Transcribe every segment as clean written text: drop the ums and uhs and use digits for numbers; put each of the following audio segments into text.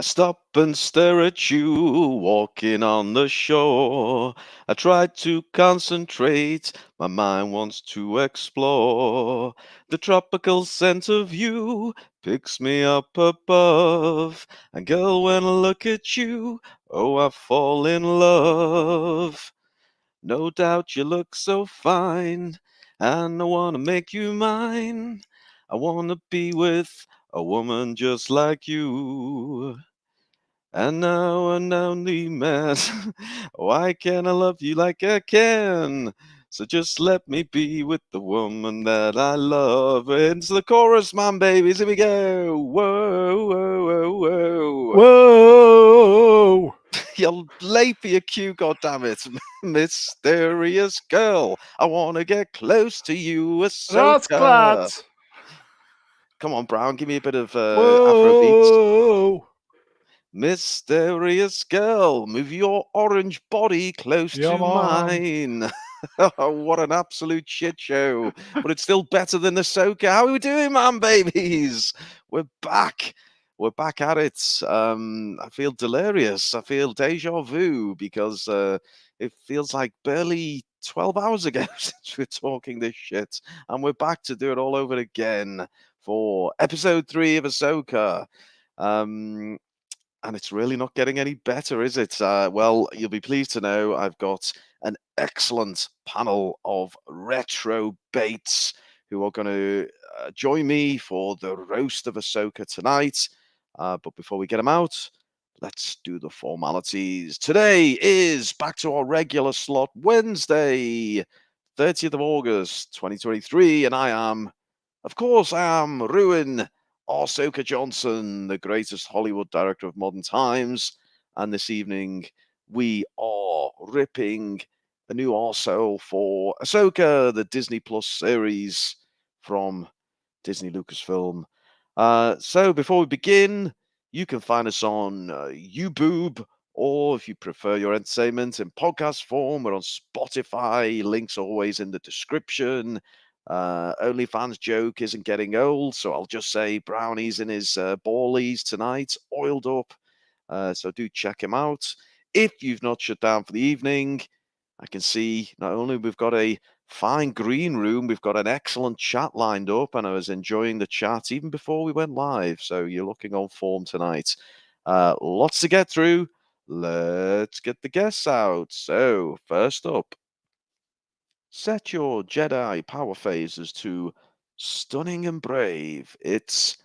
I stop and stare at you walking on the shore. I try to concentrate, my mind wants to explore. The tropical scent of you picks me up above. And girl, when I look at you, oh, I fall in love. No doubt you look so fine, and I wanna make you mine. I wanna be with a woman just like you. And now I'm only man. Why can't I love you like I can? So just let me be with the woman that I love. Into the chorus, man, babies. Here we go. Whoa, whoa, whoa, whoa. Whoa! You're late for your cue, goddammit. Mysterious girl. I want to get close to you, That's glad. Ahsoka. Come on, Brown. Give me a bit of Afrobeats. Whoa! Mysterious girl, move your orange body close Yeah, to man. mine. What an absolute shit show. But it's still better than Ahsoka. How are we doing, man, babies? We're back. We're back at it. I feel delirious. I feel deja vu because it feels like barely 12 hours ago since we're talking this shit. And we're back to do it all over again for episode 3 of Ahsoka. Um, and it's really not getting any better, is it? Well, you'll be pleased to know I've got an excellent panel of retro baits who are going to join me for the roast of Ahsoka tonight. But before we get them out, let's do the formalities. Today is back to our regular slot, Wednesday, 30th of August, 2023, and of course, I am Ruin Ahsoka Johnson, the greatest Hollywood director of modern times. And this evening, we are ripping a new arsehole for Ahsoka, the Disney Plus series from Disney Lucasfilm. So before we begin, you can find us on YouBoob, or if you prefer your entertainment in podcast form, we're on Spotify. Links always in the description. OnlyFans joke isn't getting old, so I'll just say Brownie's in his ballies tonight, oiled up. So do check him out. If you've not shut down for the evening, I can see not only we've got a fine green room, we've got an excellent chat lined up, and I was enjoying the chat even before we went live. So you're looking on form tonight. Lots to get through. Let's get the guests out. So first up, set your Jedi power phases to stunning and brave. It's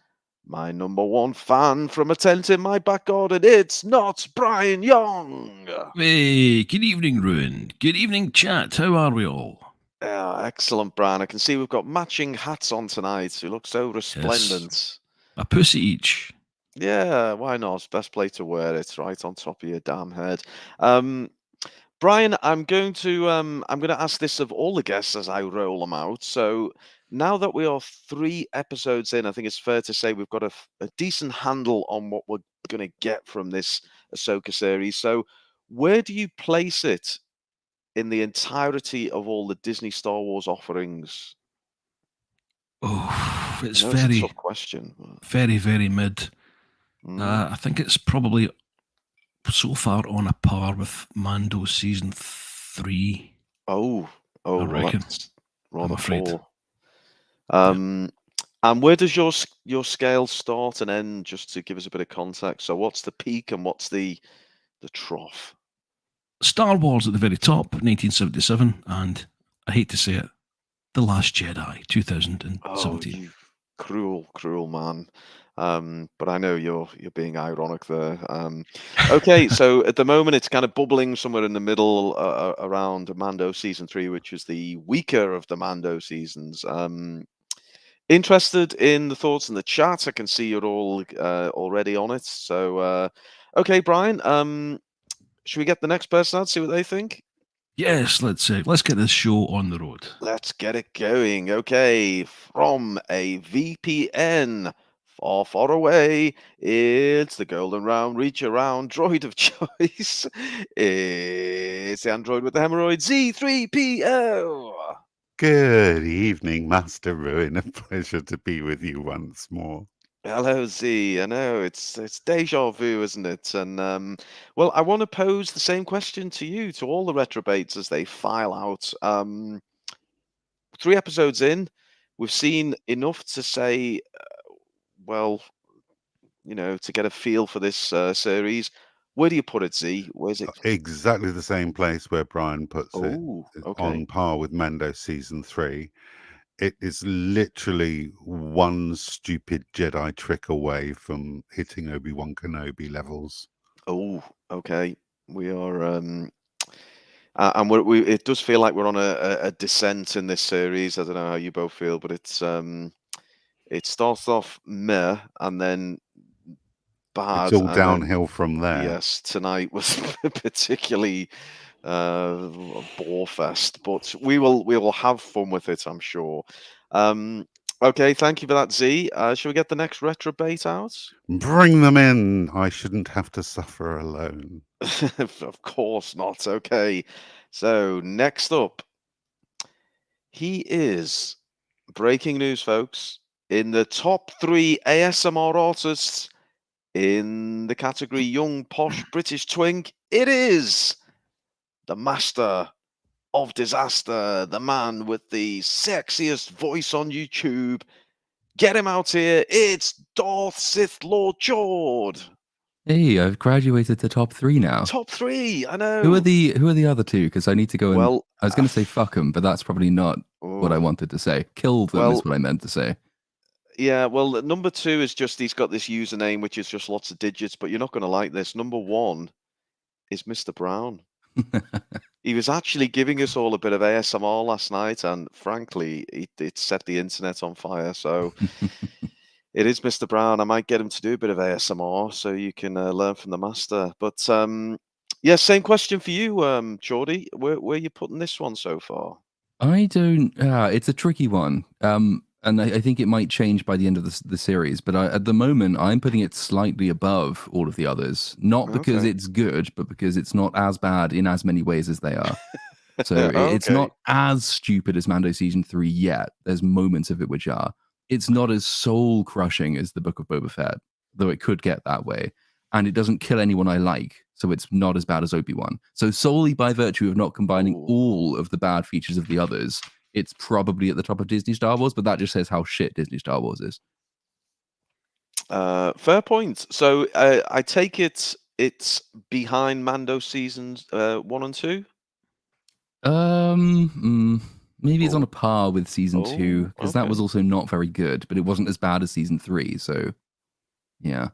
my number one fan from a tent in my back garden. It's not Brian Young. Hey, good evening, Ruin. Good evening, chat. How are we all? Yeah, excellent, Brian. I can see we've got matching hats on tonight. You look so Yes. resplendent. A pussy each. Yeah, why not? Best place to wear it, right on top of your damn head. Brian, I'm going to ask this of all the guests as I roll them out. So now that we are 3 episodes in, I think it's fair to say we've got a decent handle on what we're going to get from this Ahsoka series. So where do you place it in the entirety of all the Disney Star Wars offerings? Oh, I it's know it's a very, tough question. very mid. Mm. I think it's probably so far on a par with Mando season 3. Oh, I well, reckon. that's I'm rather afraid. poor. Yeah. And where does your scale start and end? Just to give us a bit of context. So, what's the peak and what's the trough? Star Wars at the very top, 1977, and I hate to say it, The Last Jedi, Oh, 2017. you cruel man. But I know you're being ironic there. Okay, so at the moment it's kind of bubbling somewhere in the middle around Mando season 3, which is the weaker of the Mando seasons. Interested in the thoughts in the chat. I can see you're all already on it. So, okay, Brian. Should we get the next person out? See what they think. Yes, let's get this show on the road. Let's get it going. Okay, from a VPN far away, it's the golden round reach around droid of choice. It's the android with the hemorrhoid Z3PO. Good evening, Master Ruin. A pleasure to be with you once more. Hello, Z. I know it's deja vu, isn't it? And well, I want to pose the same question to you, to all the retrobates as they file out. 3 episodes in, we've seen enough to say, well, to get a feel for this series. Where do you put it, Z? Where's it? Exactly the same place where Brian puts it, Oh, okay. on par with Mando season 3. It is literally one stupid Jedi trick away from hitting Obi-Wan Kenobi levels. Oh, okay. We are, and it does feel like we're on a descent in this series. I don't know how you both feel, but it starts off meh and then bad, It's all and then downhill from there. yes, tonight was particularly a bore fest, but we will have fun with it, I'm sure. Okay, thank you for that, Z. Shall we get the next retrobait out? Bring them in. I shouldn't have to suffer alone. Of course not. Okay, so next up, he is breaking news, folks. In the top 3 ASMR artists in the category Young Posh British Twink, it is the master of disaster, the man with the sexiest voice on YouTube. Get him out here. It's Darth Sith Lord Jord. Hey, I've graduated to top 3 now. Top 3, I know. Who are the other 2? Because I need to go and. Well, I was going to say fuck them, but that's probably not what I wanted to say. Kill them is what I meant to say. Yeah, well, number 2 is just he's got this username which is just lots of digits, but you're not going to like this. Number 1 is Mr. Brown. He was actually giving us all a bit of ASMR last night, and frankly, it set the internet on fire. So it is Mr. Brown. I might get him to do a bit of ASMR so you can learn from the master. But yeah, same question for you, Geordie. Where are you putting this one so far? I don't. It's a tricky one. And I think it might change by the end of the series. But at the moment, I'm putting it slightly above all of the others. Not because it's good, but because it's not as bad in as many ways as they are. So it's not as stupid as Mando Season 3 yet. There's moments of it which are. It's not as soul-crushing as the Book of Boba Fett, though it could get that way. And it doesn't kill anyone I like, so it's not as bad as Obi-Wan. So solely by virtue of not combining all of the bad features of the others, it's probably at the top of Disney Star Wars, but that just says how shit Disney Star Wars is. Fair point. So I take it's behind Mando Seasons 1 and 2? Maybe it's on a par with Season 2, because that was also not very good, but it wasn't as bad as Season 3, so yeah.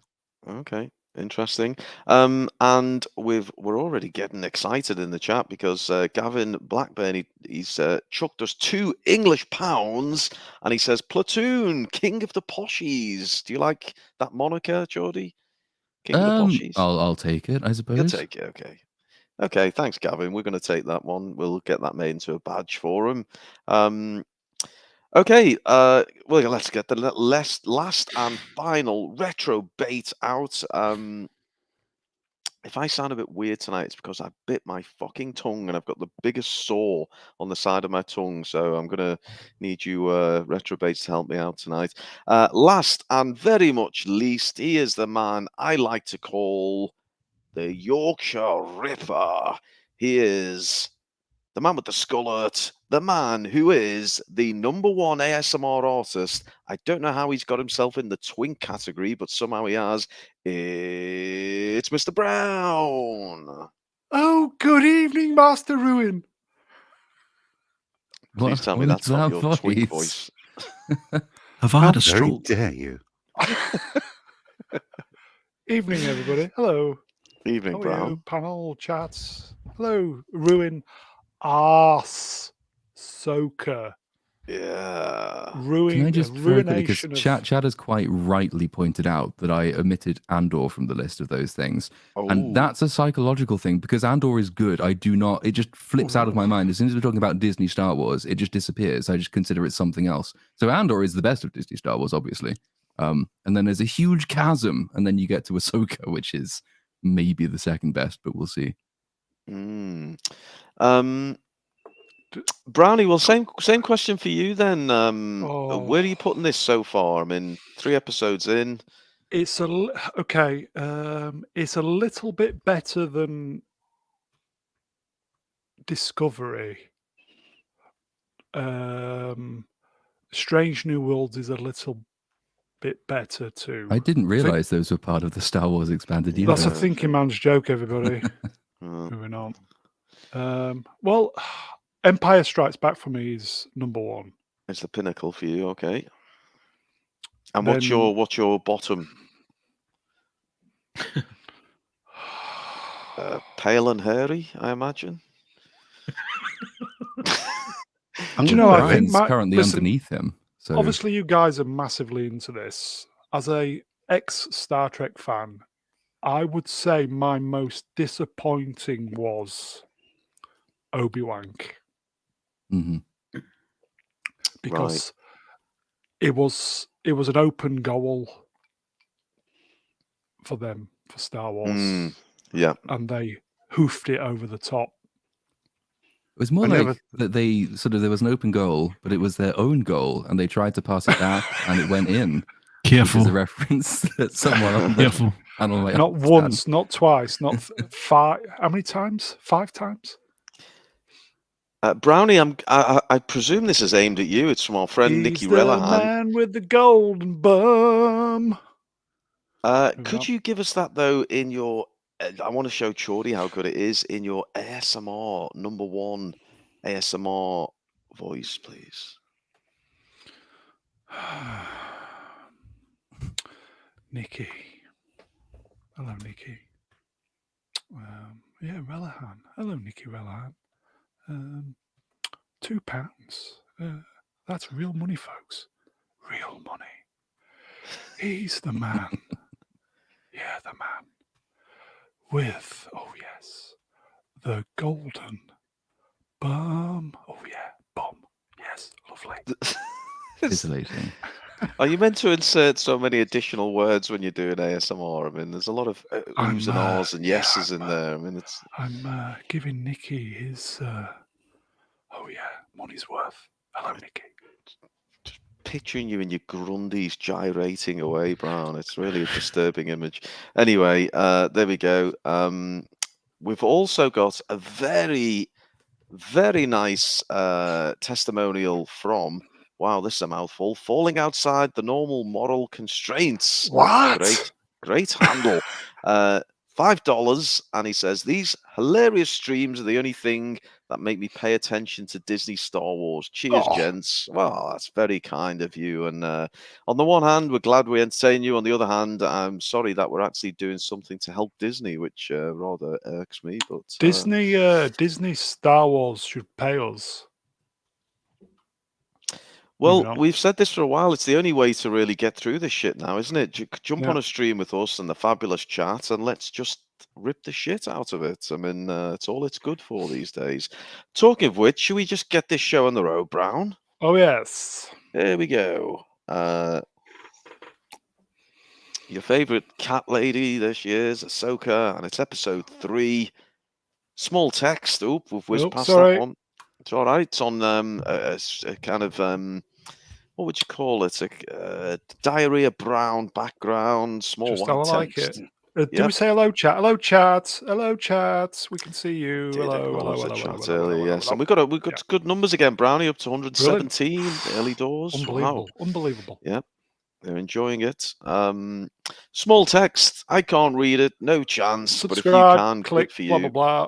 Okay, interesting. And we're already getting excited in the chat because Gavin Blackburn, he's chucked us 2 English pounds, and he says, Platoon, King of the Poshies. Do you like that moniker, Geordie? King of the Poshies? I'll take it, I suppose. You'll take it, okay. Okay, thanks, Gavin. We're going to take that one. We'll get that made into a badge for him. Okay, well, let's get the last and final retro bait out. If I sound a bit weird tonight, it's because I bit my fucking tongue and I've got the biggest sore on the side of my tongue. So I'm going to need you retro baits to help me out tonight. Last and very much least, he is the man I like to call the Yorkshire Ripper. He is the man with the skullet, the man who is the #1 ASMR artist. I don't know how he's got himself in the twink category, but somehow he has. It's Mr. Brown. Oh, good evening, Master Ruin. Please tell me that's not your twink voice. Have I had a stroke? How dare you? Evening, everybody. Hello. Evening, How are Brown. you? Panel chats. Hello, Ruin. Ahsoka. Yeah. Can I just very quickly, because Chad has quite rightly pointed out that I omitted Andor from the list of those things. And that's a psychological thing, because Andor is good. I do not, it just flips out of my mind. As soon as we're talking about Disney Star Wars, it just disappears. I just consider it something else. So Andor is the best of Disney Star Wars, obviously. And then there's a huge chasm, and then you get to Ahsoka, which is maybe the second best, but we'll see. Brownie, well, same question for you then. Oh. Where are you putting this so far? I mean, 3 episodes in. It's okay. It's a little bit better than Discovery. Strange New Worlds is a little bit better too. I didn't realize those were part of the Star Wars expanded That's universe. a thinking man's joke, everybody. Moving on. Well, Empire Strikes Back for me is number 1. It's the pinnacle for you, okay. And Then- what's your bottom? Pale and hairy, I imagine. Do you know, I think Ryan's currently underneath him. So obviously you guys are massively into this. As a ex-Star Trek fan, I would say my most disappointing was Obi-Wan. Mhm. Because it was an open goal for them, for Star Wars. Yeah. And they hoofed it over the top. It was more I like never- that they there was an open goal, but it was their own goal, and they tried to pass it back, and it went in. Careful. Which is a reference that someone on the Careful. panel might Not understand. once, not twice, not 5. How many times? 5 times? Brownie, I presume this is aimed at you. It's from our friend He's Nikki the Rellahan. man with the golden bum. Could you give us that though in your? I want to show Chordy how good it is in your ASMR number 1 ASMR voice, please. Nikki. Hello, Nikki. Yeah, Rellahan. Hello, Nikki Rellahan. £2. That's real money, folks. Real money. He's the man. Yeah, the man. With, oh yes, the golden bum. Oh yeah, bum. Yes, lovely. Titillating. Are you meant to insert so many additional words when you're doing ASMR? I mean, there's a lot of oohs and ahs and yeses in there. I mean, it's. I'm giving Nikki his. Oh yeah, money's worth. Hello, Nikki. Picturing you in your grundies gyrating away, Brown. It's really a disturbing image. Anyway, there we go. We've also got a very, very nice testimonial from. Wow, this is a mouthful. Falling outside the normal moral constraints. What? Great handle. $5, and he says these hilarious streams are the only thing that make me pay attention to Disney Star Wars. Cheers, gents. Well, that's very kind of you. And on the one hand, we're glad we entertain you. On the other hand, I'm sorry that we're actually doing something to help Disney, which rather irks me. But Disney Star Wars should pay us. Well, we've said this for a while. It's the only way to really get through this shit now, isn't it? Jump on a stream with us and the fabulous chat, and let's just rip the shit out of it. I mean, it's all it's good for these days. Talking of which, should we just get this show on the road, Brown? Oh, yes. There we go. Your favorite cat lady this year's Ahsoka, and it's episode 3. Small text. Oop, we've whizzed past that one. It's all right. It's on a kind of what would you call it? A diarrhea brown background, small Just white how I text. like it. Do we say hello, chat? Hello, chat. Hello, chat. We can see you. Did hello, acknowledge hello, the hello, chat hello, earlier, hello, yes. hello. And we've got good numbers again, Brownie, up to 117 early doors. Unbelievable. Wow. Unbelievable. Yeah. They're enjoying it. Small text. I can't read it. No chance. Subscribe, but if you can, click, good for you. blah, blah, blah.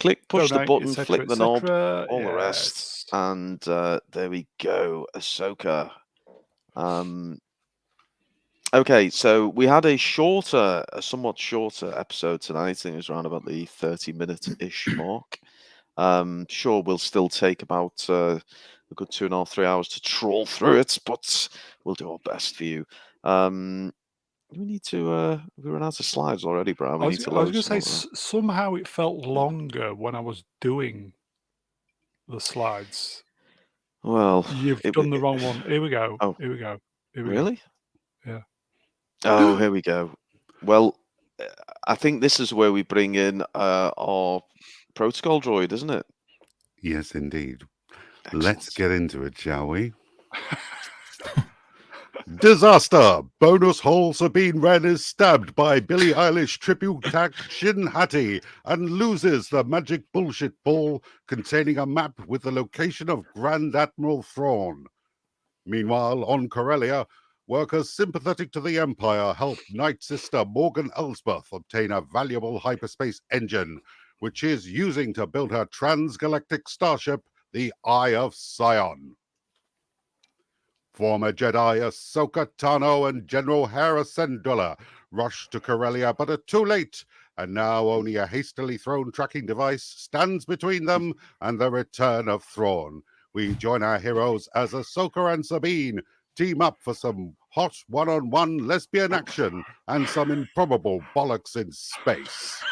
Click, push Donate, the button, et cetera, flick the knob, all the yes. rest. And there we go. Ahsoka. Okay, so we had a somewhat shorter episode tonight. I think it was around about the 30-minute-ish mark. Sure, we'll still take about a good 2.5, 3 hours to trawl through it, but we'll do our best for you. We need to. We run out of slides already, Brown. We need to load. I was going to say somehow it felt longer when I was doing the slides. Well, you've done the wrong one. Here we go. Oh, here we go. Here we really? Go. Yeah. Oh, here we go. Well, I think this is where we bring in our protocol droid, isn't it? Yes, indeed. Let's Excellent. get into it, shall we? Disaster! Bonus hole Sabine Wren is stabbed by Billie Eilish tribute act Shin Hattie and loses the magic bullshit ball containing a map with the location of Grand Admiral Thrawn. Meanwhile, on Corellia, workers sympathetic to the Empire help Night Sister Morgan Elsbeth obtain a valuable hyperspace engine, which she is using to build her transgalactic starship, the Eye of Sion. Former Jedi Ahsoka Tano and General Hera Syndulla rush to Corellia but are too late, and now only a hastily thrown tracking device stands between them and the return of Thrawn. We join our heroes as Ahsoka and Sabine team up for some hot one-on-one lesbian action and some improbable bollocks in space.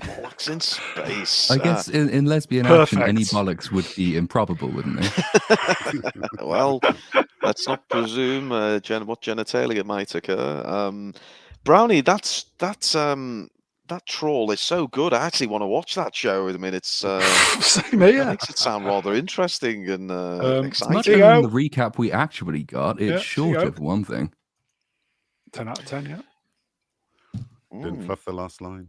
Bollocks in space. I guess in lesbian action, any Perfect. bollocks would be improbable, wouldn't they? Well, let's not presume what genitalia might occur. Brownie, that trawl is so good. I actually want to watch that show. I mean, it's Same it here. makes it sound rather interesting and It's much exciting. better than the recap we actually got. It's Yeah, shorter, for one thing. 10 out of 10, yeah. Didn't fluff the last line.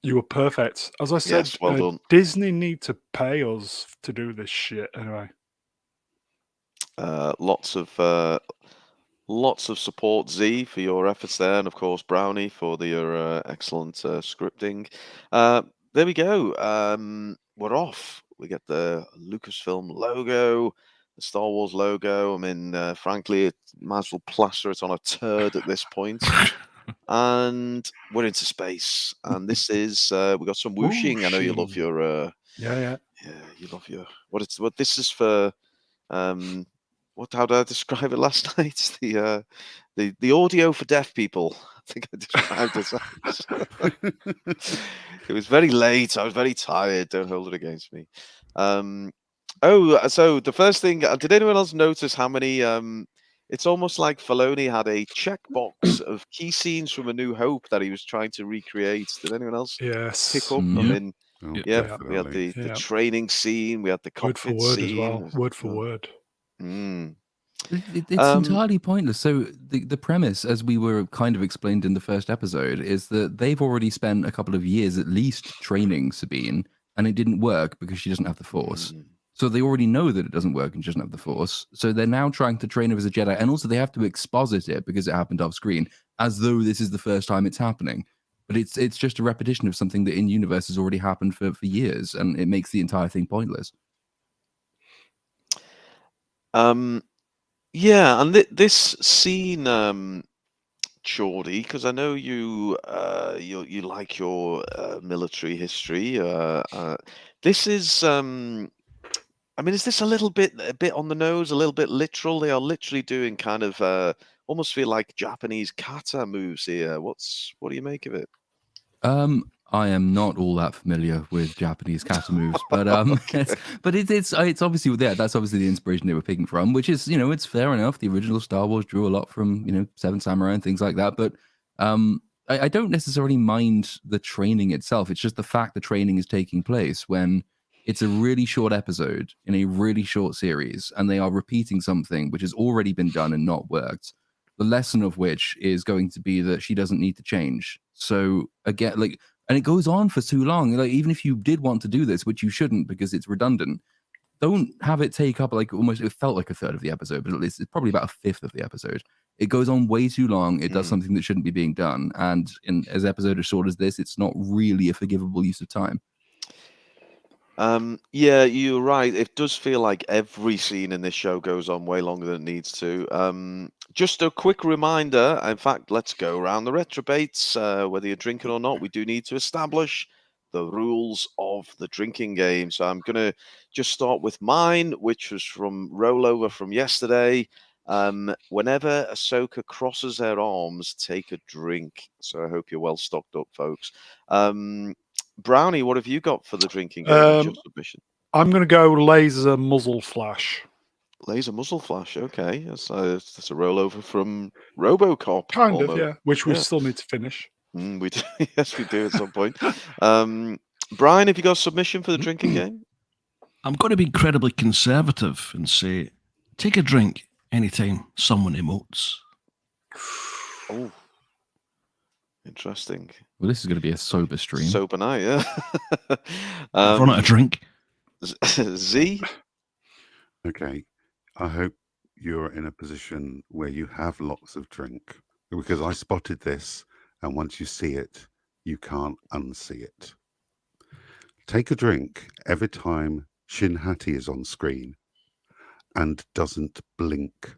You were perfect. As I said, Yes, well done. Disney need to pay us to do this shit anyway. Lots of support, Z, for your efforts there, and of course Brownie for your excellent scripting. There we go. We're off. We get the Lucasfilm logo, the Star Wars logo. I mean, frankly, it might as well plaster it on a turd at this point. And we're into space. And this is we got some whooshing. I know you love Whooshing. your Yeah. you love your what this is for. How did I describe it last night? The audio for deaf people. I think I described it as. It was very late. I was very tired. Don't hold it against me. So the first thing, did anyone else notice how many? It's almost like Filoni had a checkbox of key scenes from A New Hope that he was trying to recreate. Did anyone else Yes. pick up? I Yeah. mean, Oh, yeah, we had definitely. the training scene, we had the Word for cockpit word scene. as well. Word for word. Mm. It's entirely pointless. So the premise, as we were kind of explained in the first episode, is that they've already spent a couple of years at least training Sabine, and it didn't work because she doesn't have the Force. So they already know that it doesn't work and she doesn't have the Force. So they're now trying to train her as a Jedi, and also they have to exposit it because it happened off screen, as though this is the first time it's happening. But it's just a repetition of something that in universe has already happened for years, and it makes the entire thing pointless. Yeah, and this scene, Geordie, because I know you like your military history. This is, I mean, is this a bit on the nose, a little bit literal? They are literally doing kind of almost feel like Japanese kata moves here. What do you make of it? I am not all that familiar with Japanese kata moves, but Okay. it's obviously that's obviously the inspiration they were picking from, which is it's fair enough. The original Star Wars drew a lot from Seven Samurai and things like that, but I don't necessarily mind the training itself. It's just the fact the training is taking place when it's a really short episode in a really short series, and they are repeating something which has already been done and not worked. The lesson of which is going to be that she doesn't need to change. So again, and it goes on for too long. Like, even if you did want to do this, which you shouldn't because it's redundant, don't have it take up almost, it felt like a third of the episode, but at least it's probably about a fifth of the episode. It goes on way too long. It does something that shouldn't be being done. And in as episode as short as this, it's not really a forgivable use of time. Yeah, you're right. It does feel like every scene in this show goes on way longer than it needs to. Just a quick reminder, in fact, let's go around the retrobates. Whether you're drinking or not, we do need to establish the rules of the drinking game. So I'm going to just start with mine, which was from rollover from yesterday. Whenever Ahsoka crosses her arms, take a drink. So I hope you're well stocked up, folks. Brownie, what have you got for the drinking game? What's your submission? I'm going to go laser muzzle flash. Laser muzzle flash. Okay, that's a rollover from RoboCop. Kind almost. of, yeah. Which we Yeah. still need to finish. We do. Yes, we do at some point. Brian, have you got a submission for the drinking game? I'm going to be incredibly conservative and say, take a drink anytime someone emotes. Oh, interesting. Well, this is going to be a sober stream. Sober night, yeah. I've run out of drink. Z? Okay. I hope you're in a position where you have lots of drink, because I spotted this, and once you see it, you can't unsee it. Take a drink every time Shin Hati is on screen and doesn't blink.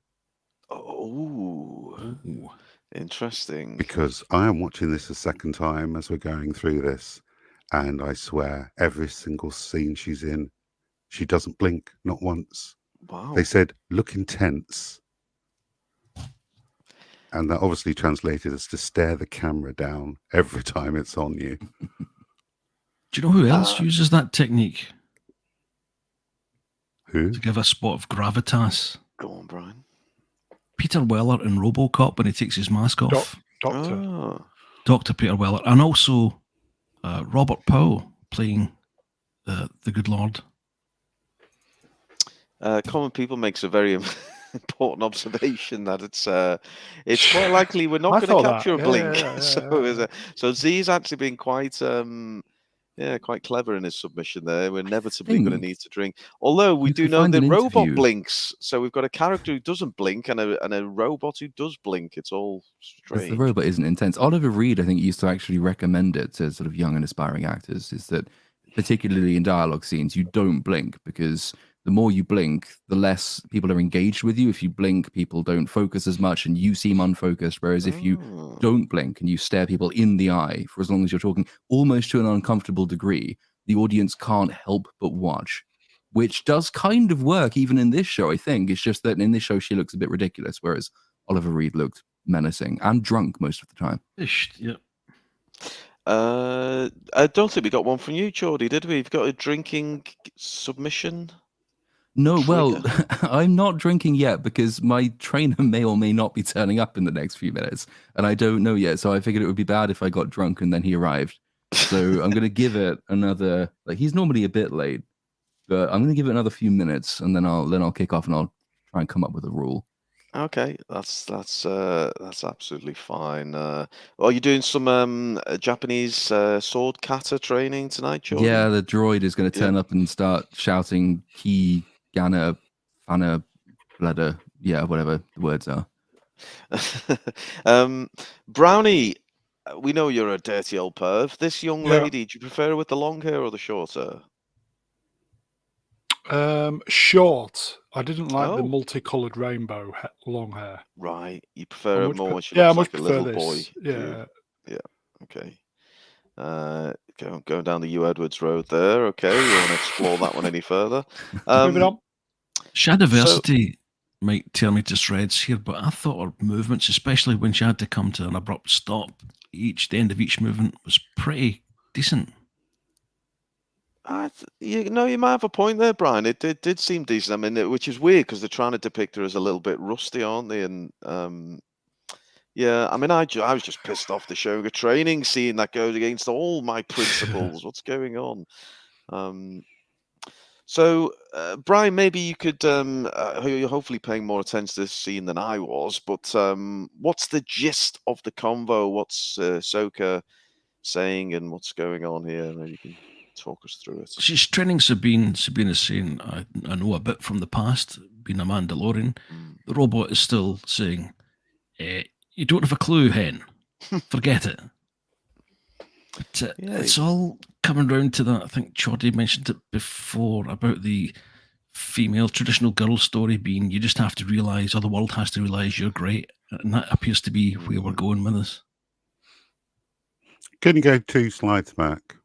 Oh, Ooh. interesting. Because I am watching this a second time as we're going through this, and I swear every single scene she's in, she doesn't blink, not once. Wow. They said, look intense. And that obviously translated as to stare the camera down every time it's on you. Do you know who else uses that technique? Who? To give a spot of gravitas. Go on, Brian. Peter Weller in RoboCop when he takes his mask off. Doctor. Oh. Dr. Peter Weller. And also Robert Powell playing the Good Lord. Common People makes a very important observation that it's quite likely we're not going to capture a blink. So Z is actually being quite quite clever in his submission there. We're inevitably going to need to drink. Although we do know the robot blinks, so we've got a character who doesn't blink and a robot who does blink. It's all strange. The robot isn't intense. Oliver Reed, I think, used to actually recommend it to sort of young and aspiring actors, is that particularly in dialogue scenes, you don't blink, because the more you blink, the less people are engaged with you. If you blink, people don't focus as much and you seem unfocused. Whereas if you don't blink and you stare people in the eye for as long as you're talking, almost to an uncomfortable degree, the audience can't help but watch, which does kind of work even in this show, I think. It's just that in this show, she looks a bit ridiculous, whereas Oliver Reed looked menacing and drunk most of the time. Yep. I don't think we got one from you, Geordie, did we? You've got a drinking submission? No, well, I'm not drinking yet because my trainer may or may not be turning up in the next few minutes, and I don't know yet. So I figured it would be bad if I got drunk and then he arrived. So I'm going to give it another. Like, he's normally a bit late, but I'm going to give it another few minutes, and then I'll kick off and I'll try and come up with a rule. Okay, that's absolutely fine. Are you doing some Japanese sword kata training tonight, Jordan? Yeah, the droid is going to turn up and start shouting "Ki Gana Fana Bleda." Yeah, whatever the words are. Brownie, we know you're a dirty old perv. This young lady, do you prefer her with the long hair or the short hair? Short. I didn't like the multicolored rainbow long hair. Right. You prefer her more when she looks like a little boy. Yeah. Yeah. Okay. Going down the Hugh Edwards Road there. Okay. You want to explore that one any further? Moving on. Shadiversity might tear me to shreds here, but I thought her movements, especially when she had to come to an abrupt stop, the end of each movement was pretty decent. You might have a point there, Brian. It did seem decent. I mean, which is weird because they're trying to depict her as a little bit rusty, aren't they? And yeah, I mean, I was just pissed off the showing a training scene that goes against all my principles. What's going on? So, Brian, maybe you could. You're hopefully paying more attention to this scene than I was. But what's the gist of the convo? What's Ahsoka saying, and what's going on here? Maybe you can talk us through it. She's training Sabine. Sabine is saying, I know a bit from the past, being a Mandalorian. The robot is still saying, you don't have a clue, hen. Forget it. But it's all coming round to that. I think Choddy mentioned it before about the female traditional girl story being you just have to realise, or the world has to realise you're great. And that appears to be where we're going with this. Can you go 2 slides back?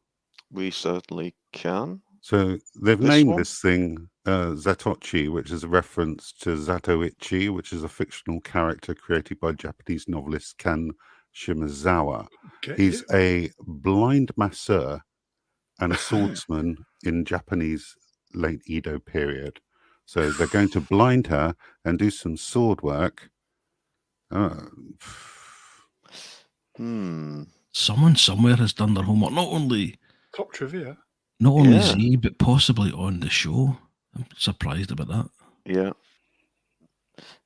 We certainly can. So they've named this thing Zatoichi, which is a reference to Zatoichi, which is a fictional character created by Japanese novelist Kan Shimazawa. Okay. He's a blind masseur and a swordsman in Japanese late Edo period. So they're going to blind her and do some sword work. Someone somewhere has done their homework. Not only top trivia. Not only Yeah. Z, but possibly on the show. I'm surprised about that. Yeah.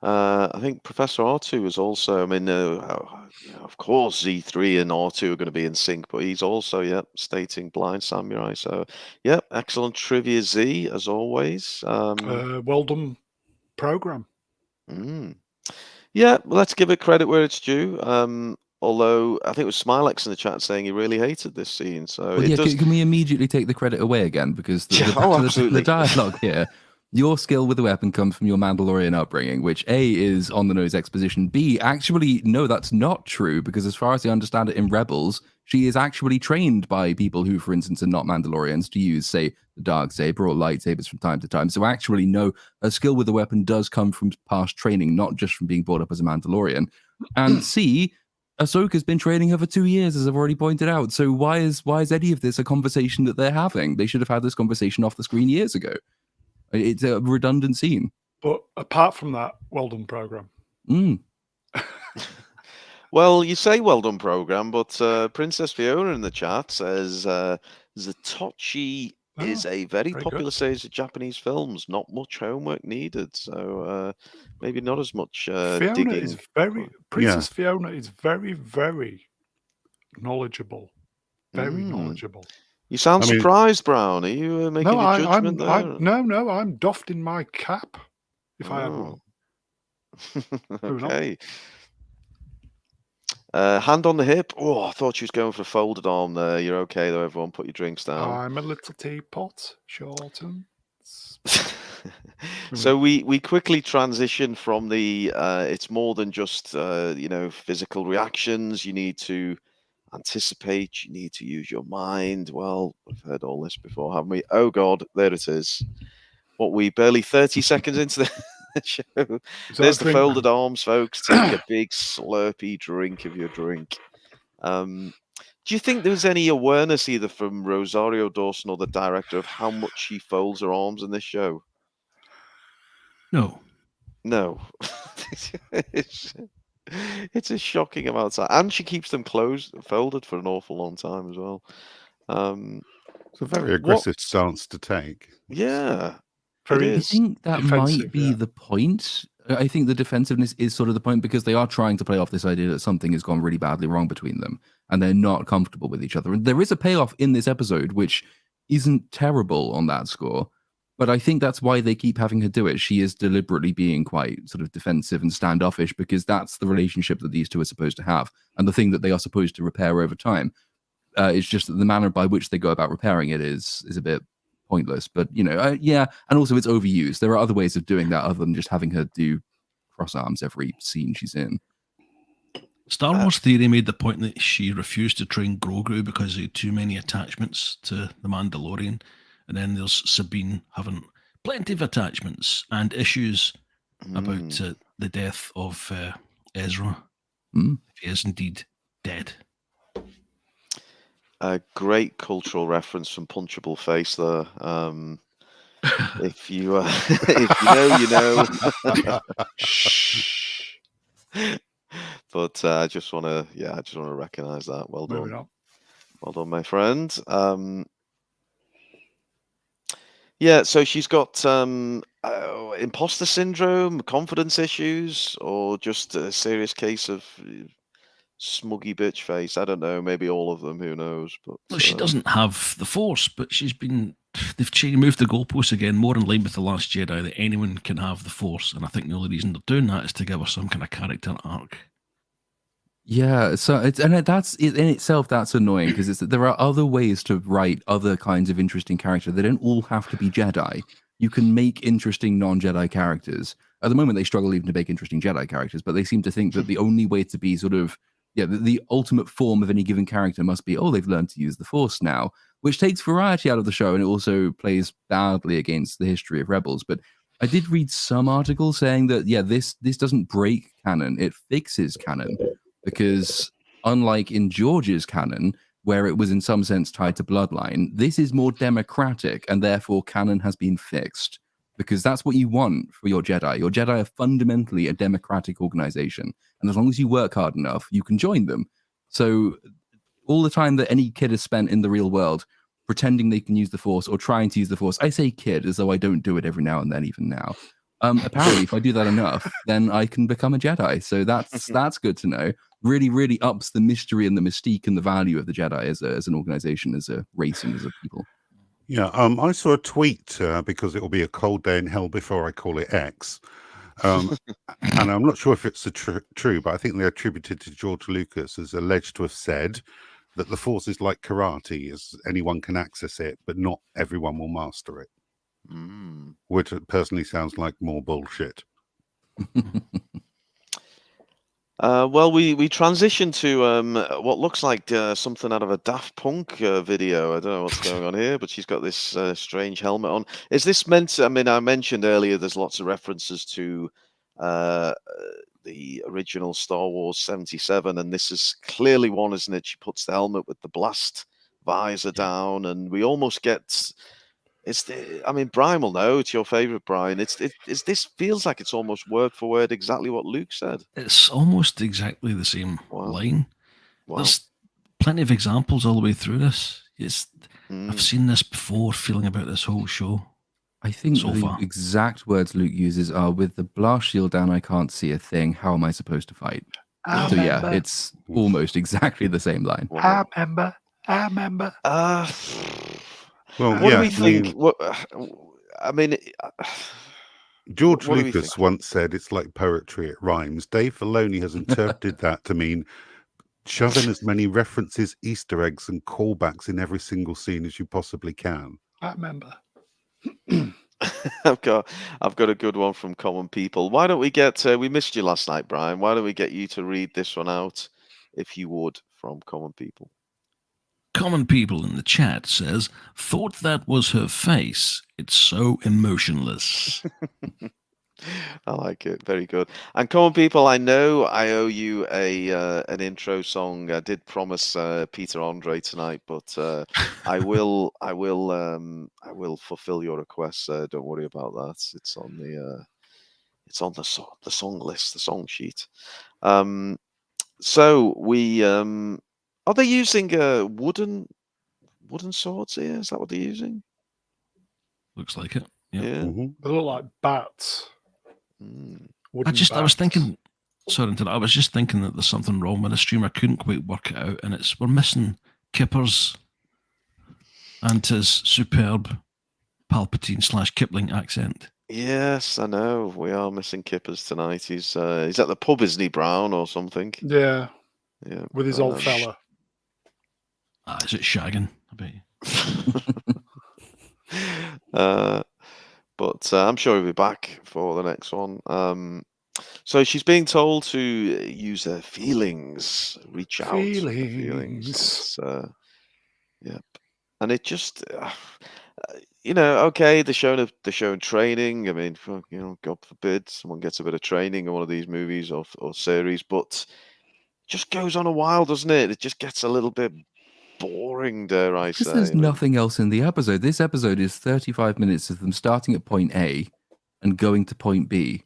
I think Professor R2 is also, I mean, of course, Z3 and R2 are going to be in sync, but he's also, stating Blind Samurai. So, excellent trivia, Z, as always. Well done program. Yeah, let's give it credit where it's due. Although I think it was Smilex in the chat saying he really hated this scene. So Well, it yeah, does. can we immediately take the credit away again? Because absolutely. the dialogue here, your skill with the weapon comes from your Mandalorian upbringing, which A, is on the nose exposition. B, actually, no, that's not true, because as far as I understand it in Rebels, she is actually trained by people who, for instance, are not Mandalorians to use, say, the Darksaber or lightsabers from time to time. So actually, no, a skill with the weapon does come from past training, not just from being brought up as a Mandalorian. And C, Ahsoka's been training her for 2 years, as I've already pointed out. So why is any of this a conversation that they're having? They should have had this conversation off the screen years ago. It's a redundant scene. But apart from that, well done program. Well, you say well done program, but Princess Fiona in the chat says Zatochi is a very popular good. series of Japanese films. Not much homework needed, so maybe not as much Fiona digging. is Princess Fiona is very, very knowledgeable. Very knowledgeable. You sound surprised, Brown. Are you making a judgment there? No, I'm doffed in my cap. If I had one. Okay. Hand on the hip. Oh, I thought she was going for a folded arm there. You're okay though, everyone. Put your drinks down. I'm a little teapot, Shorten. So we quickly transition from the it's more than just physical reactions. You need to anticipate, you need to use your mind. Well, we've heard all this before, haven't we? Oh God, there it is. What, we barely 30 seconds into the show. There's the folded arms, folks. Take a big slurpy drink of your drink. Do you think there was any awareness either from Rosario Dawson or the director of how much she folds her arms in this show? No. It's a shocking amount of time, and she keeps them folded for an awful long time as well. It's a very aggressive stance to take. Yeah, very. I think that might be the point. I think the defensiveness is sort of the point, because they are trying to play off this idea that something has gone really badly wrong between them, and they're not comfortable with each other. And there is a payoff in this episode, which isn't terrible on that score. But I think that's why they keep having her do it. She is deliberately being quite sort of defensive and standoffish, because that's the relationship that these two are supposed to have, and the thing that they are supposed to repair over time. It's just that the manner by which they go about repairing it is a bit pointless. But, and also it's overused. There are other ways of doing that other than just having her do cross arms every scene she's in. Star Wars Theory made the point that she refused to train Grogu because he had too many attachments to the Mandalorian. And then there's Sabine having plenty of attachments and issues about the death of Ezra. He is indeed dead. A great cultural reference from Punchable Face there. If you know, you know. Shh. But I just want to recognise that. Well done. Well done, my friend. So she's got imposter syndrome, confidence issues, or just a serious case of smuggy bitch face. I don't know. Maybe all of them. Who knows? But well, she doesn't have the Force, but they've moved the goalposts again, more in line with The Last Jedi, that anyone can have the Force. And I think the only reason they're doing that is to give her some kind of character arc. Yeah, so that's in itself, that's annoying, because there are other ways to write other kinds of interesting characters. They don't all have to be Jedi. You can make interesting non-Jedi characters. At the moment, they struggle even to make interesting Jedi characters, but they seem to think that the only way to be the ultimate form of any given character must be, they've learned to use the Force now, which takes variety out of the show, and it also plays badly against the history of Rebels. But I did read some articles saying that, this doesn't break canon, it fixes canon. Because unlike in George's canon, where it was in some sense tied to bloodline, this is more democratic, and therefore canon has been fixed. Because that's what you want for your Jedi. Your Jedi are fundamentally a democratic organization. And as long as you work hard enough, you can join them. So all the time that any kid has spent in the real world pretending they can use the Force or trying to use the Force. I say kid as though I don't do it every now and then, even now. Apparently, if I do that enough, then I can become a Jedi. So that's good to know. Really, really ups the mystery and the mystique and the value of the Jedi as an organization, as a race, and as a people. Yeah, I saw a tweet because it will be a cold day in hell before I call it X. And I'm not sure if it's true, but I think they attributed to George Lucas as alleged to have said that the Force is like karate, as anyone can access it, but not everyone will master it. Which personally sounds like more bullshit. Well, we transition to what looks like something out of a Daft Punk video. I don't know what's going on here, but she's got this strange helmet on. Is this meant to, I mean, I mentioned earlier there's lots of references to the original Star Wars 77, and this is clearly one, isn't it? She puts the helmet with the blast visor down, and we almost get... I mean, Brian will know. It's your favorite, Brian. This feels like it's almost word for word exactly what Luke said. It's almost exactly the same line. Wow. There's plenty of examples all the way through this. I've seen this before, feeling about this whole show. I think so the far. exact words Luke uses are, "With the blast shield down, I can't see a thing. How am I supposed to fight?" So yeah, it's almost exactly the same line. I remember. Well, what do we think? I mean, George what do we Lucas think? once said it's like poetry, it rhymes. Dave Filoni has interpreted that to mean shove in as many references, Easter eggs, and callbacks in every single scene as you possibly can. I remember. I've got a good one from Common People. Why don't we get? We missed you last night, Brian. Why don't we get you to read this one out, if you would, from Common People? Common People in the chat says, "Thought that was her face. It's so emotionless." I like it. Very good. And Common People, I know I owe you an intro song. I did promise Peter Andre tonight, but I will fulfill your request. Don't worry about that. It's on the song list, the song sheet. So we are they using wooden swords here? Is that what they're using? Looks like it. Yep. Yeah. They look like bats. I was thinking, sorry, I was just thinking that there's something wrong with the stream. I couldn't quite work it out, and we're missing Kipper's and his superb Palpatine / Kipling accent. Yes, I know. We are missing Kippers tonight. He's at the pub, isn't he, Brown, or something? Yeah. Yeah. With his old fella. Is it shagging? I bet you. But I'm sure he'll be back for the next one. So she's being told to use her feelings, reach out. Feelings. Yep. And it just, okay, they're showing training. I mean, God forbid someone gets a bit of training in one of these movies or series, but it just goes on a while, doesn't it? It just gets a little bit boring, dare I say. Because there's nothing else in the episode. This episode is 35 minutes of them starting at point A and going to point B.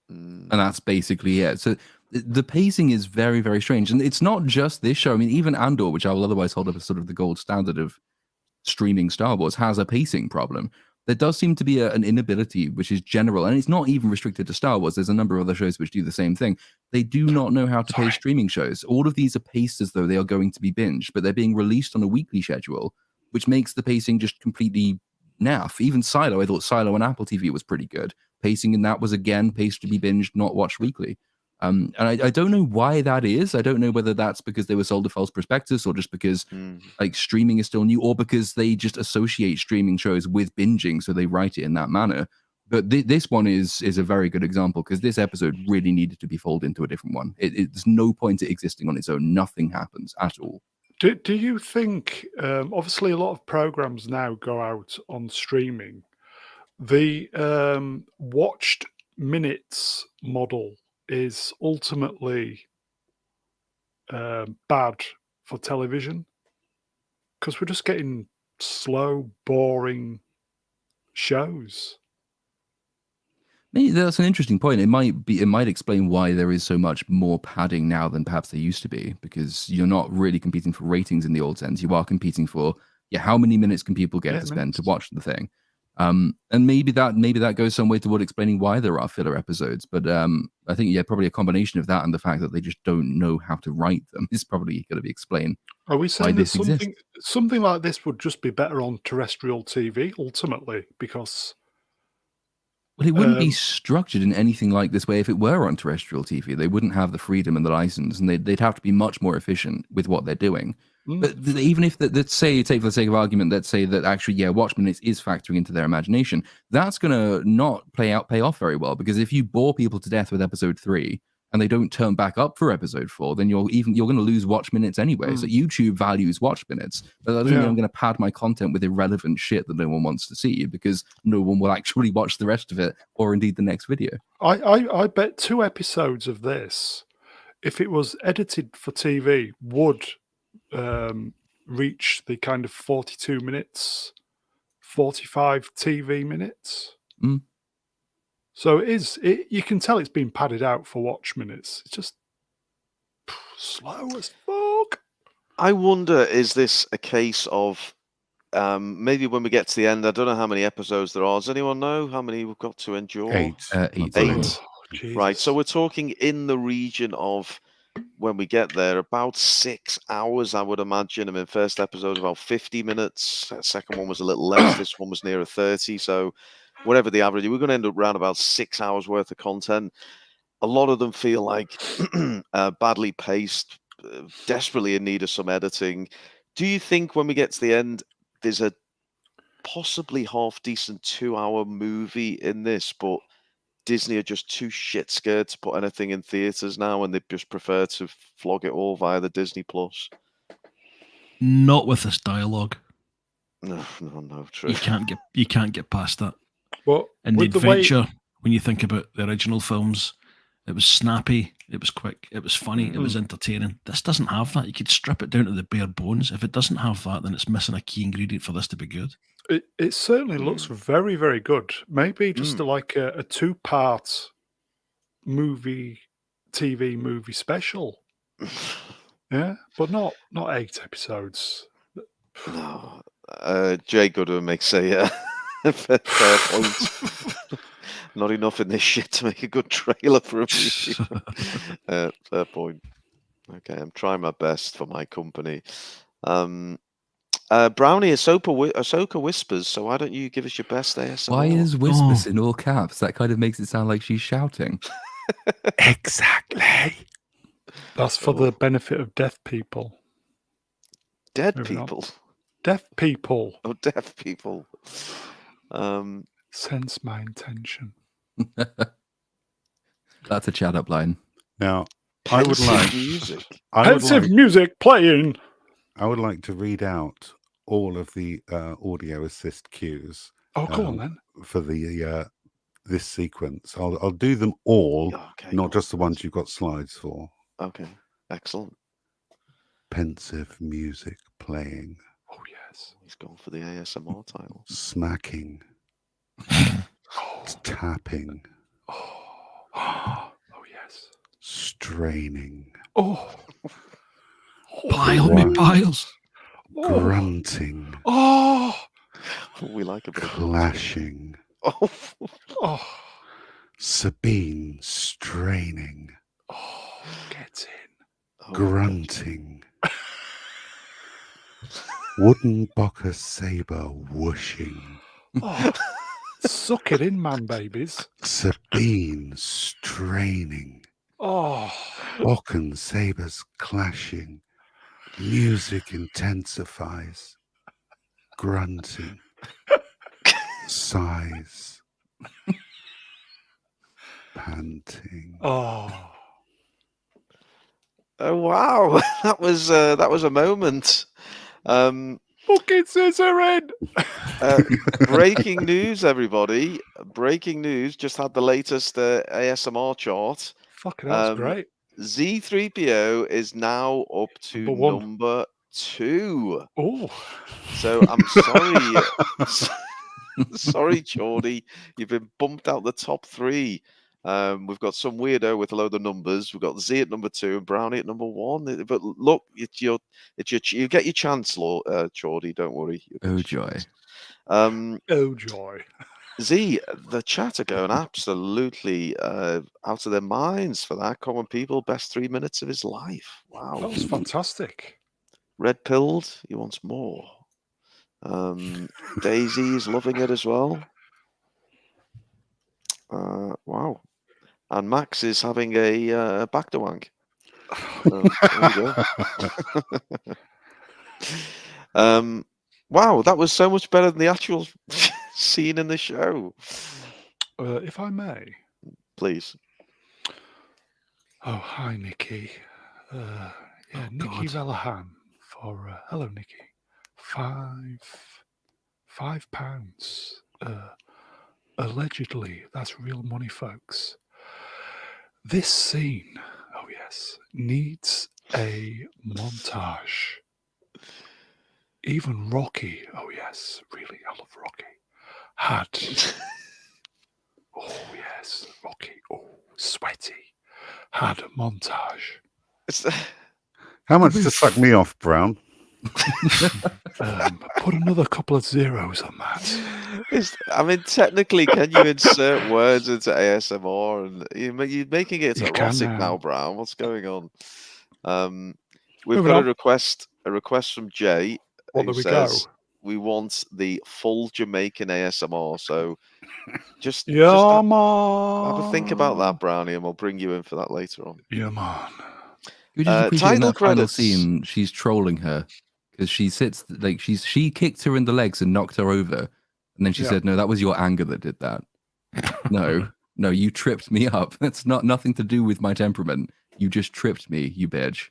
And that's basically it. So the pacing is very, very strange. And it's not just this show. I mean, even Andor, which I will otherwise hold up as sort of the gold standard of streaming Star Wars, has a pacing problem. There does seem to be an inability, which is general, and it's not even restricted to Star Wars. There's a number of other shows which do the same thing. They do not know how to pace streaming shows. All of these are paced as though they are going to be binged, but they're being released on a weekly schedule, which makes the pacing just completely naff. Even Silo, I thought Silo on Apple TV was pretty good. Pacing in that was, again, paced to be binged, not watched weekly. And I don't know why that is. I don't know whether that's because they were sold a false prospectus or just because like streaming is still new, or because they just associate streaming shows with binging, so they write it in that manner. But this one is a very good example, because this episode really needed to be folded into a different one. There's no point it existing on its own. Nothing happens at all. Do you think, obviously a lot of programs now go out on streaming, the watched minutes model is ultimately bad for television? Because we're just getting slow, boring shows. Maybe that's an interesting point. It might explain why there is so much more padding now than perhaps there used to be, because you're not really competing for ratings in the old sense. You are competing for, how many minutes can people get Yeah, to spend to minutes. watch the thing? And maybe that goes some way toward explaining why there are filler episodes. But I think probably a combination of that and the fact that they just don't know how to write them is probably going to be explained. Are we saying that this exists. something like this would just be better on terrestrial TV ultimately? Because Well, it wouldn't be structured in anything like this way if it were on terrestrial TV. They wouldn't have the freedom and the license, and they'd have to be much more efficient with what they're doing. But even if let's say, take for the sake of argument, let's say that actually, Watchmen is factoring into their imagination, that's going to not pay off very well, because if you bore people to death with episode 3 and they don't turn back up for episode 4, then you're going to lose watch minutes anyway. So YouTube values watch minutes, but that doesn't mean I'm going to pad my content with irrelevant shit that no one wants to see, because no one will actually watch the rest of it, or indeed the next video. I bet 2 episodes of this, if it was edited for TV, would reach the kind of 42 minutes, 45 TV minutes. So you can tell it's been padded out for watch minutes. It's just slow as fuck. I wonder, is this a case of maybe when we get to the end, I don't know how many episodes there are. Does anyone know how many we've got to endure? 8. 8. Right. So we're talking in the region of, when we get there, about 6 hours, I would imagine. I mean, first episode about 50 minutes. Second one was a little less. This one was nearer 30. So whatever the average, we're going to end up around about 6 hours worth of content. A lot of them feel like badly paced, desperately in need of some editing. Do you think when we get to the end, there's a possibly half decent 2-hour movie in this, but Disney are just too shit scared to put anything in theaters now, and they just prefer to flog it all via the Disney Plus? Not with this dialogue. No, true. You can't get past that. Well, And the with the way- adventure, when you think about the original films, it was snappy, it was quick, it was funny, it was entertaining. This doesn't have that. You could strip it down to the bare bones. If it doesn't have that, then it's missing a key ingredient for this to be good. It certainly looks very, very good. Maybe just like a 2-part TV movie special. Yeah, but not 8 episodes. No. Jay Goodwin makes a fair point. Not enough in this shit to make a good trailer for a movie. Fair point. Okay, I'm trying my best for my company. Brownie, Ahsoka whispers, so why don't you give us your best ASMR? Why is whispers in all caps? That kind of makes it sound like she's shouting. Exactly. That's for the benefit of deaf people. Dead Moving on. people? Deaf people. Oh, deaf people. Sense my intention. That's a chat up line. Now, I would like music. Pensive music playing. I would like to read out all of the audio assist cues. Oh, go on then. For the this sequence. I'll do them all, not just the ones you've got slides for. Okay, excellent. Pensive music playing. Oh, yes. He's gone for the ASMR title. Smacking. Tapping. Oh, yes. Straining. Oh. Pile me piles. Grunting. Oh. We like a bit of clashing. Oh. Sabine straining. Oh, get in. Grunting. Wooden Bocker saber whooshing. Oh. Suck it in, man, babies. Sabine straining. Oh. Bokken sabers clashing. Music intensifies. Grunting. Sighs. Panting. Oh. Oh wow, that was a moment. Fucking scissoring. Breaking news, everybody! Breaking news! Just had the latest ASMR chart. Fucking hell, that's great. Z3PO is now up to number 2. Oh, so I'm sorry, sorry, Geordie, you've been bumped out the top 3. We've got some weirdo with a load of numbers. We've got Z at number 2 and Brownie at number 1. But look, you get your chance, Chordy. Don't worry. Oh joy! Oh joy! Z, the chat are going absolutely out of their minds for that. Common People, best 3 minutes of his life. Wow. That was fantastic. Red pilled, he wants more. Daisy is loving it as well. Wow. And Max is having a back to wank. So, there you go. Wow, that was so much better than the actual scene in the show. If I may. Please. Oh, hi, Nikki. Nikki God. Vellahan for hello, Nikki. £5. Allegedly, that's real money, folks. This scene, oh yes, needs a montage. Even Rocky, oh yes, really, I love Rocky, had, oh yes, Rocky, oh, sweaty, had a montage. How much to suck me off, Brown? Put another couple of zeros on that. I mean, technically, can you insert words into ASMR? And you're making it You can erotic now. now, Brown. What's going on? We've Moving got on. a request from Jay, What who do we go? says we want the full Jamaican ASMR. So just Yeah, have man. a think about that, Brownie, and we'll bring you in for that later on. Yeah, man. You just appreciate in title that final credits. scene, she's trolling her because she sits like she kicked her in the legs and knocked her over, and then she said, "No, that was your anger that did that. No, you tripped me up. That's nothing to do with my temperament. You just tripped me, you bitch."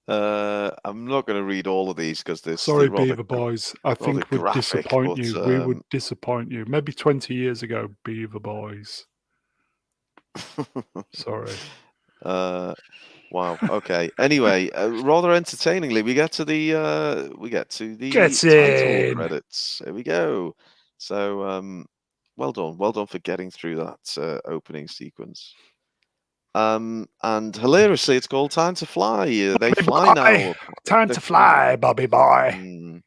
I'm not going to read all of these because there's Sorry, rather, Beaver Boys. I think we'd graphic, disappoint but, you. We would disappoint you. Maybe 20 years ago, Beaver Boys. Sorry. Wow. Okay. Anyway, rather entertainingly, we get to the Get title in. credits. Here we go. So, well done for getting through that opening sequence. And hilariously, it's called Time to Fly. They Bobby fly boy. now. Time They to fly, Bobby boy.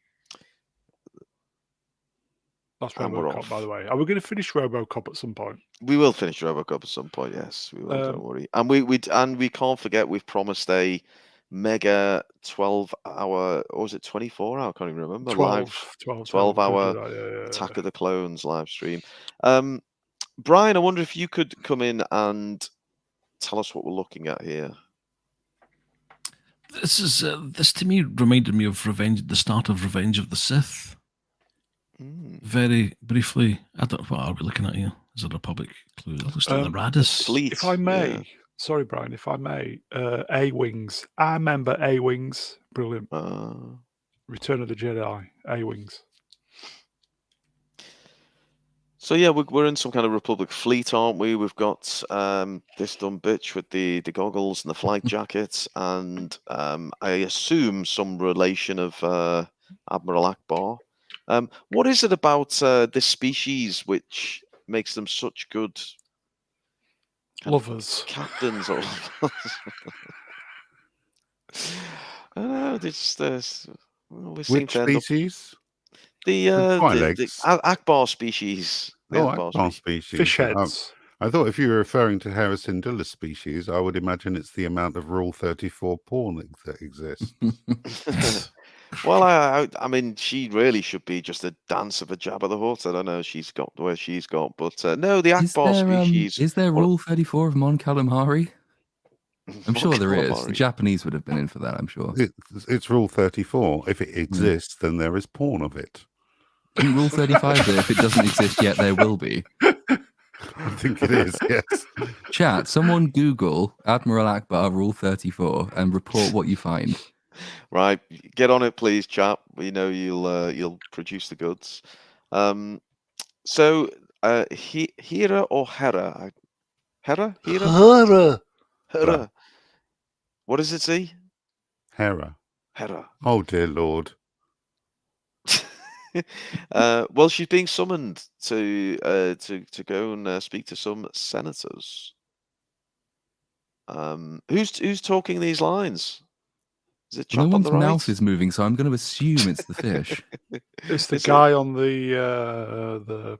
That's And we're RoboCop, off. by the way. Are we going to finish RoboCop at some point? We will finish RoboCop at some point. Yes, we will. Don't worry. And we can't forget we've promised a mega 12-hour, or was it 24-hour? I can't even remember. 12-hour Attack of the Clones live stream. Brian, I wonder if you could come in and tell us what we're looking at here. This to me reminded me of the start of Revenge of the Sith. Very briefly, I don't know, what are we looking at here? Is it a public clue? It looks like the Radis. Fleet. If I may, yeah. Sorry, Brian, if I may, A-Wings. I remember A-Wings. Brilliant. Return of the Jedi, A-Wings. So yeah, we're in some kind of Republic fleet, aren't we? We've got this dumb bitch with the goggles and the flight jackets, and I assume some relation of Admiral Akbar. What is it about this species which makes them such good lovers, captains? Or I don't know. Which species? The Akbar species. Akbar species. Fish heads. I thought if you were referring to Harrison Dulles species, I would imagine it's the amount of Rule 34 porn that exists. Well, I mean, she really should be just a dancer for Jabba the Hutt. I don't know. She's got where she's got, but no, the Akbar species. Is there Rule 34 of Mon Calamari? I'm sure there is. The Japanese would have been in for that, I'm sure. It's Rule 34. If it exists, then there is porn of it. In Rule 35, if it doesn't exist yet, there will be. I think it is, yes. Chat, someone Google Admiral Akbar Rule 34 and report what you find. Right, get on it, please, chap. We know you'll produce the goods. So, Hera or Hera? Hera? Hera. What does it say? Hera. Hera. Oh dear Lord. Well, she's being summoned to go and speak to some senators. Who's talking these lines? Is it Well, no chap on the one's right? mouth is moving, so I'm going to assume it's the fish. It's the Is it? guy on the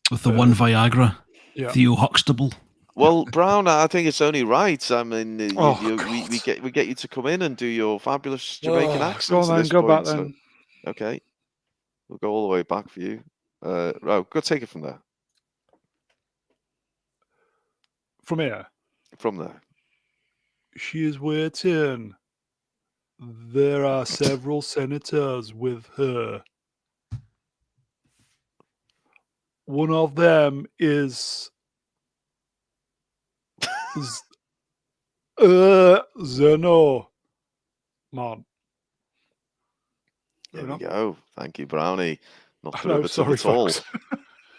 With the one Viagra, yeah. Theo Huxtable. Well, Brown, I think it's only right. I mean, we God. get you to come in and do your fabulous Jamaican Go accent on at then, this go point. back So, then. okay, we'll go all the way back for you. Go take it from there. From here. From there. She is waiting. There are several senators with her. One of them is Zeno. Man. There we go. Thank you, Brownie. Not derivative sorry, at all.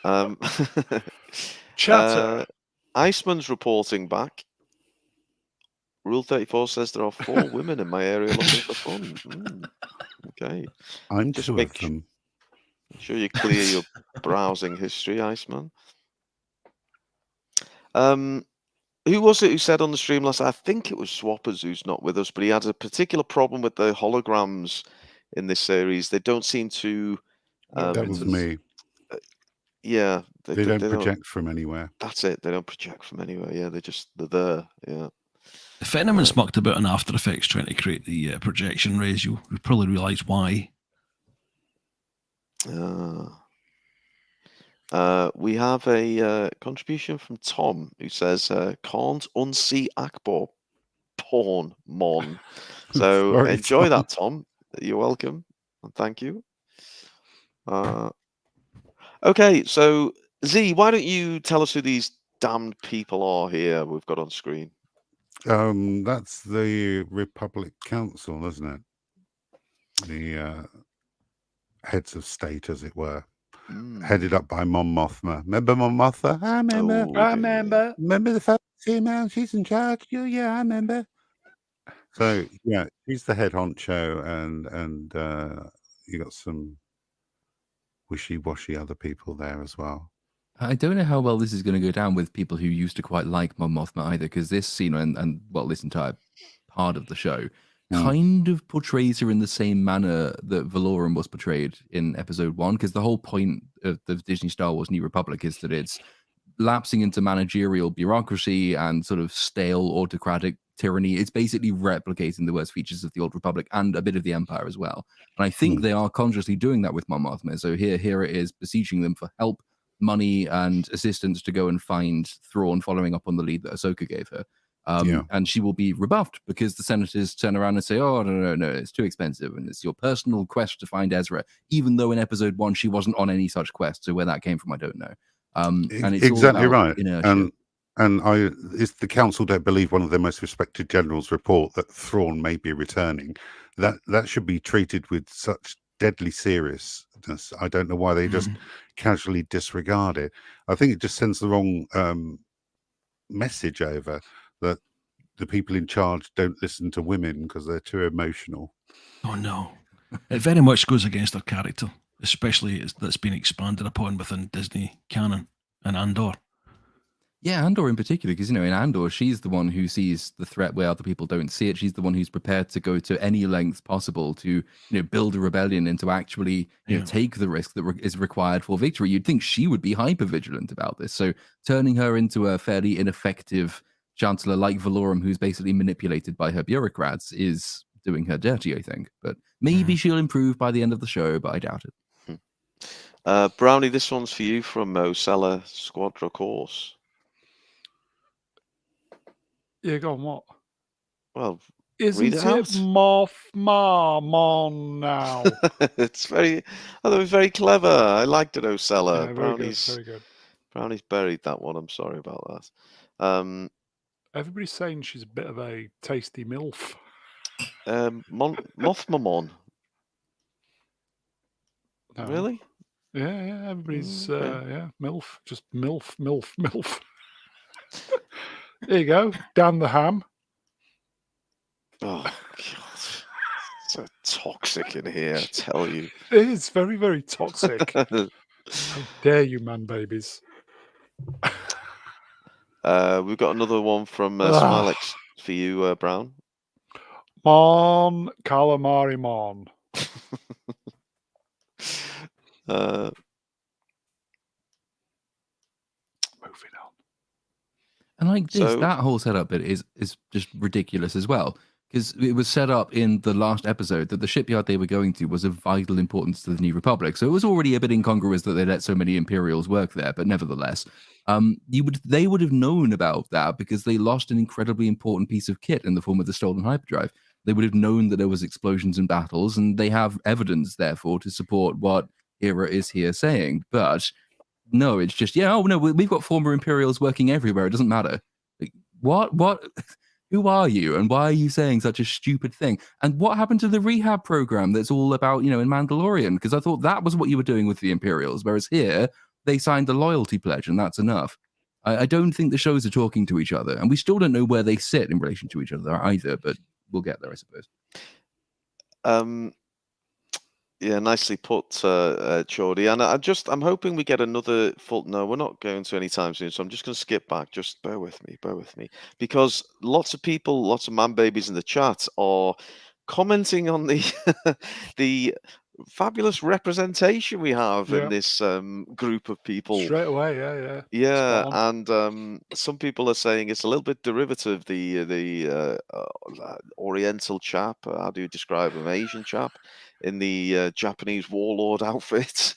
folks. Chatter. Iceman's reporting back. Rule 34 says there are 4 women in my area looking for fun. Okay. I'm Just 2 make of them. sure you clear your browsing history, Iceman. Who was it who said on the stream last night? I think it was Swappers who's not with us, but he had a particular problem with the holograms in this series. They don't seem to... that was me. Yeah. They don't project from anywhere. That's it. They don't project from anywhere. Yeah, they're there. Yeah. If anyone's mucked about in After Effects trying to create the projection rays, you probably realise why. We have a contribution from Tom who says, can't unsee Akbar porn, mon. So Sorry, enjoy Tom. that, Tom. You're welcome. And thank you. Okay, so Z, why don't you tell us who these damned people are here we've got on screen? That's the Republic Council, isn't it? The heads of state, as it were, headed up by Mon Mothma. Remember Mon Mothma? I remember. Oh, I remember. Remember the first female? She's in charge. Yeah, I remember. So yeah, she's the head honcho, and you got some wishy-washy other people there as well. I don't know how well this is going to go down with people who used to quite like Mon Mothma either, because this scene and well, this entire part of the show kind of portrays her in the same manner that Valorum was portrayed in episode 1, because the whole point of the Disney Star Wars New Republic is that it's lapsing into managerial bureaucracy and sort of stale autocratic tyranny. It's basically replicating the worst features of the Old Republic and a bit of the Empire as well. And I think they are consciously doing that with Mon Mothma. So here it is, beseeching them for help, money, and assistance to go and find Thrawn, following up on the lead that Ahsoka gave her. And she will be rebuffed because the senators turn around and say, oh, no, it's too expensive. And it's your personal quest to find Ezra, even though in episode 1, she wasn't on any such quest. So where that came from, I don't know. And it's exactly all about right. inertia. And it's the council don't believe one of their most respected generals report that Thrawn may be returning. That should be treated with such deadly seriousness. I don't know why they just casually disregard it. I think it just sends the wrong message over, that the people in charge don't listen to women because they're too emotional. Oh no, it very much goes against their character, especially that's been expanded upon within Disney canon and Andor. Yeah, Andor in particular, because, in Andor, she's the one who sees the threat where other people don't see it. She's the one who's prepared to go to any lengths possible to, build a rebellion and to actually, take the risk that is required for victory. You'd think she would be hyper vigilant about this. So turning her into a fairly ineffective chancellor like Valorum, who's basically manipulated by her bureaucrats, is doing her dirty, I think. But maybe she'll improve by the end of the show, but I doubt it. Brownie, this one's for you from Mosella Squadra Course. Yeah, go on, what? Well, isn't read it out. Mothma Mon now? It's very, that was very clever. I liked it, Osella. Yeah, very good. Brownie's buried that one. I'm sorry about that. Everybody's saying she's a bit of a tasty MILF. Mothma Mon. No. Really? Yeah. Everybody's MILF, just MILF. There you go. Damn the ham. Oh God. So toxic in here, I tell you. It is very, very toxic. How dare you, man babies? We've got another one from Smilex for you, Brown. Mon calamari mon. Moving on. And like this, So- that whole setup bit is just ridiculous as well. Because it was set up in the last episode that the shipyard they were going to was of vital importance to the New Republic. So it was already a bit incongruous that they let so many Imperials work there, but nevertheless, they would have known about that because they lost an incredibly important piece of kit in the form of the stolen hyperdrive. They would have known that there was explosions and battles, and they have evidence, therefore, to support what Hera is here saying. But no, it's just, yeah, oh no, we've got former Imperials working everywhere. It doesn't matter. Like, what? Who are you, and why are you saying such a stupid thing? And what happened to the rehab program that's all about, in Mandalorian? Because I thought that was what you were doing with the Imperials, whereas here they signed a loyalty pledge, and that's enough. I don't think the shows are talking to each other, and we still don't know where they sit in relation to each other either. But we'll get there, I suppose. Yeah, nicely put, Chordy. And I'm hoping we get another full. No, we're not going to anytime soon, so I'm just going to skip back. Just bear with me, because lots of people, lots of man babies in the chat are commenting on the the fabulous representation we have in this group of people. Straight away, yeah. Yeah, Spot on. and some people are saying it's a little bit derivative. The Oriental chap, how do you describe him? Asian chap in the Japanese warlord outfit.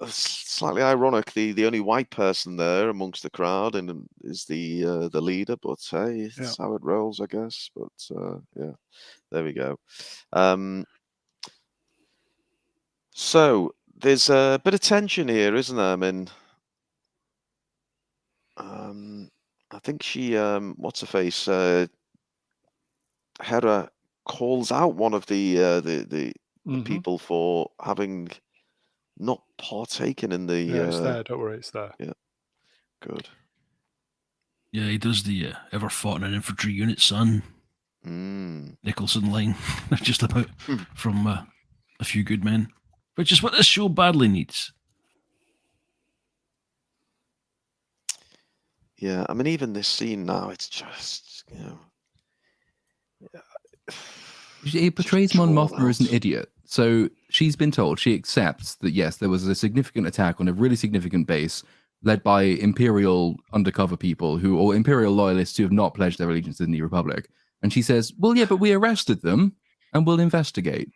Slightly ironic. The only white person there amongst the crowd and is the leader. But hey, it's how it rolls, I guess. But yeah, there we go. So there's a bit of tension here, isn't there? I mean, I think she, what's her face? Hera calls out one of the people for having not partaken in the. Yeah, it's there. Don't worry, it's there. Yeah, good. Yeah, he does the ever fought in an infantry unit, son. Nicholson line, just about from A Few Good Men, which is what this show badly needs. Yeah, I mean, even this scene now, it's just, It portrays Mon Mothma as an idiot. So she's been told, she accepts that, yes, there was a significant attack on a really significant base led by Imperial undercover people or Imperial loyalists who have not pledged their allegiance to the New Republic. And she says, well, yeah, but we arrested them and we'll investigate.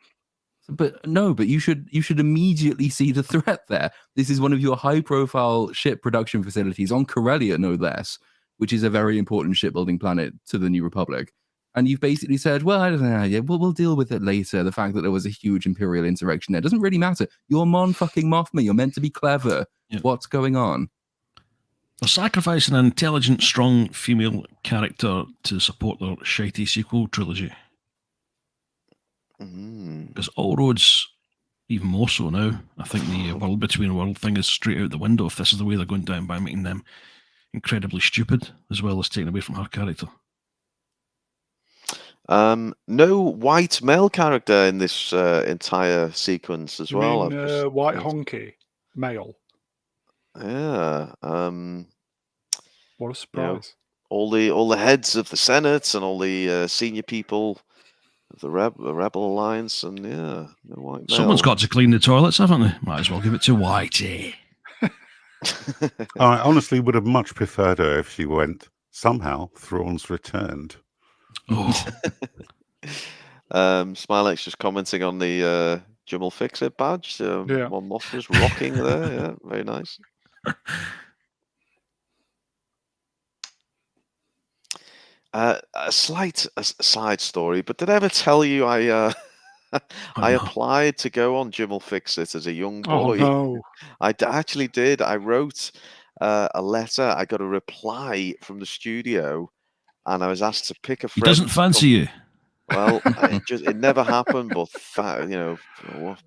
But no, but you should immediately see the threat there. This is one of your high-profile ship production facilities on Corellia, no less, which is a very important shipbuilding planet to the New Republic. And you've basically said, well, I don't know, yeah, we'll deal with it later. The fact that there was a huge Imperial insurrection there doesn't really matter. You're Mon fucking Mothma. You're meant to be clever. Yep. What's going on? They're sacrificing an intelligent, strong female character to support their shitey sequel trilogy. Because all roads, even more so now, I think the world between world thing is straight out the window if this is the way they're going down by making them incredibly stupid, as well as taking away from her character. No white male character in this entire sequence as well. Mean, white honky male. Yeah. What a surprise! All the heads of the Senate and all the senior people of the Rebel Alliance, and no white male. Someone's got to clean the toilets, haven't they? Might as well give it to Whitey. I honestly would have much preferred her if she went, somehow Thrawn's returned. Oh. Smilex just commenting on the Jumel Fix-It badge. Mon Mothma's rocking there. Yeah, very nice. A slight side story, but did I ever tell you I applied to go on Jumel Fix-It as a young boy? Oh, no. I actually did. I wrote a letter. I got a reply from the studio, and I was asked to pick a friend. He doesn't fancy you. Well, it never happened, but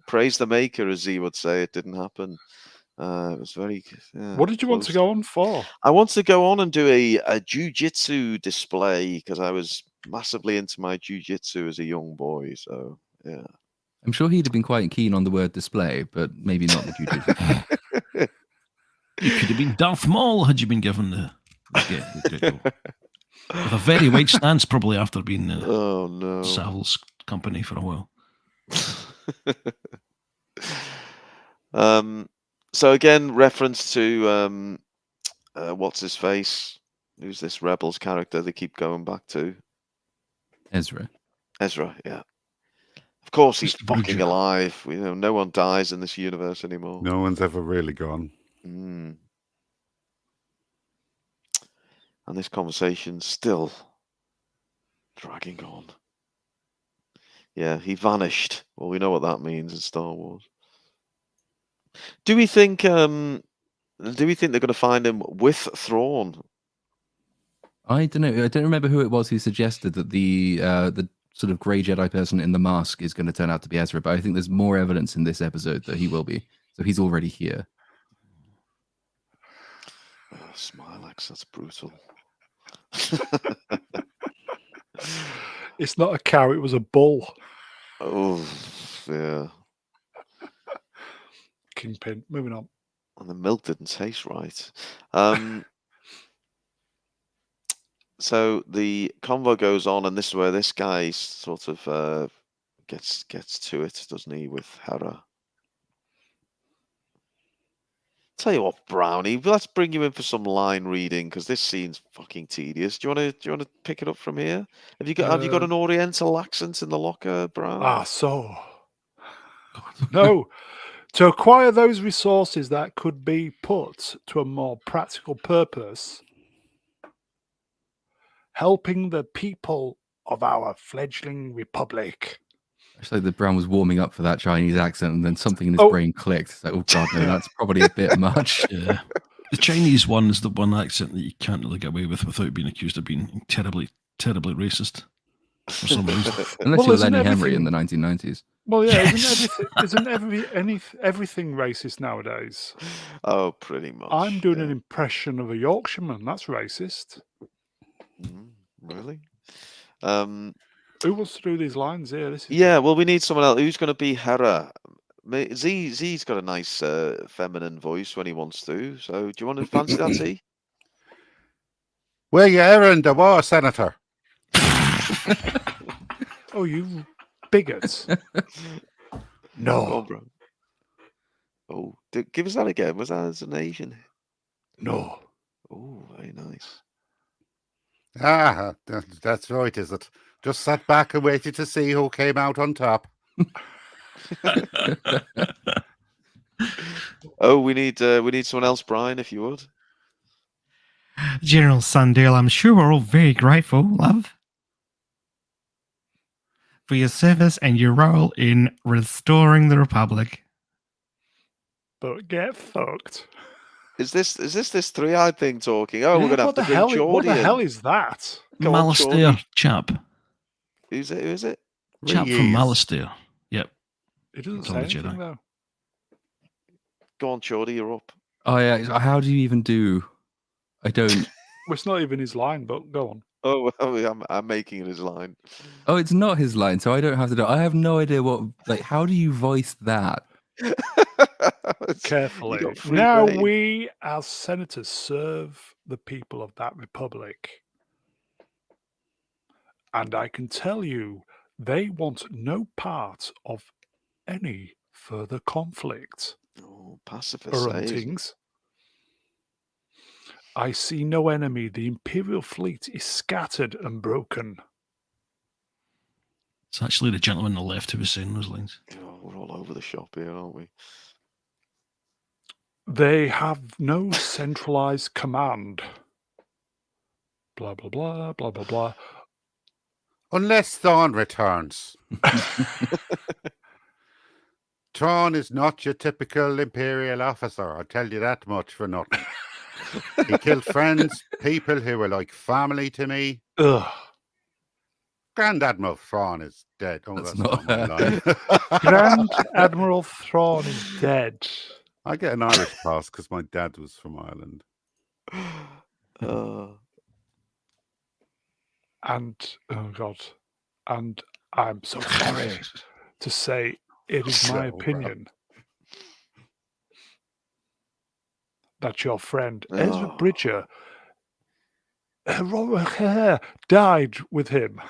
praise the maker, as he would say. It didn't happen. It was very. What did you want to go on for? I wanted to go on and do a jiu-jitsu display because I was massively into my jiu-jitsu as a young boy. So yeah. I'm sure he'd have been quite keen on the word display, but maybe not the jiu-jitsu. You could have been Darth Maul had you been given the get-go. With a very wide stance, probably after being Oh no. Savil's company for a while. So again, reference to what's his face? Who's this Rebels character they keep going back to? Ezra. Ezra, yeah. Of course, he's Mr. fucking Bridger. alive. You know, no one dies in this universe anymore. No one's ever really gone. Mm. And this conversation's still dragging on. Yeah, he vanished. Well, we know what that means in Star Wars. Do we think they're going to find him with Thrawn? I don't know. I don't remember who it was who suggested that the sort of grey Jedi person in the mask is going to turn out to be Ezra, but I think there's more evidence in this episode that he will be. So he's already here. Oh, Smilex, that's brutal. It's not a cow, it was a bull. Oh, yeah. Kingpin. Moving on. And the milk didn't taste right. So the convo goes on, and this is where this guy sort of gets to it, doesn't he, with Hera? Tell you what, Brownie, let's bring you in for some line reading because this scene's fucking tedious. Do you want to pick it up from here? Have you got an Oriental accent in the locker, Brown? So no. To acquire those resources that could be put to a more practical purpose, helping the people of our fledgling republic. It's like the Brown was warming up for that Chinese accent, and then something in his brain clicked. It's like, oh god, no, that's probably a bit much. Yeah. The Chinese one is the one accent that you can't really get away with without being accused of being terribly, terribly racist for some reason. Unless you're Lenny Henry in the 1990s. Well, yeah, isn't everything racist nowadays? Oh, pretty much. I'm doing an impression of a Yorkshireman. That's racist. Really? Who wants to do these lines here? Well, we need someone else. Who's going to be Hera? Z's got a nice feminine voice when he wants to. So, do you want to fancy that, Z? Where you errand the war, Senator? Oh, you bigots! No. Come on, bro. Oh, give us that again. Was that as an Asian? No. Oh, very nice. Ah, that's right, is it? Just sat back and waited to see who came out on top. Oh, we need someone else, Brian, if you would. General Sundale, I'm sure we're all very grateful, love, for your service and your role in restoring the Republic. But get fucked. Is this three-eyed thing talking? Oh, we're gonna have to bring Geordie in. What the hell is that? Malastair chap. Who is it? Chap from Malastair. Yep. It doesn't It's say on the anything, Jedi. though. Go on, Geordie, you're up. Oh yeah, how do you even do? I don't. Well, it's not even his line, but go on. Oh, I'm making it his line. Oh, it's not his line, so I don't have to do. I have no idea what. Like, how do you voice that? Carefully. You got free Now rein. we, as senators, serve the people of that republic. And I can tell you, they want no part of any further conflict. Oh, pacifist. eh, isn't it? Gruntings. I see no enemy. The Imperial fleet is scattered and broken. It's actually the gentleman on the left who was saying those lines. Oh, we're all over the shop here, aren't we? They have no centralized command. Blah, blah, blah, blah, blah, blah. Unless Thrawn returns. Thrawn is not your typical Imperial officer, I'll tell you that much for nothing. He killed friends, people who were like family to me. Ugh. Grand Admiral Thrawn is dead. Oh, That's that's, not- not my line. Grand Admiral Thrawn is dead. I get an Irish pass because my dad was from Ireland. and oh god, and I'm so sorry to say it is my So opinion that your friend Ezra Oh. Bridger died with him.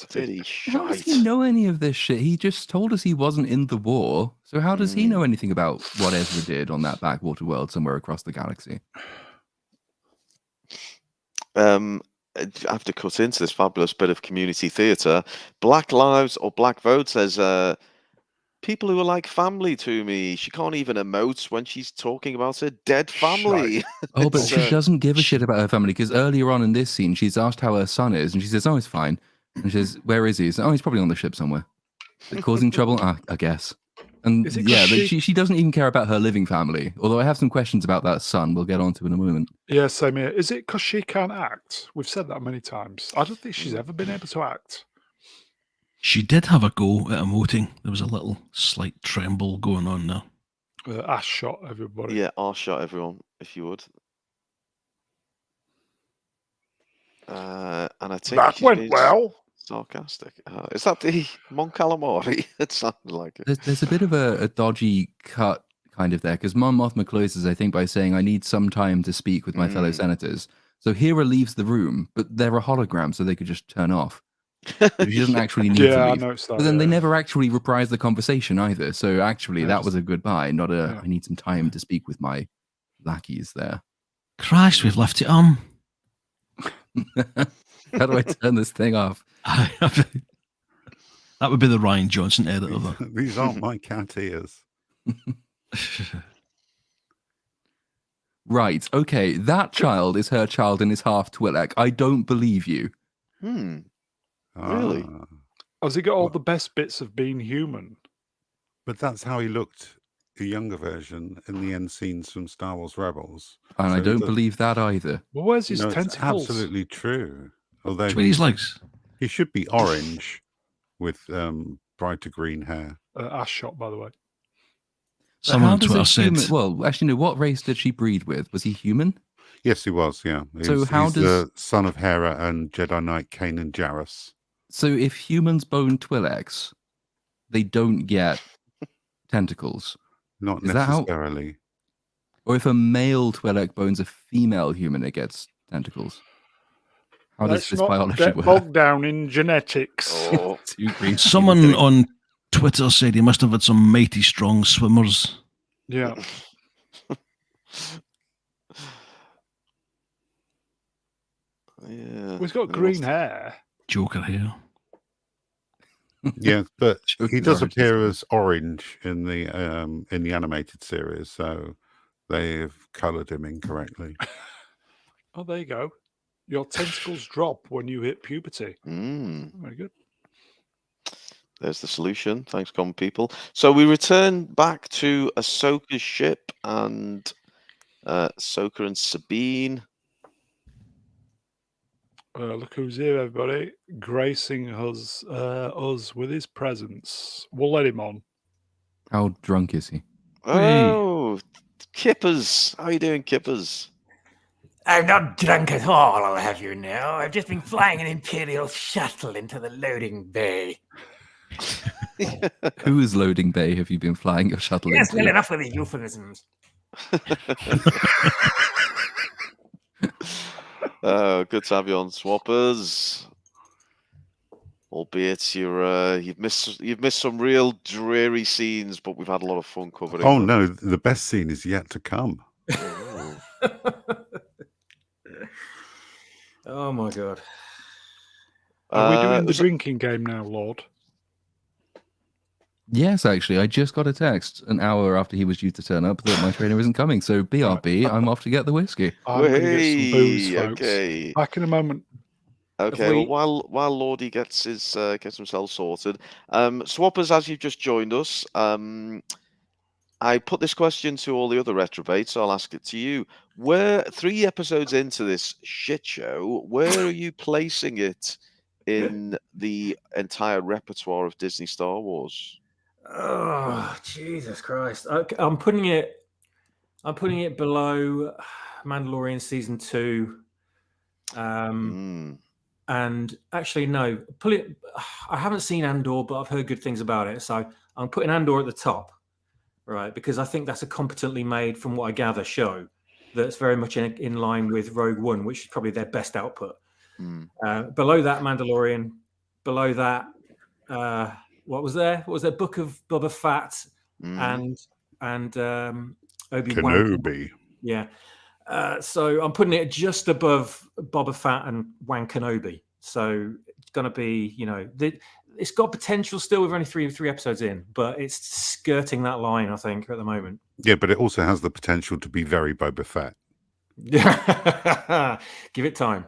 Did he How does he shite? know any of this shit? He just told us he wasn't in the war. So how does he know anything about what Ezra did on that backwater world somewhere across the galaxy? I have to cut into this fabulous bit of community theatre. Black Lives or Black Vote says, people who are like family to me. She can't even emote when she's talking about her dead family. Oh, but It's, she doesn't give a shit about her family because earlier on in this scene, she's asked how her son is, and she says, "Oh, he's fine." And she says, "Where is he?" He's, "Oh, he's probably on the ship somewhere." They're causing trouble, I guess. And Is it 'cause yeah, she- she doesn't even care about her living family. Although I have some questions about that son. We'll get on to in a moment. Yeah, same here. Is it because she can't act? We've said that many times. I don't think she's ever been able to act. She did have a go at emoting. There was a little slight tremble going on there. Ass shot everybody. yeah, I'll shot everyone if you would. And I think That she's went being well. sarcastic. Is that the Mon Calamari? It sounded like it. There's a bit of a dodgy cut kind of there because Mon Mothma closes, I think, by saying, "I need some time to speak with my fellow senators." So Hera leaves the room, but they're a hologram, so they could just turn off. She doesn't actually need to Yeah, I leave. noticed that. But then they yeah. never actually reprise the conversation either. So actually, Yeah, that just- was a goodbye, not a yeah. "I need some time to speak with my lackeys" there. Christ, we've left it How do I turn this thing off? That would be the Ryan Johnson edit of that. These aren't my cat ears. Right. Okay. That child is her child and is half Twi'lek. I don't believe you. Really? Ah, Has he got all What? the best bits of being human? but that's how he looked, a younger version, in the end scenes from Star Wars Rebels. And I So don't the- believe that either. Well, where's his No, it's tentacles? absolutely true. Although Between his legs. he should be orange with brighter green hair. Ass shot, by the way. But Someone how on does a Twitter said, human- well, actually, no. What race did she breed with? Was he human? Yes, he was. Yeah. So how he's does- the son of Hera and Jedi Knight Kanan Jarrus? So if humans bone Twi'leks, they don't get tentacles. Not Is that how- necessarily. Or if a male Twi'lek bones a female human, it gets tentacles. How does Let's this not biology get work? bogged down in genetics. Oh, Too green. someone on Twitter said he must have had some mighty strong swimmers. Yeah. yeah. Well, he's got He green must- hair. Joker here. Yeah, but Joker's he does orange, appear isn't he? as orange in the animated series, so they've coloured him incorrectly. Oh, there you go. Your tentacles drop when you hit puberty. Very good. There's the solution. Thanks, common people. So we return back to Ahsoka's ship and Ahsoka and Sabine. Look who's here, everybody. Gracing us with his presence. We'll let him on. How drunk is he? Oh, Kippers. How you doing, Kippers? I'm not drunk at all, I'll have you know. I've just been flying an Imperial shuttle into the loading bay. Whose loading bay have you been flying your shuttle Yes, into? well, enough with the euphemisms. Oh, good to have you on, Swappers. Albeit you've missed some real dreary scenes, but we've had a lot of fun covering. Oh them. no, the best scene is yet to come. Oh. Oh my god. Are we doing the so- drinking game now, Lord? Yes, actually, I just got a text an hour after he was due to turn up that my trainer isn't coming. So BRB, I'm off to get the whiskey. I'm going to get some booze, Hey, folks. okay. Back in a moment. Okay, we- well, while Lordy gets himself sorted, Swappers, as you've just joined us, I put this question to all the other retrobates, so I'll ask it to you. Where 3 episodes into this shit show, where are you placing it in the entire repertoire of Disney Star Wars? Oh, Jesus Christ. Okay, I'm putting it below Mandalorian season 2. Mm. And actually, no, I haven't seen Andor, but I've heard good things about it. So I'm putting Andor at the top, right? Because I think that's a competently made, from what I gather, show that's very much in line with Rogue One, which is probably their best output. Below that, Mandalorian. Below that, what was there? What was there? Book of Boba Fett and Obi-Wan. Kenobi. Yeah. So I'm putting it just above Boba Fett and Wan Kenobi. So it's going to be, it's got potential still. We're only three episodes in, but it's skirting that line, I think, at the moment. Yeah, but it also has the potential to be very Boba Fett. Give it time.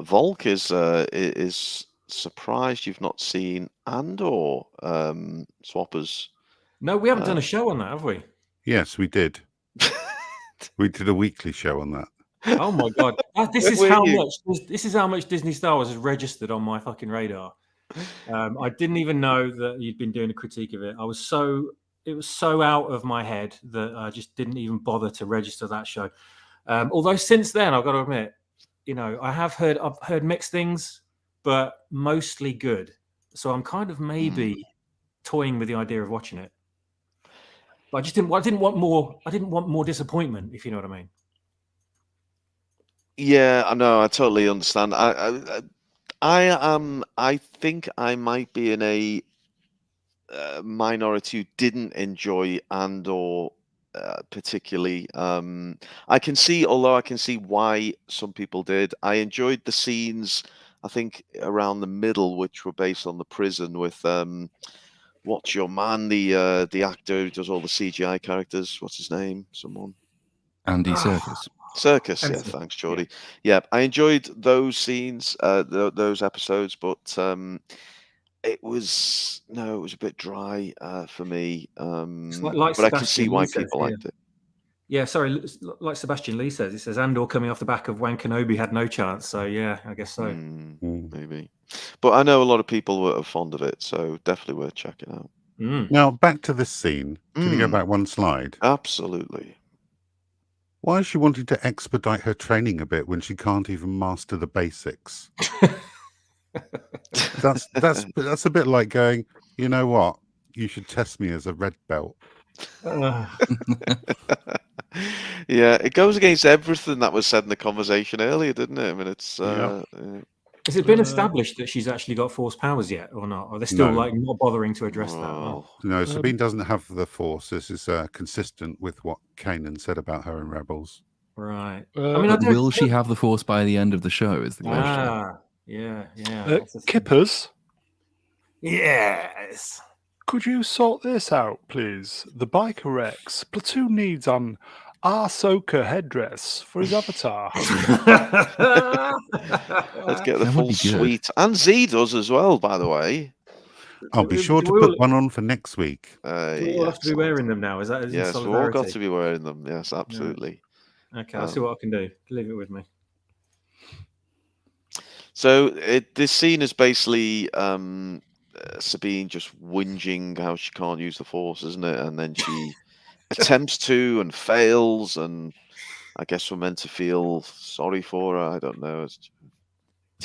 Volk is surprised you've not seen Andor, Swappers. No, we haven't done a show on that, have we? Yes, we did. We did a weekly show on that. Oh my god! This is how much Disney Star Wars has registered on my fucking radar. I didn't even know that you'd been doing a critique of it. It was so out of my head that I just didn't even bother to register that show. Although since then, I've got to admit, I've heard mixed things, but mostly good. So I'm kind of maybe toying with the idea of watching it. But I didn't want more disappointment, if you know what I mean. Yeah, I know. I totally understand. I think I might be in a minority who didn't enjoy Andor particularly. I can see why some people did. I enjoyed the scenes, I think, around the middle, which were based on the prison with what's your man, the actor who does all the CGI characters. What's his name? Someone. Andy Serkis. Circus, yeah. Thanks, Jordy. Yeah, I enjoyed those scenes, those episodes, but it was a bit dry for me. But I can see why people liked it. Yeah, sorry, like Sebastian Lee says, he says Andor coming off the back of Wan Kenobi had no chance. So yeah, I guess so. Maybe, but I know a lot of people were fond of it, so definitely worth checking out. Now back to this scene. Can you go back one slide? Absolutely. Why is she wanting to expedite her training a bit when she can't even master the basics? That's a bit like going, you know what? You should test me as a red belt. Yeah, it goes against everything that was said in the conversation earlier, didn't it? I mean, it's. Has it been established that she's actually got Force powers yet, or not? Or are they still not bothering to address that? No, Sabine doesn't have the Force. This is consistent with what Kanan said about her in Rebels. Right. Will she have the Force by the end of the show? Is the question. Yeah. Kippers? Yes. Could you sort this out, please? The Biker Rex. Platoon needs an Ahsoka headdress for his avatar. Let's get the full suite. And Z does as well, by the way. I'll be sure to put one on for next week. We'll have to be wearing them now. Is that yes, we've all got to be wearing them. Yes, absolutely. Yeah. Okay, I'll see what I can do. Leave it with me. So this scene is basically Sabine just whinging how she can't use the Force, isn't it? And then she attempts to and fails, and I guess we're meant to feel sorry for her. I don't know.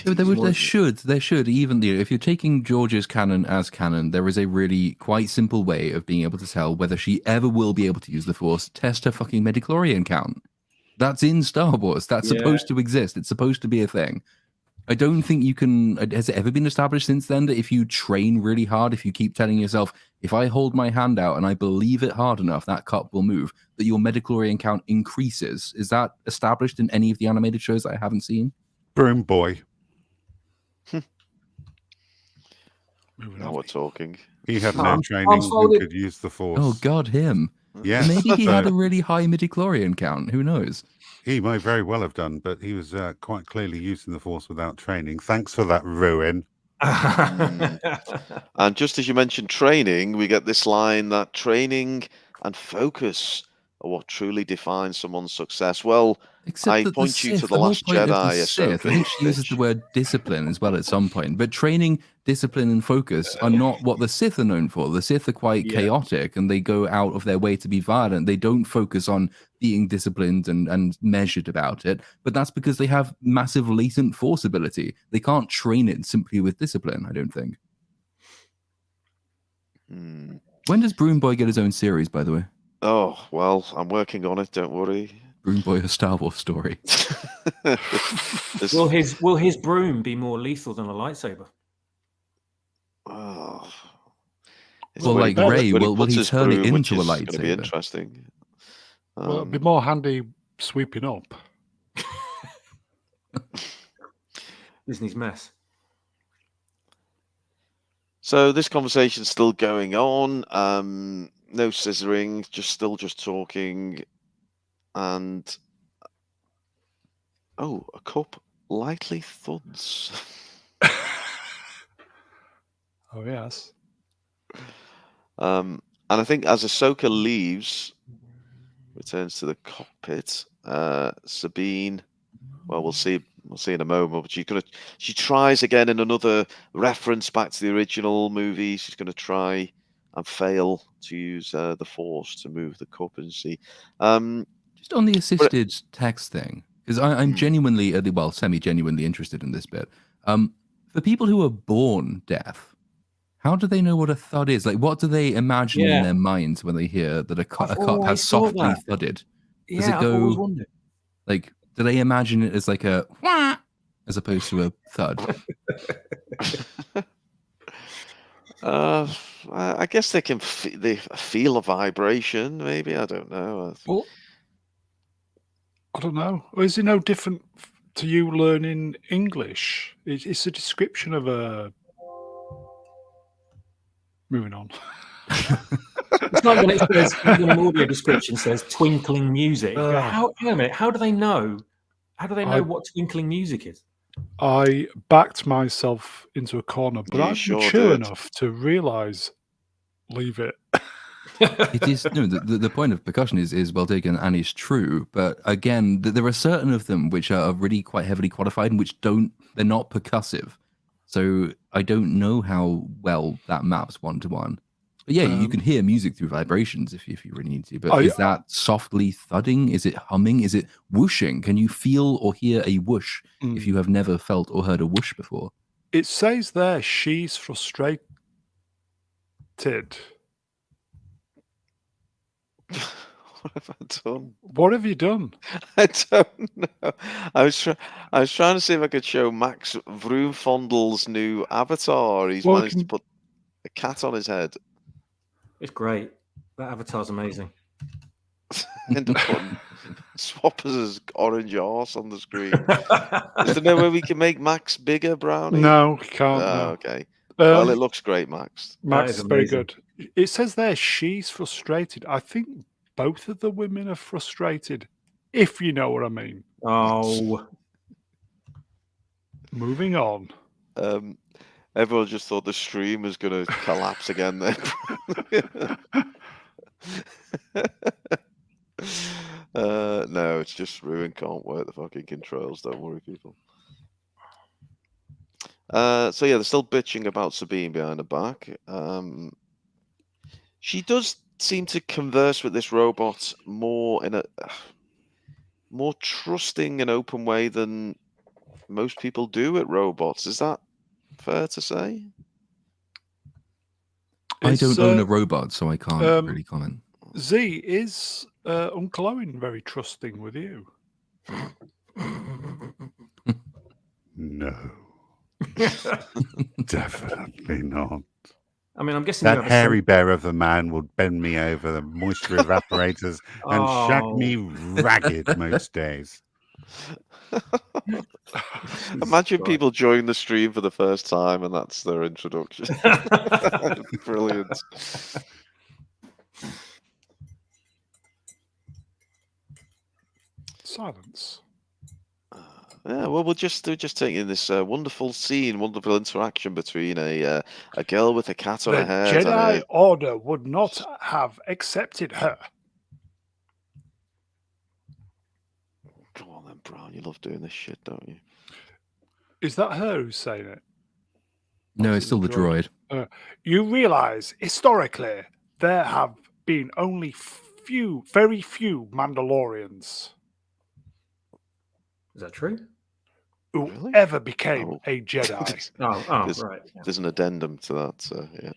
There should even if you're taking George's canon as canon, there is a really quite simple way of being able to tell whether she ever will be able to use the Force. Test her fucking midichlorian count. That's in Star Wars. That's supposed to exist. It's supposed to be a thing. I don't think you can. Has it ever been established since then that if you train really hard, if you keep telling yourself, if I hold my hand out and I believe it hard enough, that cup will move, that your midichlorian count increases? Is that established in any of the animated shows that I haven't seen? Broom Boy. Now we're talking. He had no training and could use the Force. Oh, God, him. Yeah. Maybe he had a really high midichlorian count. Who knows? He might very well have done, but he was quite clearly using the Force without training. Thanks for that, Ruin. And just as you mentioned training, we get this line that training and focus are what truly defines someone's success. Well, I point you to The Last Jedi. I think she uses the word discipline as well at some point, but training discipline and focus are not what the Sith are known for. The Sith are quite Yeah. chaotic, and they go out of their way to be violent. They don't focus on being disciplined and measured about it, but that's because they have massive latent force ability. They can't train it simply with discipline, I don't think. When does Broom Boy get his own series, by the way? Oh, well, I'm working on it, don't worry. Broom Boy, a Star Wars story. Will his broom be more lethal than a lightsaber? Oh. Well, like Rey, will he turn it into a lightsaber? It's going to be interesting. Well, it'd be more handy sweeping up. Disney's mess. So this conversation's still going on. No scissoring, just talking. And a cup lightly thuds. Oh, yes. And I think as Ahsoka leaves, returns to the cockpit, Sabine, well, we'll see in a moment, but she tries again in another reference back to the original movie. She's going to try and fail to use the Force to move the cup and see. Just on the assisted text thing, because I'm genuinely, well, semi-genuinely interested in this bit. For people who are born deaf, how do they know what a thud is? Like, what do they imagine in their minds when they hear that a cup has softly thudded? Does it go, like, do they imagine it as like a wah, as opposed to a thud? I guess they can they feel a vibration, maybe. I don't know. Well, I don't know. Is it no different to you learning English? It's a description of a... Moving on. It's like when it says, when an audio description says twinkling music. Hang on a minute. How do they know? How do they know what twinkling music is? I backed myself into a corner, but I'm sure mature did. enough to realise, leave it. It is no. The point of percussion is well taken and is true, but again, there are certain of them which are really quite heavily qualified and which they're not percussive. So I don't know how well that maps one to one. But yeah, you can hear music through vibrations if you really need to. But is that softly thudding? Is it humming? Is it whooshing? Can you feel or hear a whoosh if you have never felt or heard a whoosh before? It says there she's frustrated. What have I done? What have you done? I don't know. I was trying to see if I could show Max Vroomfondel's new avatar. He's managed to put a cat on his head. It's great. That avatar's amazing. End up putting Swappers' orange arse on the screen. Is there no way we can make Max bigger, Brownie? No, we can't. No. Okay. Well, it looks great, Max. Max is very good. It says there she's frustrated. I think both of the women are frustrated, if you know what I mean. Oh. Moving on. Everyone just thought the stream was going to collapse again then. No, it's just Ruin can't work the fucking controls. Don't worry, people. So yeah, they're still bitching about Sabine behind the back. She does seem to converse with this robot more in a more trusting and open way than most people do at robots. Is that fair to say? I don't own a robot, so I can't really comment. Z, is Uncle Owen very trusting with you? No. Definitely not. I mean, I'm guessing that hairy bear of a man would bend me over the moisture evaporators and shag me ragged most days. Imagine people join the stream for the first time and that's their introduction. Brilliant. Silence. Yeah, well, we're just taking this wonderful scene, wonderful interaction between a girl with a cat on her head. The Jedi Order would not have accepted her. Come on then, Brown. You love doing this shit, don't you? Is that her who's saying it? No, it's still the droid. You realize, historically, there have been only very few Mandalorians Is that true? who Really? ever became Oh. a Jedi. Oh, right. Yeah. There's an addendum to that, so yeah.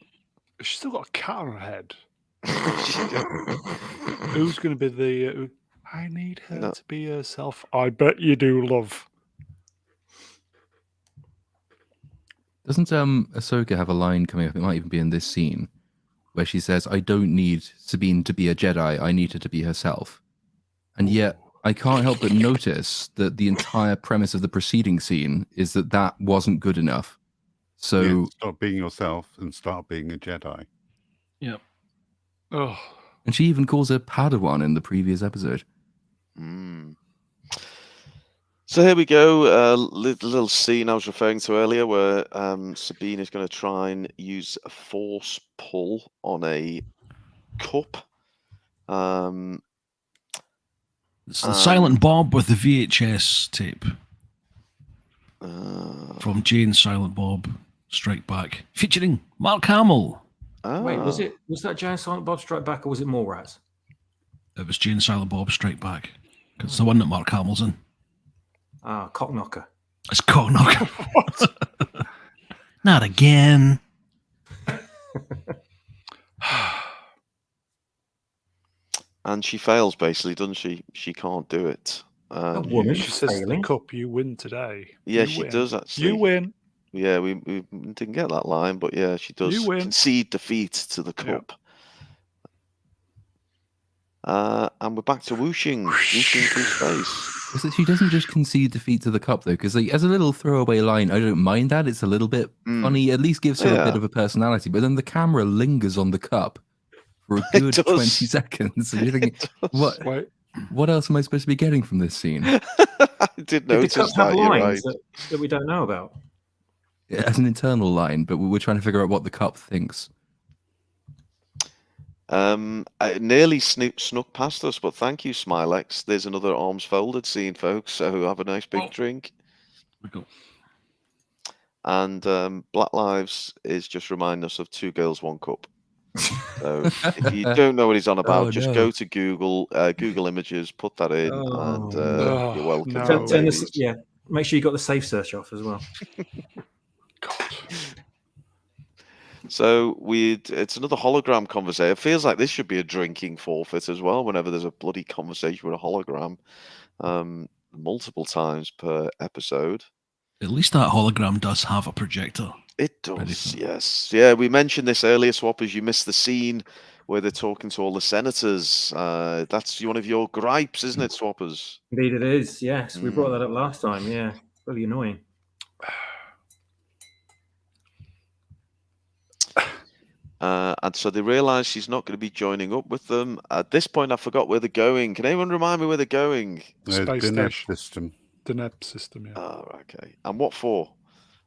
She's still got a cat on her head. Who's going to be the... I need her to be herself. I bet you do, love. Doesn't Ahsoka have a line coming up? It might even be in this scene where she says, "I don't need Sabine to be a Jedi. I need her to be herself." And yet, I can't help but notice that the entire premise of the preceding scene is that that wasn't good enough. So Yeah, stop being yourself and start being a Jedi. Yep. Oh. And she even calls her Padawan in the previous episode. So here we go. Little scene I was referring to earlier where Sabine is going to try and use a force pull on a cup. It's the Silent Bob with the VHS tape from Jane Silent Bob Strike Back, featuring Mark Hamill. Wait, was that Jane Silent Bob Strike Back or was it Mallrats? It was Jane Silent Bob Strike Back. It's the one that Mark Hamill's in. Ah, Cockknocker. It's Cockknocker. Not again. And she fails, basically, doesn't she? She can't do it. woman. She says, failing. "The cup, you win today." Yeah, You she win. does, actually. You win. Yeah, we didn't get that line, but yeah, she does You win. concede defeat to the cup. And we're back to whooshing through space. So she doesn't just concede defeat to the cup, though, because as a little throwaway line, I don't mind that. It's a little bit funny. At least gives her a bit of a personality. But then the camera lingers on the cup for a good 20 seconds. And you're thinking, what else am I supposed to be getting from this scene? I did notice the cup have that, you're lines right. that we don't know about. Yeah, as an internal line, but we're trying to figure out what the cup thinks. It nearly snuck past us, but thank you, Smilex. There's another arms folded scene, folks. So have a nice big drink. And Black Lives is just reminding us of Two Girls, One Cup. So if you don't know what he's on about, just go to Google, Google Images, put that in, and you're welcome. Yeah, make sure you got the safe search off as well. God. So it's another hologram conversation. It feels like this should be a drinking forfeit as well. Whenever there's a bloody conversation with a hologram, multiple times per episode. At least that hologram does have a projector. It does, yes. Yeah, we mentioned this earlier, Swappers. You missed the scene where they're talking to all the senators. That's one of your gripes, isn't it, Swappers? Indeed it is, yes. We brought that up last time, yeah. Really annoying. And so they realise she's not going to be joining up with them. At this point, I forgot where they're going. Can anyone remind me where they're going? Space the NEP station. system. The NEP system, yeah. Oh, okay. And what for?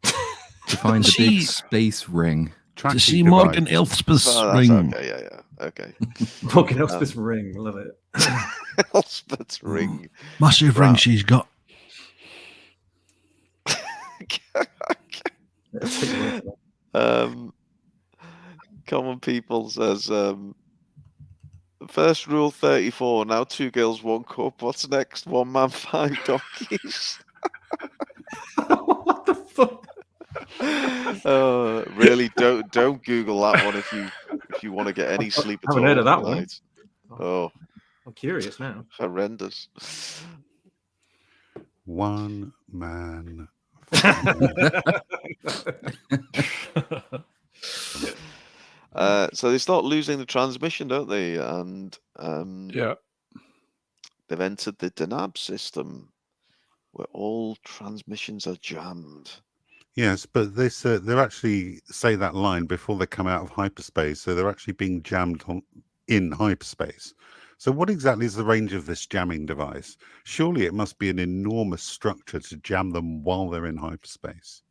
To find the big space ring. To see Morgan Elspeth's ring. Okay, yeah. Okay. Morgan Elspeth's ring, love it. Elspeth's ring. Massive ring she's got. Common People says, first rule 34, now 2 girls, 1 cup. What's next? 1 man, 5 donkeys. What the fuck? Really, don't Google that one if you want to get any sleep at all. I haven't heard of that one. Tonight. Oh, I'm curious now. Horrendous. 1 man. So they start losing the transmission, don't they? And they've entered the Denab system, where all transmissions are jammed. Yes, but this they actually say that line before they come out of hyperspace, so they're actually being jammed in hyperspace. So what exactly is the range of this jamming device? Surely it must be an enormous structure to jam them while they're in hyperspace.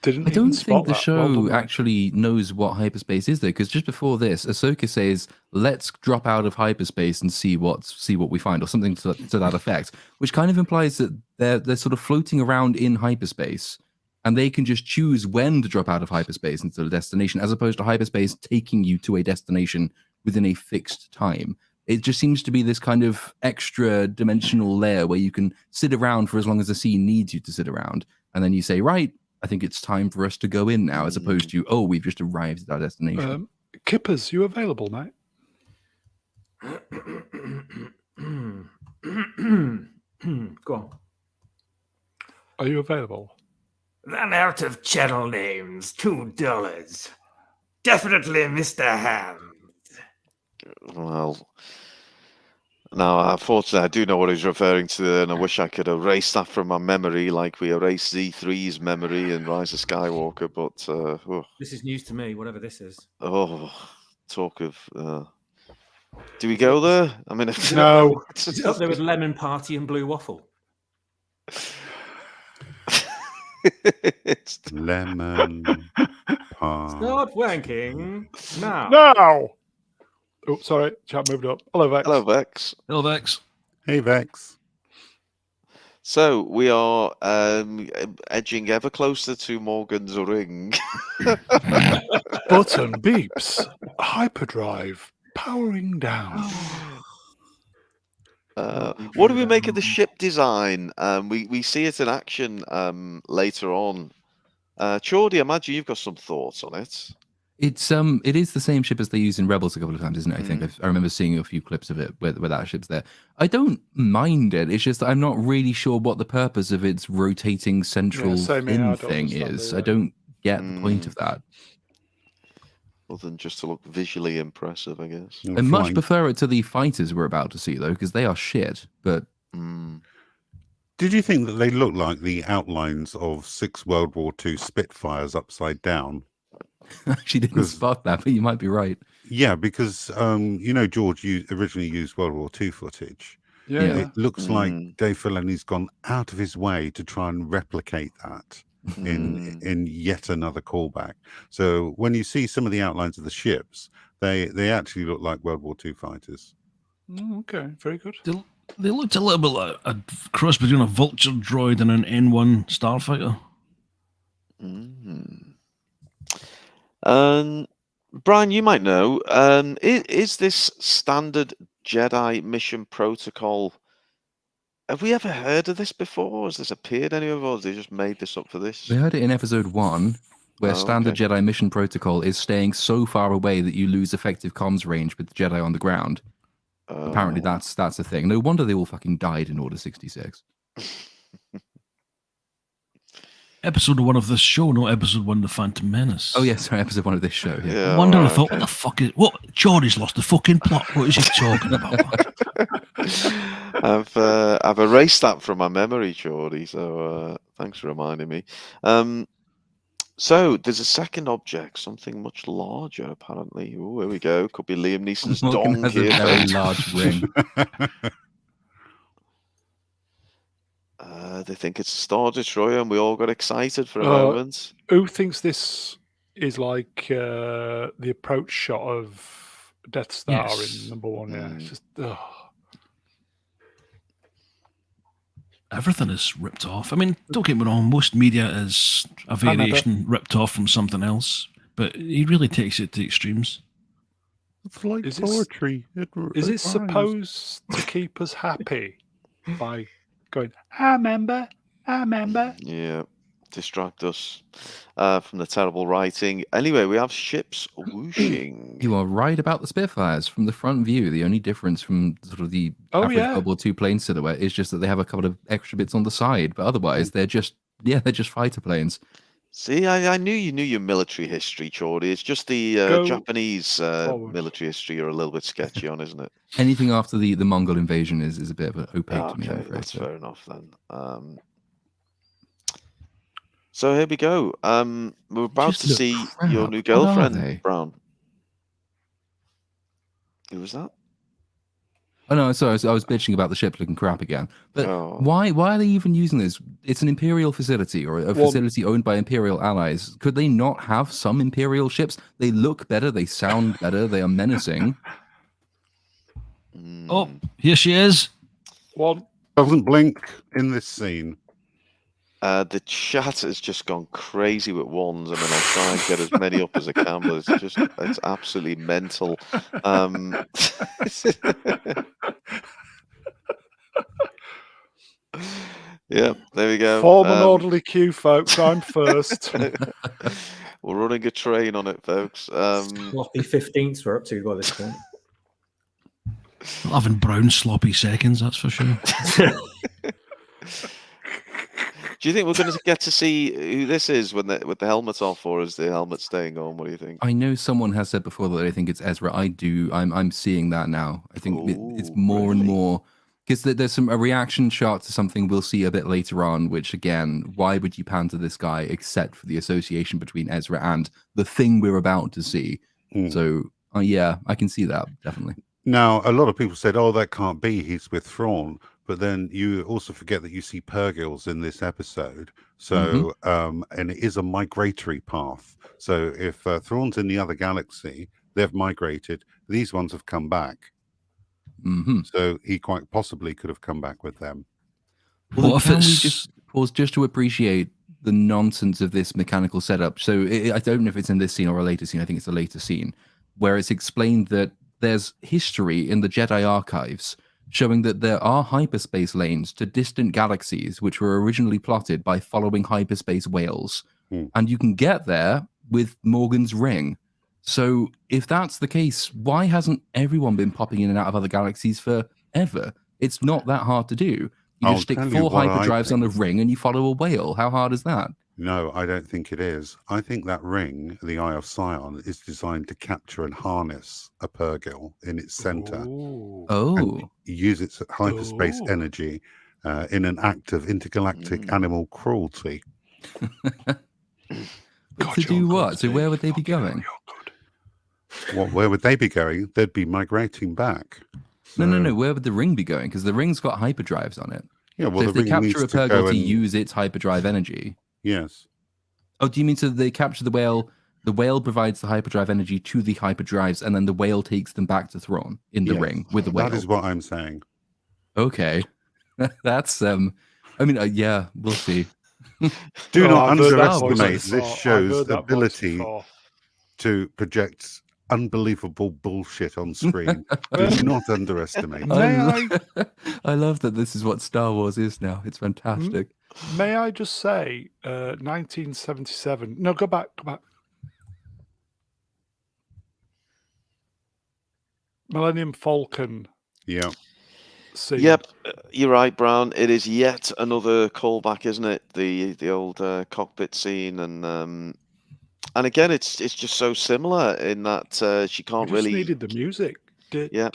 I don't think the show actually knows what hyperspace is, though, because just before this, Ahsoka says, "Let's drop out of hyperspace and see what we find," or something to that effect, which kind of implies that they're sort of floating around in hyperspace, and they can just choose when to drop out of hyperspace into the destination, as opposed to hyperspace taking you to a destination within a fixed time. It just seems to be this kind of extra dimensional layer where you can sit around for as long as the scene needs you to sit around. And then you say, right, I think it's time for us to go in now, as opposed to, oh, we've just arrived at our destination. Kippers, you available, mate? Go on. Are you available? Ran out of channel names. $2. Definitely Mr. Ham. Well, now, unfortunately, I do know what he's referring to, and I wish I could erase that from my memory, like we erased Z3's memory in Rise of Skywalker. But this is news to me. Whatever this is. Oh, talk of. Do we go there? I mean, no. It's up there with Lemon Party and Blue Waffle. It's lemon pie. Start wanking now. No. Oh, sorry. Chat moved up. Hello, Vex. Hello, Vex. Hello, Vex. Hey, Vex. So we are edging ever closer to Morgan's ring. Button beeps. Hyperdrive powering down. What do we make of the ship design? We see it in action later on. Chordy, I imagine you've got some thoughts on it. It is the same ship as they used in Rebels a couple of times, isn't it? I think I remember seeing a few clips of it where that ship's there. I don't mind it. It's just that I'm not really sure what the purpose of its rotating central fin thing is. I don't get the point of that. Other than just to look visually impressive, I guess. I much prefer it to the fighters we're about to see, though, because they are shit. But did you think that they look like the outlines of 6 World War II Spitfires upside down? I actually didn't spot that, but you might be right. Yeah, because George originally used World War II footage. Yeah. It looks like Dave Filoni's gone out of his way to try and replicate that in yet another callback. So when you see some of the outlines of the ships, they actually look like World War II fighters. Okay, very good. They looked a little bit like a cross between a vulture droid and an N1 starfighter. Brian, you might know, is this standard Jedi mission protocol? Have we ever heard of this before? Has this appeared anywhere, or have they just made this up for this? We heard it in episode 1, where standard Jedi mission protocol is staying so far away that you lose effective comms range with the Jedi on the ground. Apparently that's a thing. No wonder they all fucking died in Order 66. Episode 1 of this show, not episode 1 of The Phantom Menace. Oh, yes, sorry, episode 1 of this show. I wonder, I thought, what the fuck is... What? Geordie's lost the fucking plot. What is he talking about? I've erased that from my memory, Geordie, so thanks for reminding me. So, there's a second object, something much larger, apparently. Oh, here we go. Could be Liam Neeson's dong has here. A very large ring. They think it's a Star Destroyer, and we all got excited for a moment. Who thinks this is like the approach shot of Death Star in number 1? Yeah, it's just... Everything is ripped off. I mean, don't get me wrong, most media is a variation ripped off from something else, but he really takes it to extremes. It's like poetry. Is it supposed to keep us happy by going, I remember? Yeah, distract us from the terrible writing. Anyway, we have ships whooshing. You are right about the Spitfires from the front view. The only difference from sort of the average World War II plane silhouette is just that they have a couple of extra bits on the side, but otherwise they're just fighter planes. See, I knew you knew your military history, Chordy. It's just the Japanese military history you're a little bit sketchy on, isn't it? Anything after the Mongol invasion is a bit of an opaque to me. Okay, that's fair enough then. So here we go. We're about to see your new girlfriend, Brown. Who was that? Oh no, sorry, I was bitching about the ship looking crap again. But why are they even using this? It's an Imperial facility or a facility owned by Imperial allies. Could they not have some Imperial ships? They look better, they sound better, they are menacing. Oh, here she is. One doesn't blink in this scene. The chat has just gone crazy with ones. I mean, I'll try and get as many up as I can, but it's absolutely mental. Yeah, there we go. Form an orderly queue, folks. I'm first. We're running a train on it, folks. Sloppy 15ths we're up to by this point. Having brown sloppy seconds, that's for sure. Do you think we're going to get to see who this is with the helmet off, or is the helmet staying on? What do you think? I know someone has said before that they think it's Ezra. I do. I'm seeing that now. I think it's more and more, because there's a reaction shot to something we'll see a bit later on, which again, why would you pan to this guy except for the association between Ezra and the thing we're about to see? So yeah, I can see that definitely. Now, a lot of people said, "Oh, that can't be. He's with Thrawn." But then you also forget that you see Purgils in this episode. So, and it is a migratory path. So if Thrawn's in the other galaxy, they've migrated. These ones have come back. So he quite possibly could have come back with them. Well, can we just pause just to appreciate the nonsense of this mechanical setup? So I don't know if it's in this scene or a later scene. I think it's a later scene where it's explained that there's history in the Jedi archives showing that there are hyperspace lanes to distant galaxies which were originally plotted by following hyperspace whales. And you can get there with Morgan's ring. So if that's the case, why hasn't everyone been popping in and out of other galaxies forever? It's not that hard to do. You just stick 4 hyperdrives on a ring and you follow a whale. How hard is that? No, I don't think it is. I think that ring, the Eye of Sion, is designed to capture and harness a Purgil in its center. And use its hyperspace energy in an act of intergalactic animal cruelty. To do what? So where would they be going? Where would they be going? They'd be migrating back. So... No. Where would the ring be going? Because the ring's got hyperdrives on it. Yeah, well, so if they capture a Purgil to use its hyperdrive energy. Yes. Oh, do you mean so they capture the whale? The whale provides the hyperdrive energy to the hyperdrives, and then the whale takes them back to Thrawn in the ring with the whale. That is what I'm saying. Okay, that's I mean, yeah, we'll see. Do not underestimate this show's ability to project unbelievable bullshit on screen. Do not underestimate. I love that this is what Star Wars is now. It's fantastic. May I just say, 1977. No, go back. Millennium Falcon. Yeah. Scene. Yep, you're right, Brown. It is yet another callback, isn't it? The old cockpit scene, and again, it's just so similar in that she can't really needed the music. Yeah.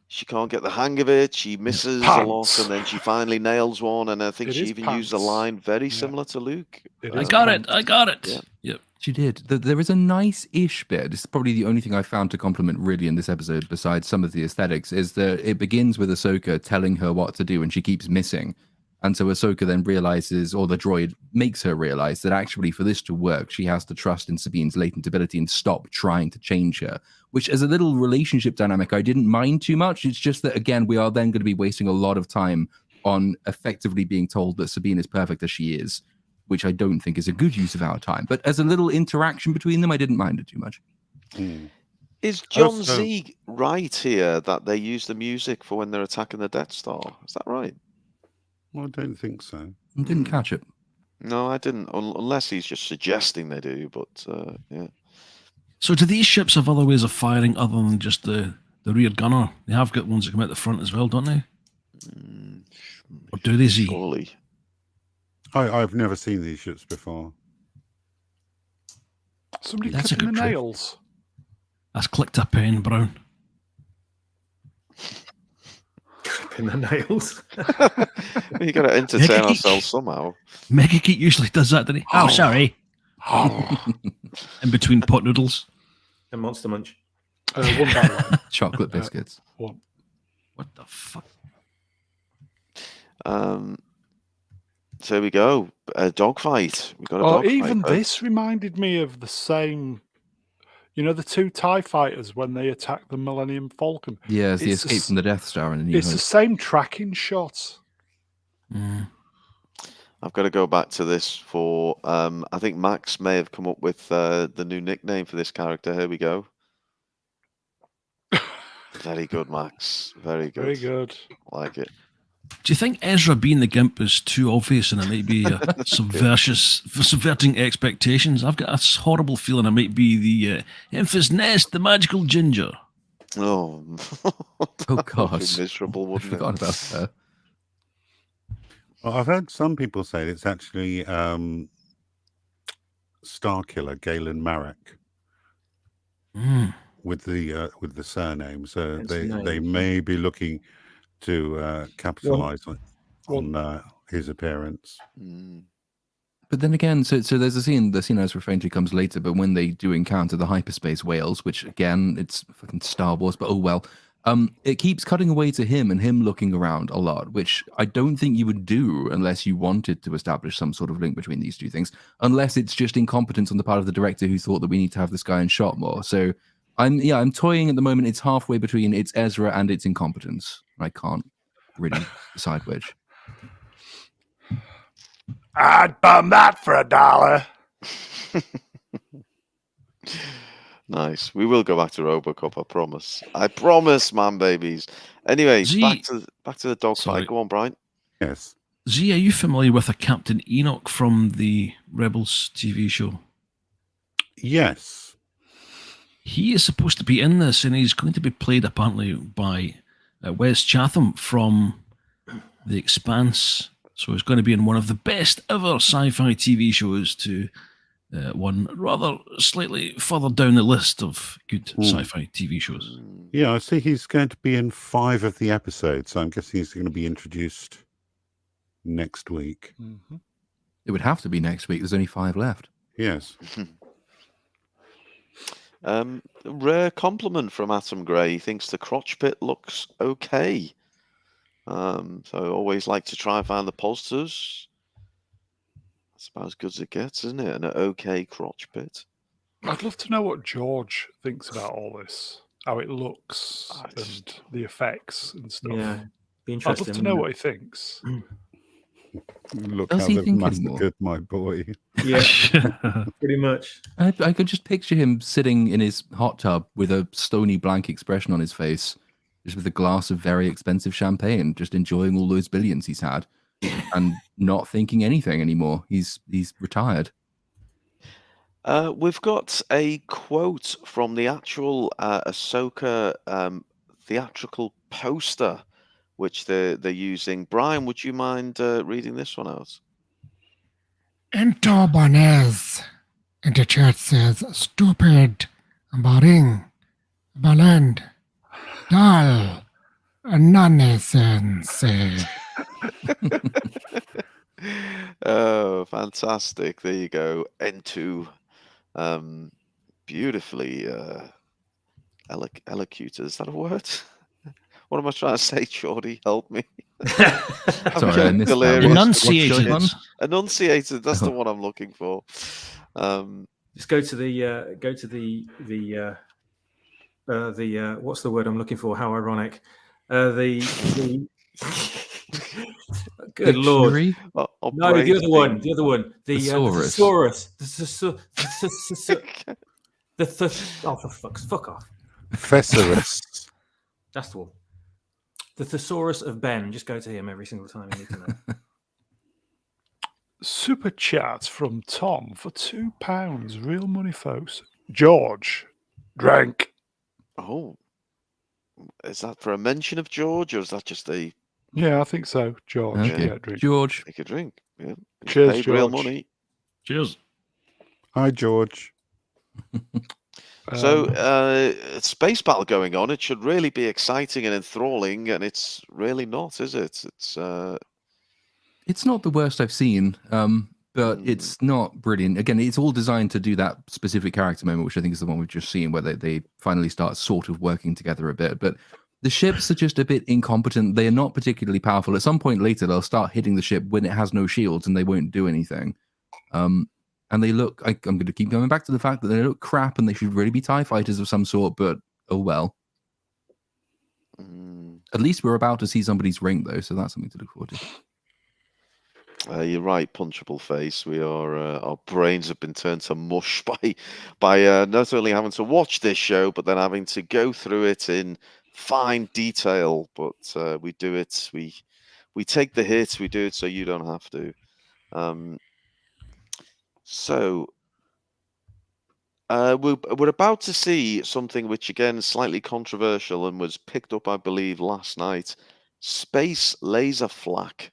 She can't get the hang of it. She misses a lot, and then she finally nails one. And I think she even used a line very similar to Luke. I got it. Yeah. Yep. She did. There is a nice-ish bit. This is probably the only thing I found to compliment really in this episode, besides some of the aesthetics, is that it begins with Ahsoka telling her what to do, and she keeps missing. And so Ahsoka then realizes, or the droid makes her realize, that actually for this to work, she has to trust in Sabine's latent ability and stop trying to change her. Which, as a little relationship dynamic, I didn't mind too much. It's just that, again, we are then going to be wasting a lot of time on effectively being told that Sabine is perfect as she is, which I don't think is a good use of our time. But as a little interaction between them, I didn't mind it too much. Is John Z right here that they use the music for when they're attacking the Death Star? Is that right? Well, I don't think so. I didn't catch it. No, I didn't, unless he's just suggesting they do, but yeah. So do these ships have other ways of firing other than just the rear gunner? They have got ones that come out the front as well, don't they? Or do they, Z? Surely. I've never seen these ships before. Somebody That's a clipping good the trick. nails. That's clicked a pen, Brown. Clipping the nails. You got to entertain ourselves somehow. Mega Geek usually does that, doesn't he? Oh, sorry. In between pot noodles. And Monster Munch. One by one. Chocolate biscuits. One. What the fuck? So we go. A dogfight. We got a dogfight. Even this reminded me of the same. You know, the two TIE fighters when they attack the Millennium Falcon. Yeah, it's the escape from the Death Star and the New It's the Hope. same tracking shot. I've got to go back to this for. I think Max may have come up with the new nickname for this character. Here we go. Very good, Max. Very good. Very good. Like it. Do you think Ezra being the Gimp is too obvious and it might be subverting expectations? I've got a horrible feeling I might be the Emphas Nest, the magical ginger. Oh, Oh God, miserable, I wouldn't it? forgot about her. Well, I've heard some people say it's actually Starkiller Galen Marek with the surname. So they may be looking to capitalize on his appearance. But then again, so there's a scene. The scene I was referring to comes later, but when they do encounter the hyperspace whales, which again, it's fucking Star Wars, but oh well. It keeps cutting away to him and him looking around a lot, which I don't think you would do unless you wanted to establish some sort of link between these two things, unless it's just incompetence on the part of the director who thought that we need to have this guy in shot more. So I'm toying at the moment. It's halfway between it's Ezra and it's incompetence. I can't really decide which. I'd bum that for $1. Nice. We will go back to RoboCop. I promise. I promise, man, babies. Anyways, back to the dogfight. Go on, Brian. Yes. Z, are you familiar with a Captain Enoch from the Rebels TV show? Yes. He is supposed to be in this, and he's going to be played apparently by Wes Chatham from The Expanse. So he's going to be in one of the best ever sci-fi TV shows to one rather slightly further down the list of good sci-fi TV shows. Yeah, I see he's going to be in 5 of the episodes. So I'm guessing he's going to be introduced next week. Mm-hmm. It would have to be next week. There's only 5 left. Yes. Rare compliment from Atom Gray. He thinks the crotch pit looks okay. So I always like to try and find the positives. That's about as good as it gets, isn't it? An okay crotch pit. I'd love to know what George thinks about all this, how it looks, and the effects and stuff. Yeah, be I'd interesting. love to know what he thinks. Look Does how he they've think massacred my boy. Yeah, pretty much. I could just picture him sitting in his hot tub with a stony blank expression on his face, just with a glass of very expensive champagne, just enjoying all those billions he's had, and not thinking anything anymore. He's retired. We've got a quote from the actual Ahsoka theatrical poster, which they're using. Brian, would you mind reading this one out? Ento Bonez. And the chat says, stupid, boring, bland, dull, nonsense. Oh, fantastic. There you go. N2. Beautifully elocuted. Is that a word? What am I trying to say, Shorty? Help me. Sorry, I missed that. Enunciated. Enunciated. That's the one I'm looking for. Just go to the what's the word I'm looking for? How ironic. The good lord. No, the other one. The thesaurus. Oh, for fuck off. Thesaurus. That's the one. The thesaurus of Ben. Just go to him every single time you need to know. Super chat from Tom for £2. Real money, folks. George drank. Oh, is that for a mention of George, or is that just a? Yeah, I think so. George. Okay. Yeah, drink. George. Take a drink. Yeah. Cheers, Paid George. real money. Cheers. Hi, George. So, space battle going on. It should really be exciting and enthralling, and it's really not, is it? It's not the worst I've seen, but it's not brilliant. Again, it's all designed to do that specific character moment, which I think is the one we've just seen, where they finally start sort of working together a bit. But the ships are just a bit incompetent. They are not particularly powerful. At some point later, they'll start hitting the ship when it has no shields, and they won't do anything. And they look, I'm going to keep going back to the fact that they look crap, and they should really be TIE fighters of some sort, but oh well. At least we're about to see somebody's ring, though, so that's something to look forward to. You're right, punchable face. We are our brains have been turned to mush by not only having to watch this show, but then having to go through it in fine detail. But we do it. We take the hit. We do it so you don't have to. So we're about to see something which again is slightly controversial and was picked up, I believe, last night. Space laser flak.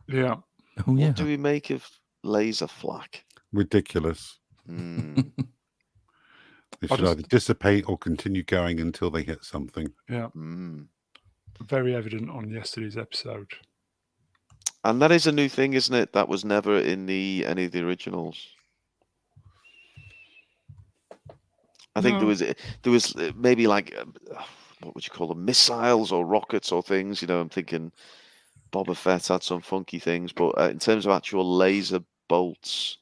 Yeah. Oh yeah. What do we make of laser flak? Ridiculous. Mm. They should either dissipate or continue going until they hit something. Yeah. Mm. Very evident on yesterday's episode. And that is a new thing, isn't it? That was never in any of the originals. I think there was maybe like what would you call them, missiles or rockets or things. You know, I'm thinking Boba Fett had some funky things, but in terms of actual laser bolts,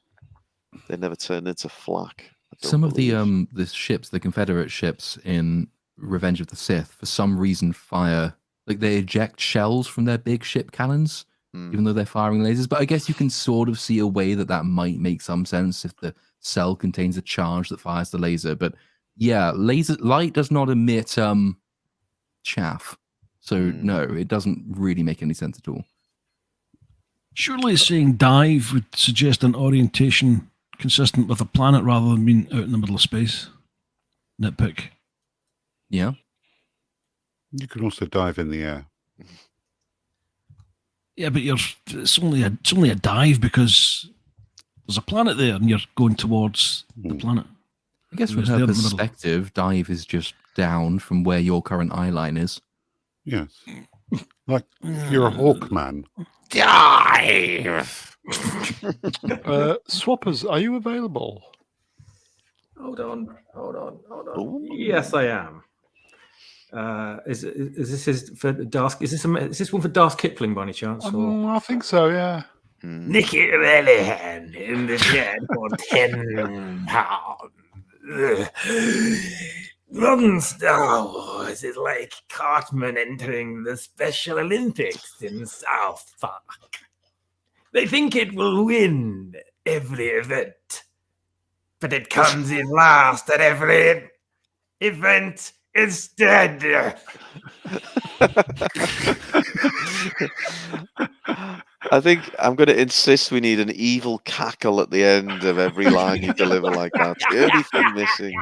they never turned into flak. Some of the ships, the Confederate ships in Revenge of the Sith, for some reason fire, like they eject shells from their big ship cannons, even though they're firing lasers. But I guess you can sort of see a way that might make some sense if the cell contains a charge that fires the laser. But yeah, laser light does not emit chaff. So no, it doesn't really make any sense at all. Surely saying dive would suggest an orientation consistent with a planet rather than being out in the middle of space. Nitpick. Yeah. You can also dive in the air. Yeah, but it's only a dive because there's a planet there and you're going towards the planet. I guess from her perspective, dive is just down from where your current eye line is. Yes. Like you're a Hawkman. Dive! Swappers, are you available? Hold on. Yes, I am. Is this for Darth? Is this one for Darth Kipling by any chance? I think so. Yeah. Nicky Relihan in the shed for £10. Modern Star Wars is like Cartman entering the Special Olympics in South Park. They think it will win every event, but it comes in last at every event instead. I think I'm going to insist we need an evil cackle at the end of every line you deliver like that. It's the only thing missing.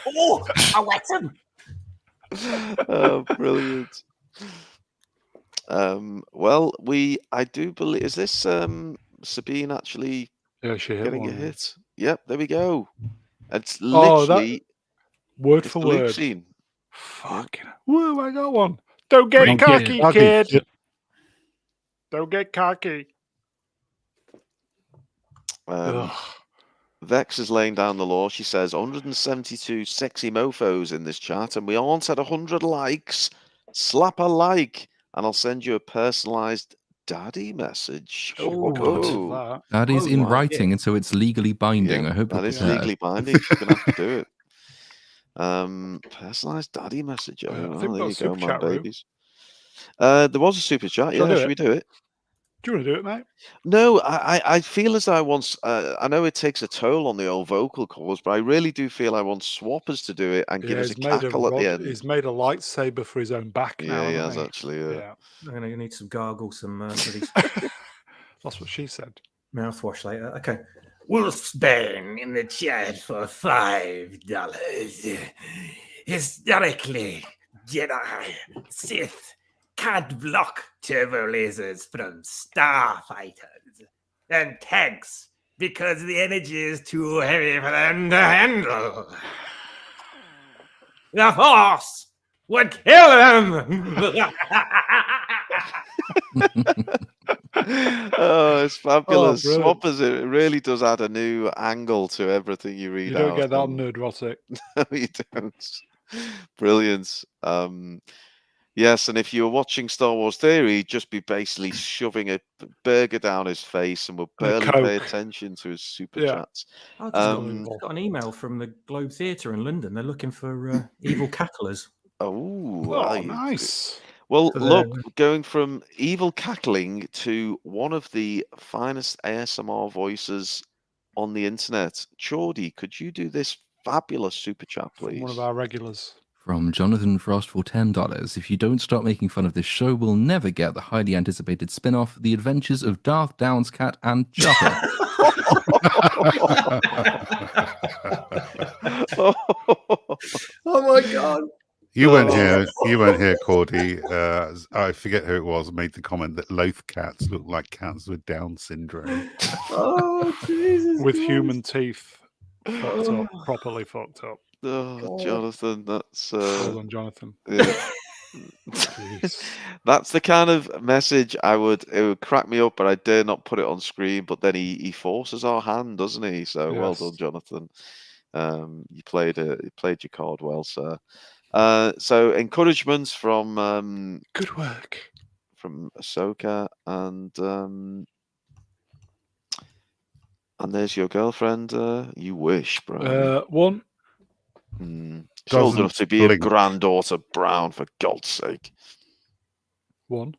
Oh, I wet him. Oh, brilliant. Well, I do believe, is this Sabine actually she hit getting one. a hit? Yep, there we go. It's literally word for word. Scene. Fucking woo! I got one. Don't get cocky, kid. Don't get cocky. Vex is laying down the law. She says 172 sexy mofos in this chat, and we aren't at 100 likes. Slap a like, and I'll send you a personalized daddy message. That is in writing, and so it's legally binding. Yeah, I hope that is legally binding. You're gonna have to do it. Personalized daddy message. Oh, there you go, my babies. There was a super chat. Yeah, should we do it? Do you want to do it, mate? No, I feel as though I want. I know it takes a toll on the old vocal cords, but I really do feel I want Swappers to do it and give us a cackle at the end. He's made a lightsaber for his own back now. Yeah, he has actually. I'm going to need some gargles, some. That's what she said. Mouthwash later. Okay. Wolfsbane in the chat for $5. Historically, Jedi, Sith can't block turbo lasers from starfighters and tanks because the energy is too heavy for them to handle. The Force would kill them. Oh, it's fabulous. Swappers, it really does add a new angle to everything you read. You don't get that on Nerdrotic. No, you don't. Brilliant. Yes, and if you were watching Star Wars Theory, he'd just be basically shoving a burger down his face and would barely pay attention to his super chats. I just got an email from the Globe Theatre in London. They're looking for evil cacklers. Oh, nice. Well, So look, there- going from evil cackling to one of the finest ASMR voices on the internet. Chordy, could you do this fabulous super chat, From please? one of our regulars. From Jonathan Frost for $10. If you don't stop making fun of this show, we'll never get the highly anticipated spin-off, The Adventures of Darth Downs Cat and Chopper. Oh my god! You weren't here, Cordy. I forget who it was, made the comment that loath cats look like cats with Down syndrome. Oh Jesus! With Christ. human teeth. Fucked up. Properly fucked up. Oh, Jonathan, that's Well done, Jonathan. yeah. Jeez. That's the kind of message it would crack me up, but I dare not put it on screen. But then he forces our hand, doesn't he? So well Yes. done, Jonathan. You played your card well, sir. So encouragements from Good work. from Ahsoka and there's your girlfriend. You wish, bro. One. She's old Doesn't enough to be a blink. granddaughter, Brown, for God's sake. One.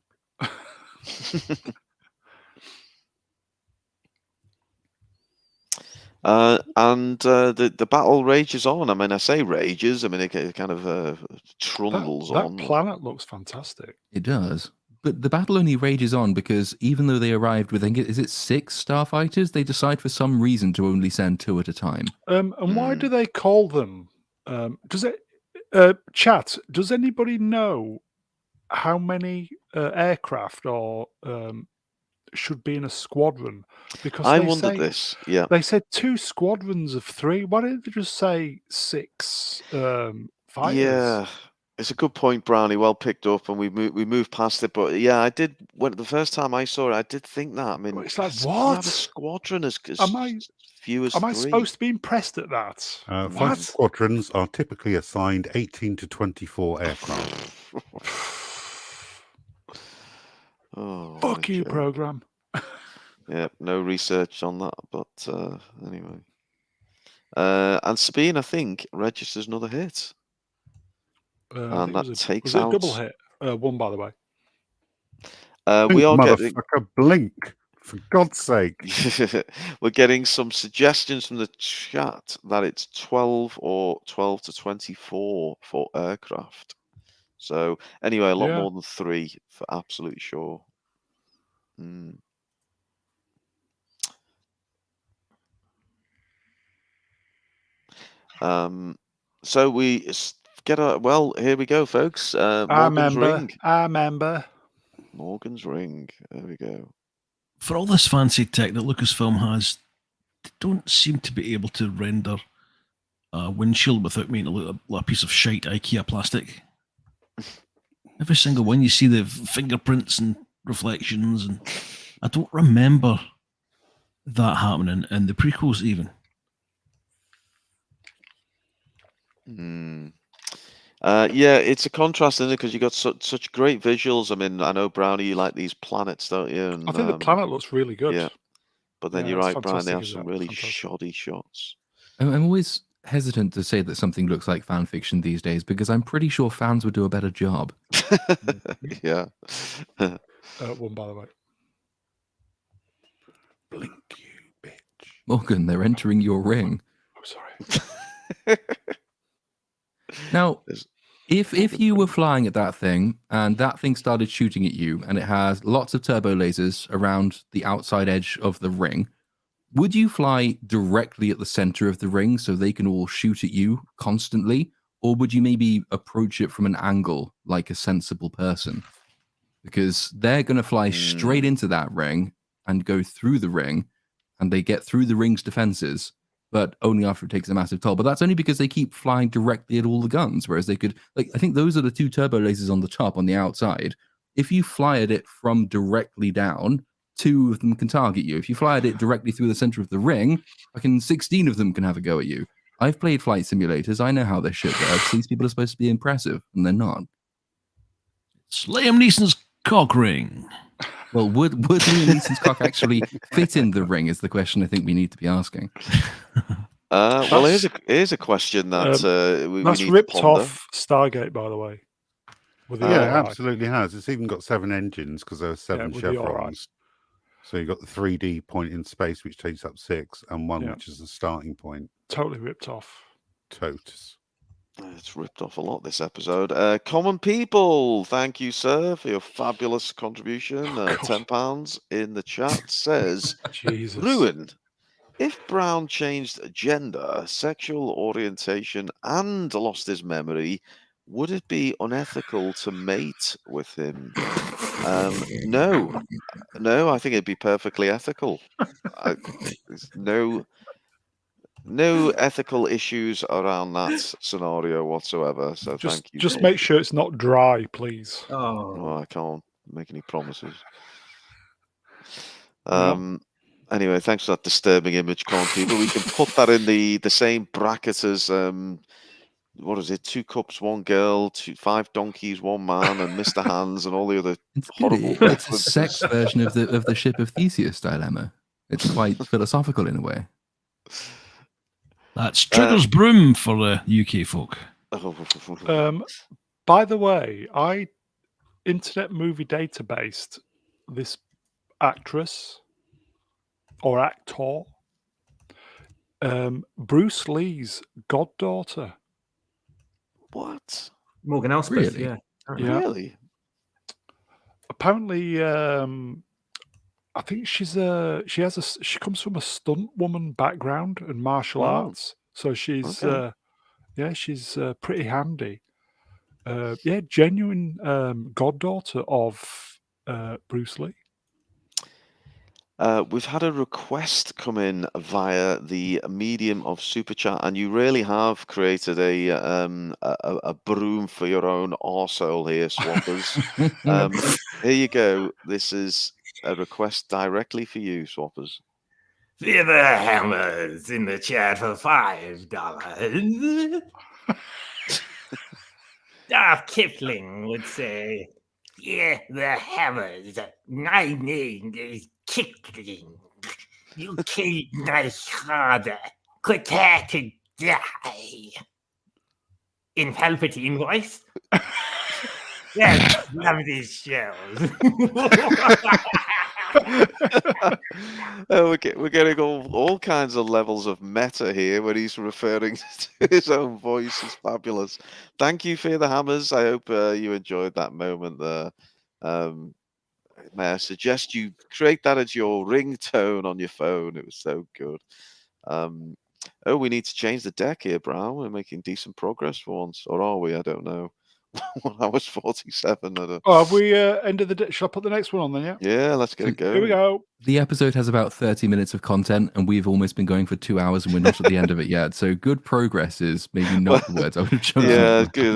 And the battle rages on. I mean, I say rages. I mean, it kind of trundles That on. planet looks fantastic. It does. But the battle only rages on because even though they arrived with, I think, is it 6 starfighters, they decide for some reason to only send 2 at a time. And why do they call them? Does it chat? Does anybody know how many aircraft or should be in a squadron? Because I they wondered say, this. Yeah. they said 2 squadrons of 3. Why didn't they just say 6 fighters? Yeah. It's a good point, Brownie. Well picked up, and we moved past it. But yeah, I did. When the first time I saw it, I did think that. I mean, It's like, you have a what? squadron as Am I- few as Am I 3. supposed to be impressed at that? Fighter What? squadrons are typically assigned 18 to 24 aircraft. Oh, Fuck what a you, joke. program. Yeah, no research on that, but anyway. And Sabine, I think, registers another hit. I And think that takes was it a double out. hit? One, by the way. We Blink, are getting motherfucker, blink! For God's sake. we're getting some suggestions from the chat that it's 12 or 12 to 24 for aircraft. So anyway, a lot Yeah. more than 3 for absolutely sure. So we get a here we go, folks. I Morgan's remember. ring. I remember. Morgan's ring. There we go. For all this fancy tech that Lucasfilm has, they don't seem to be able to render a windshield without making it look like a piece of shite IKEA plastic. Every single one, you see the fingerprints and reflections, and I don't remember that happening in the prequels even. Yeah, it's a contrast, isn't it? Because you got such great visuals. I mean, I know, Brownie, you like these planets, don't you? And, I think the planet looks really good. yeah. But then Yeah, you're it's right, Brian, they fantastic, have isn't some it? really Fantastic. shoddy shots. I'm always hesitant to say that something looks like fan fiction these days because I'm pretty sure fans would do a better job. Yeah. One, by the way. Blink, you bitch. Morgan, they're entering your ring. Oh, sorry. Now, There's- if you were flying at that thing and that thing started shooting at you and it has lots of turbo lasers around the outside edge of the ring, would you fly directly at the center of the ring so they can all shoot at you constantly? Or would you maybe approach it from an angle like a sensible person? Because they're going to fly straight into that ring and go through the ring, and they get through the ring's defenses, but only after it takes a massive toll. But that's only because they keep flying directly at all the guns, whereas they could, like, I think those are the 2 turbo lasers on the top, on the outside. If you fly at it from directly down, 2 of them can target you. If you fly at it directly through the center of the ring, 16 of them can have a go at you. I've played flight simulators. I know how this shit works. These people are supposed to be impressive, and they're not. It's Liam Neeson's cock ring. Well, would Liam Neeson's cock actually fit in the ring is the question I think we need to be asking. Well, here's a question that we That's need ripped to ponder. off Stargate, by the way. Were they Yeah, all it right? absolutely has. It's even got 7 engines because there are 7 were they all right? chevrons. So you've got the 3D point in space, which takes up 6, and one which is the starting point. Totally ripped off. Totes. It's ripped off a lot this episode. Common People, thank you, sir, for your fabulous contribution. £10 in the chat says, Jesus. ruined. If Brown changed gender, sexual orientation, and lost his memory, would it be unethical to mate with him? No, I think it'd be perfectly ethical. There's no ethical issues around that scenario whatsoever. So thank you. Just make sure it's not dry, please. Oh, I can't make any promises. Yeah. Anyway, thanks for that disturbing image, Common People. We can put that in the same bracket as what is it? 2 cups, 1 girl, 5 donkeys, 1 man, and Mr. Hands, and all the other horrible It's a references. sex version of the ship of Theseus dilemma. It's quite philosophical in a way. That's Trigger's broom for the UK folk. By the way, I Internet Movie Databased this actress or actor, Bruce Lee's goddaughter. What? Morgan Elspeth, Really? Yeah. Really? Apparently, I think she comes from a stunt woman background and martial arts, so she's she's pretty handy. Genuine goddaughter of Bruce Lee. We've had a request come in via the medium of Super Chat, and you really have created a broom for your own arsehole here, Swappers. Here you go. This is a request directly for you, Swappers. For the hammers in the chat for $5. Darth Kipling would say, "Yeah, the hammers. My name is Kipling. You killed my father. Prepare to die." In Palpatine voice. Yes, love these shows. We're getting all kinds of levels of meta here when he's referring to his own voice. It's fabulous. Thank you for the hammers. I hope you enjoyed that moment there. May I suggest you create that as your ringtone on your phone? It was so good. We need to change the deck here, Brown. We're making decent progress for once, or are we? I don't know. 1 hour 47. Have we ended the? Shall I put the next one on then? Yeah. Yeah, let's get it going. Here we go. The episode has about 30 minutes of content, and we've almost been going for 2 hours, and we're not at the end of it yet. So good progress is maybe not the words I would have chosen. Yeah, good.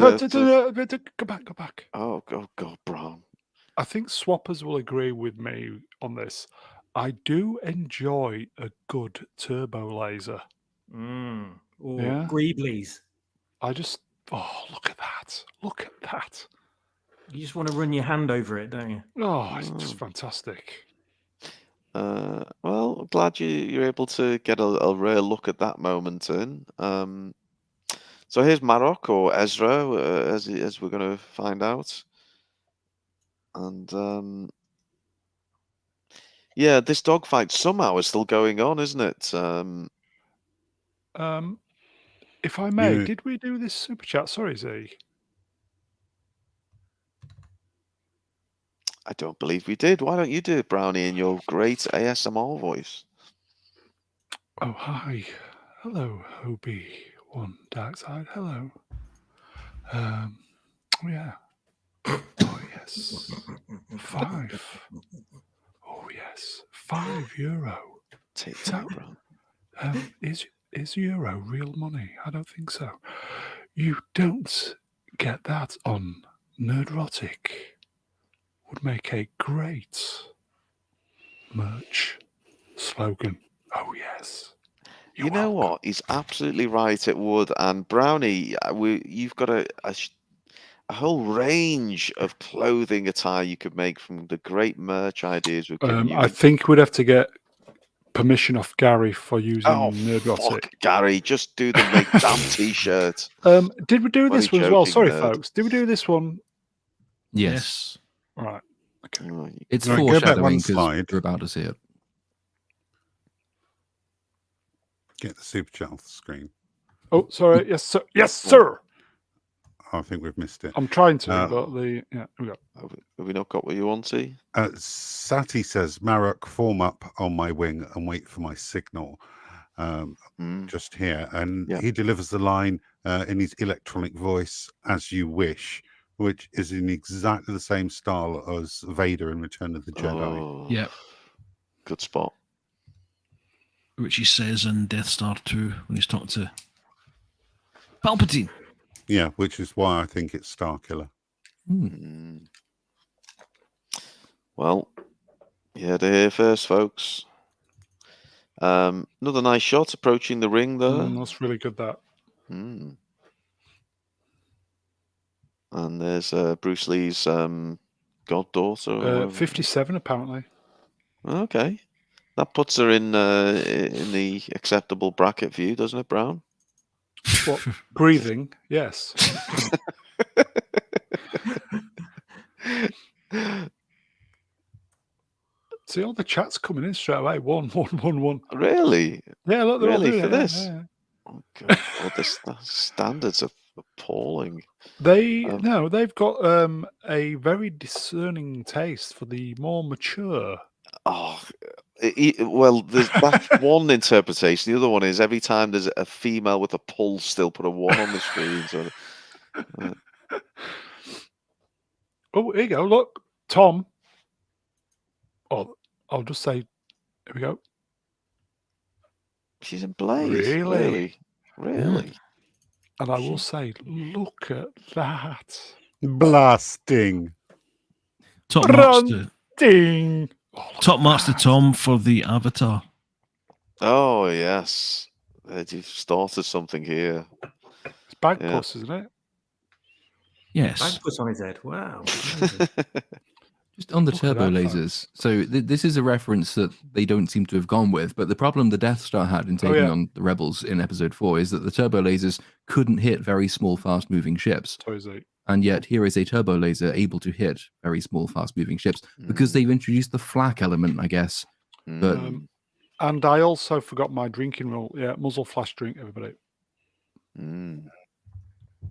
Go back. Oh God, Brown. I think Swappers will agree with me on this. I do enjoy a good turbo laser. Greeblies. Look at that. Look at that. You just want to run your hand over it, don't you? Oh, it's just fantastic. Well, I'm glad you're able to get a rare look at that moment in. So here's Marok or Ezra, as we're going to find out. And this dogfight somehow is still going on, isn't it? If I may, did we do this super chat? Sorry, Z. I don't believe we did. Why don't you do it, Brownie, in your great ASMR voice? Oh, hi. Hello, Obi-Wan Darkside. Hello. Yeah. Oh, yes. 5. Oh, yes. €5. Take that, Brown. Is euro real money? I don't think so. You don't get that on Nerdrotic. Would make a great merch slogan. Oh, yes. You know what? He's absolutely right. It would. And Brownie, you've got a whole range of clothing attire you could make from the great merch ideas we've given you. I think we'd have to get permission off Gary for using Nerdrotic. Fuck, Gary, just do the damn t-shirt. Did we do this one as well? Sorry, folks. Did we do this one? Yes. Right. Okay. Oh, It's Right, go back one foreshadowing because slide. we're about to see it. Get the super chat off the screen. Oh, sorry. Yes, sir. Yes, sir. I think we've missed it. I'm trying to, but here we go. have we not got what you want, T? Sati says, Marok, form up on my wing and wait for my signal. Just here. And he delivers the line in his electronic voice, as you wish, which is in exactly the same style as Vader in Return of the Jedi. Oh, Yeah. good spot. Which he says in Death Star 2 when he's talking to Palpatine. Yeah, which is why I think it's Starkiller. Well, you heard it here first, folks. Another nice shot approaching the ring there. That's really good, that. And there's Bruce Lee's goddaughter. 57, apparently. Okay. That puts her in the acceptable bracket for you, doesn't it, Brown? What? Breathing? Yes. See, all the chats coming in straight away. 1, 1, 1, 1. Really? Yeah, look, they're all Really doing for it. this? Yeah. Oh God! The standards are appalling. They've got a very discerning taste for the more mature. Oh, well, that's one interpretation. The other one is every time there's a female with a pulse, still put a 1 on the screen. So, Oh, here you go. Look, Tom. Oh, I'll just say, here we go. she's in Blaze. Really? Really? And I will say, look at that. Blasting. Top marks to Ding. top marks to Tom for the Avatar. Oh yes, you've started something here. It's Bagpuss, isn't it? Yes. Bagpuss on his head. Wow. Just on the Look at turbo that, lasers. So this is a reference that they don't seem to have gone with. But the problem the Death Star had in taking on the Rebels in Episode 4 is that the turbo lasers couldn't hit very small, fast-moving ships. And yet here is a turbo laser able to hit very small, fast-moving ships because they've introduced the flak element, I guess. But and I also forgot my drinking rule. Yeah, muzzle flash drink, everybody. Mm.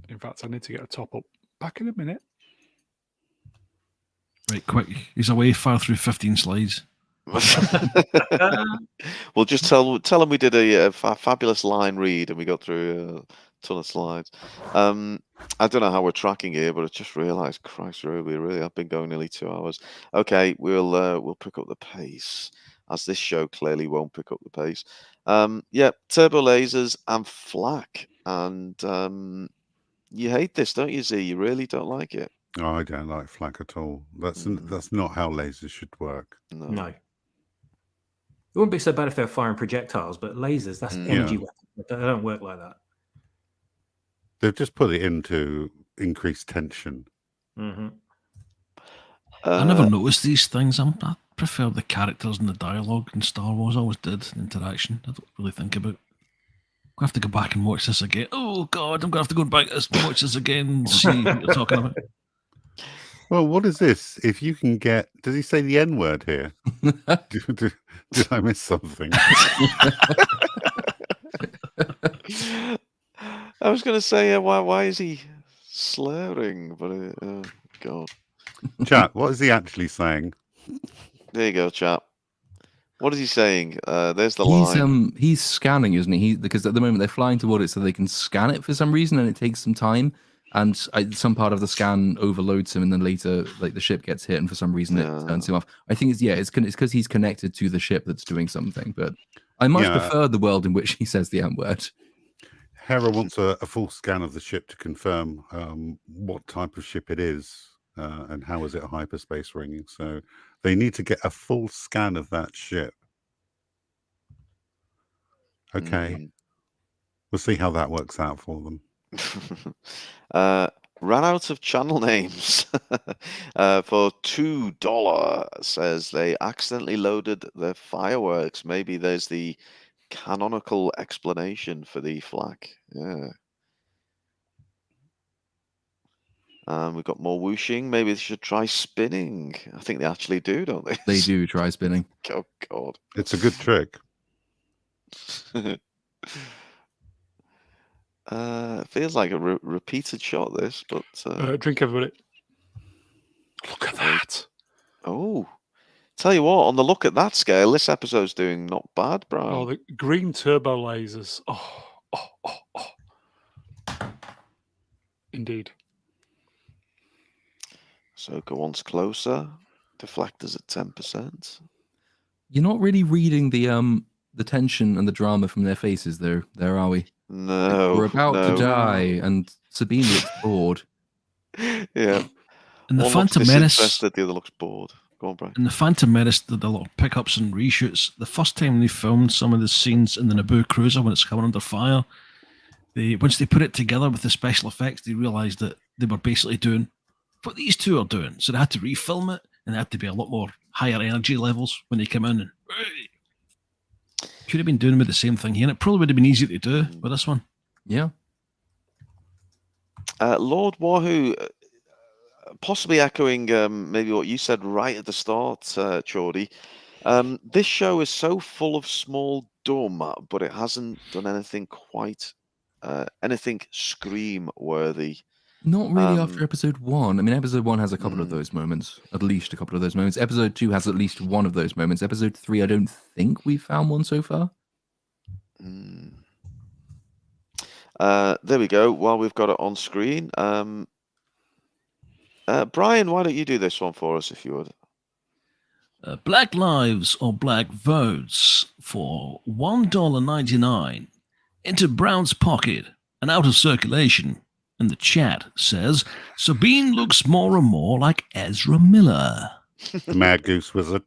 In fact, I need to get a top up. Back in a minute. Right, quick. He's away far through 15 slides. Well, just tell him we did a fabulous line read and we got through a ton of slides. I don't know how we're tracking here, but I just realised, Christ, we really have been going nearly 2 hours. Okay, we'll pick up the pace, as this show clearly won't pick up the pace. Yeah, turbo lasers and flak, and you hate this, don't you, Z? You really don't like it. Oh, I don't like flak at all. That's not how lasers should work. No. It wouldn't be so bad if they were firing projectiles, but lasers, that's energy weapons. They don't work like that. They've just put it in to increase tension. Mm-hmm. I never noticed these things. I prefer the characters and the dialogue in Star Wars. I always did, interaction. I don't really think about it. I'm going to have to go back and watch this again. Oh, God, I'm going to have to go back and watch this again and see what you're talking about. Well, what is this? If you can get... Does he say the N-word here? Did I miss something? I was going to say, why is he slurring? But, God. Chat, what is he actually saying? There you go, chat. What is he saying? There's the line. He's scanning, isn't he? Because at the moment they're flying toward it so they can scan it for some reason, and it takes some time. And some part of the scan overloads him, and then later, like the ship gets hit, and for some reason it turns him off. I think it's because he's connected to the ship that's doing something. But I much prefer the world in which he says the M-word. Hera wants a full scan of the ship to confirm what type of ship it is and how is it hyperspace ringing. So they need to get a full scan of that ship. Okay. We'll see how that works out for them. Ran out of channel names for $2. Says they accidentally loaded their fireworks. Maybe there's the canonical explanation for the flak. Yeah. We've got more whooshing. Maybe they should try spinning. I think they actually do, don't they? They do try spinning. Oh, God. It's a good trick. It feels like a repeated shot, this, but... Drink, everybody. Look at that. Oh. Tell you what, on the look at that scale, this episode's doing not bad, Brian. Oh, the green turbo lasers. Oh. Indeed. Ahsoka wants closer. Deflectors at 10%. You're not really reading the tension and the drama from their faces, though. There are we? No. We're about to die, and Sabine looks bored. Yeah. And the One Phantom looks Menace. disinterested, the other looks bored. Go on, Brian. And the Phantom Menace did a lot of pickups and reshoots. The first time they filmed some of the scenes in the Naboo cruiser when it's coming under fire, once they put it together with the special effects, they realised that they were basically doing what these two are doing. So they had to refilm it, and they had to be a lot more higher energy levels when they come in. And could have been doing with the same thing here, and it probably would have been easier to do with this one. Yeah. Lord Wahoo, possibly echoing maybe what you said right at the start, Chordy. This show is so full of small dumb, but it hasn't done anything quite, anything Scream-worthy. Not really after episode 1. I mean, episode 1 has a couple of those moments, at least a couple of those moments. Episode 2 has at least one of those moments. Episode 3, I don't think we've found one so far. There we go. While we've got it on screen, Brian, why don't you do this one for us, if you would? Black lives or black votes for $1.99 into Brown's pocket and out of circulation. And the chat says, Sabine looks more and more like Ezra Miller. The Mad Goose Wizard.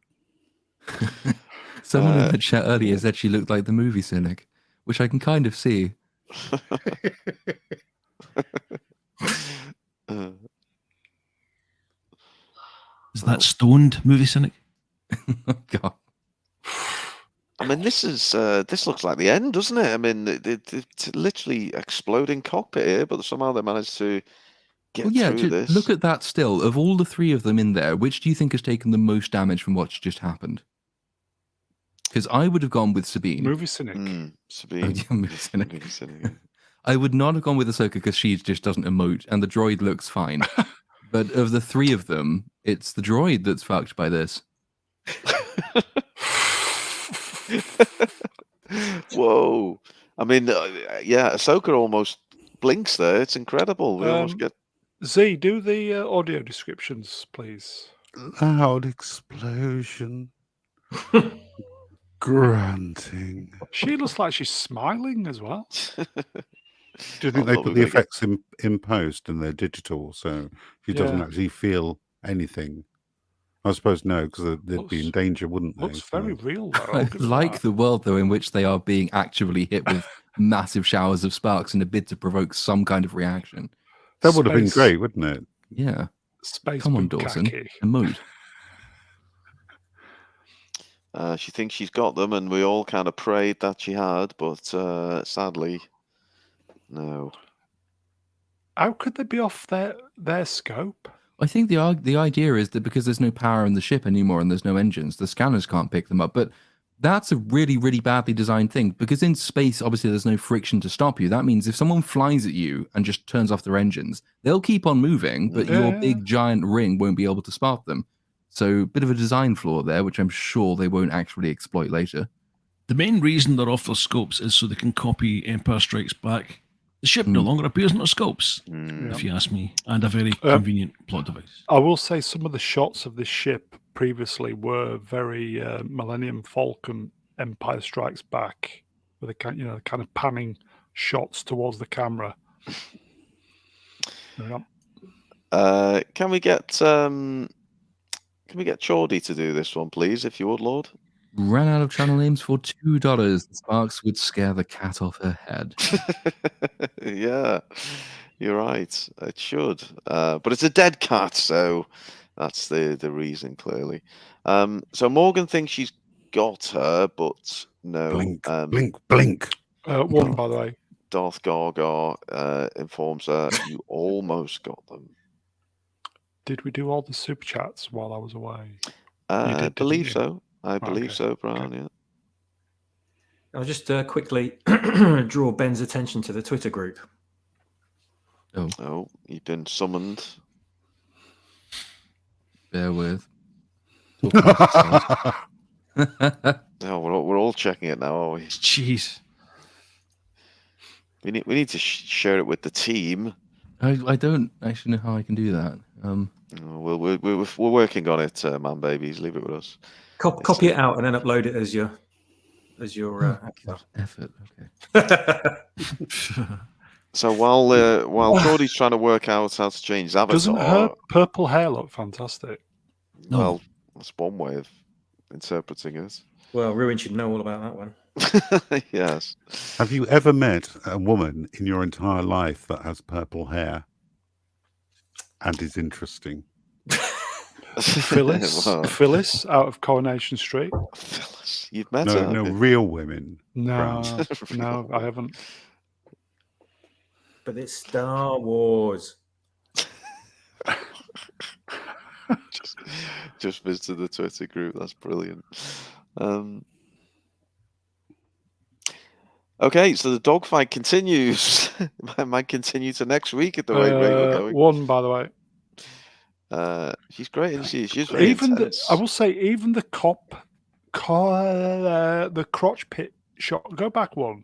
Someone in the chat earlier said she looked like the movie Cynic, which I can kind of see. Is that stoned movie Cynic? Oh, God. I mean, this looks like the end, doesn't it? I mean, it's literally exploding cockpit here, but somehow they managed to get through this. Look at that still. Of all the three of them in there, which do you think has taken the most damage from what's just happened? Because I would have gone with Sabine. Movie Cynic. Sabine. Oh, yeah, movie Cynic. Movie Cynic. I would not have gone with Ahsoka because she just doesn't emote, and the droid looks fine. But of the three of them, it's the droid that's fucked by this. Whoa. I mean, yeah, Ahsoka almost blinks there. It's incredible. We almost get... Z, do the audio descriptions, please. Loud explosion. Grunting. She looks like she's smiling as well. Do you think they put the effects in post and they're digital, so she doesn't actually feel anything? I suppose no, because they'd be in danger, wouldn't they? Looks very real, though. I like the world, though, in which they are being actually hit with massive showers of sparks in a bid to provoke some kind of reaction. That would have been great, wouldn't it? Yeah. Space Come on, Dawson. Emote. She thinks she's got them, and we all kind of prayed that she had, but sadly, no. How could they be off their scope? I think the idea is that because there's no power in the ship anymore and there's no engines, the scanners can't pick them up. But that's a really, really badly designed thing, because in space, obviously, there's no friction to stop you. That means if someone flies at you and just turns off their engines, they'll keep on moving, but your big giant ring won't be able to spark them. So a bit of a design flaw there, which I'm sure they won't actually exploit later. The main reason they're off their scopes is so they can copy Empire Strikes Back. The ship no longer appears on their scopes, if you ask me, and a very convenient plot device. I will say some of the shots of this ship previously were very Millennium Falcon, Empire Strikes Back, with a kind of panning shots towards the camera. Can we get Chordy to do this one, please, if you would, Lord? Ran out of channel names for $2. The sparks would scare the cat off her head. Yeah, you're right. It should. But it's a dead cat, so that's the reason, clearly. So Morgan thinks she's got her, but no. Blink, blink, blink. One, by the way. Darth Gargar informs her, you almost got them. Did we do all the super chats while I was away? I did, believe didn't you? so. I believe okay. so, Brian. Yeah. I'll just quickly draw Ben's attention to the Twitter group. Oh, you've been summoned. Bear with. Oh, we're all checking it now, are we? Jeez. We need to share it with the team. I don't actually know how I can do that. We're working on it, man, babies. Leave it with us. Copy it out and then upload it as your effort. Okay. So while Jordy's trying to work out how to change his avatar, Doesn't her purple hair look fantastic? Well, that's one way of interpreting it. Well, Ruin should know all about that one. Yes. Have you ever met a woman in your entire life that has purple hair and is interesting? Phyllis, Well, Phyllis out of Coronation Street. Phyllis, you've met No, her? no, have you? real women. No, Grant. no, I haven't. But it's Star Wars. just visited the Twitter group. That's brilliant. Okay, so the dogfight continues. It might continue to next week at the rate we're going. One, by the way. She's great, isn't she? She's very intense. I will say, even the the crotch pit shot. Go back one.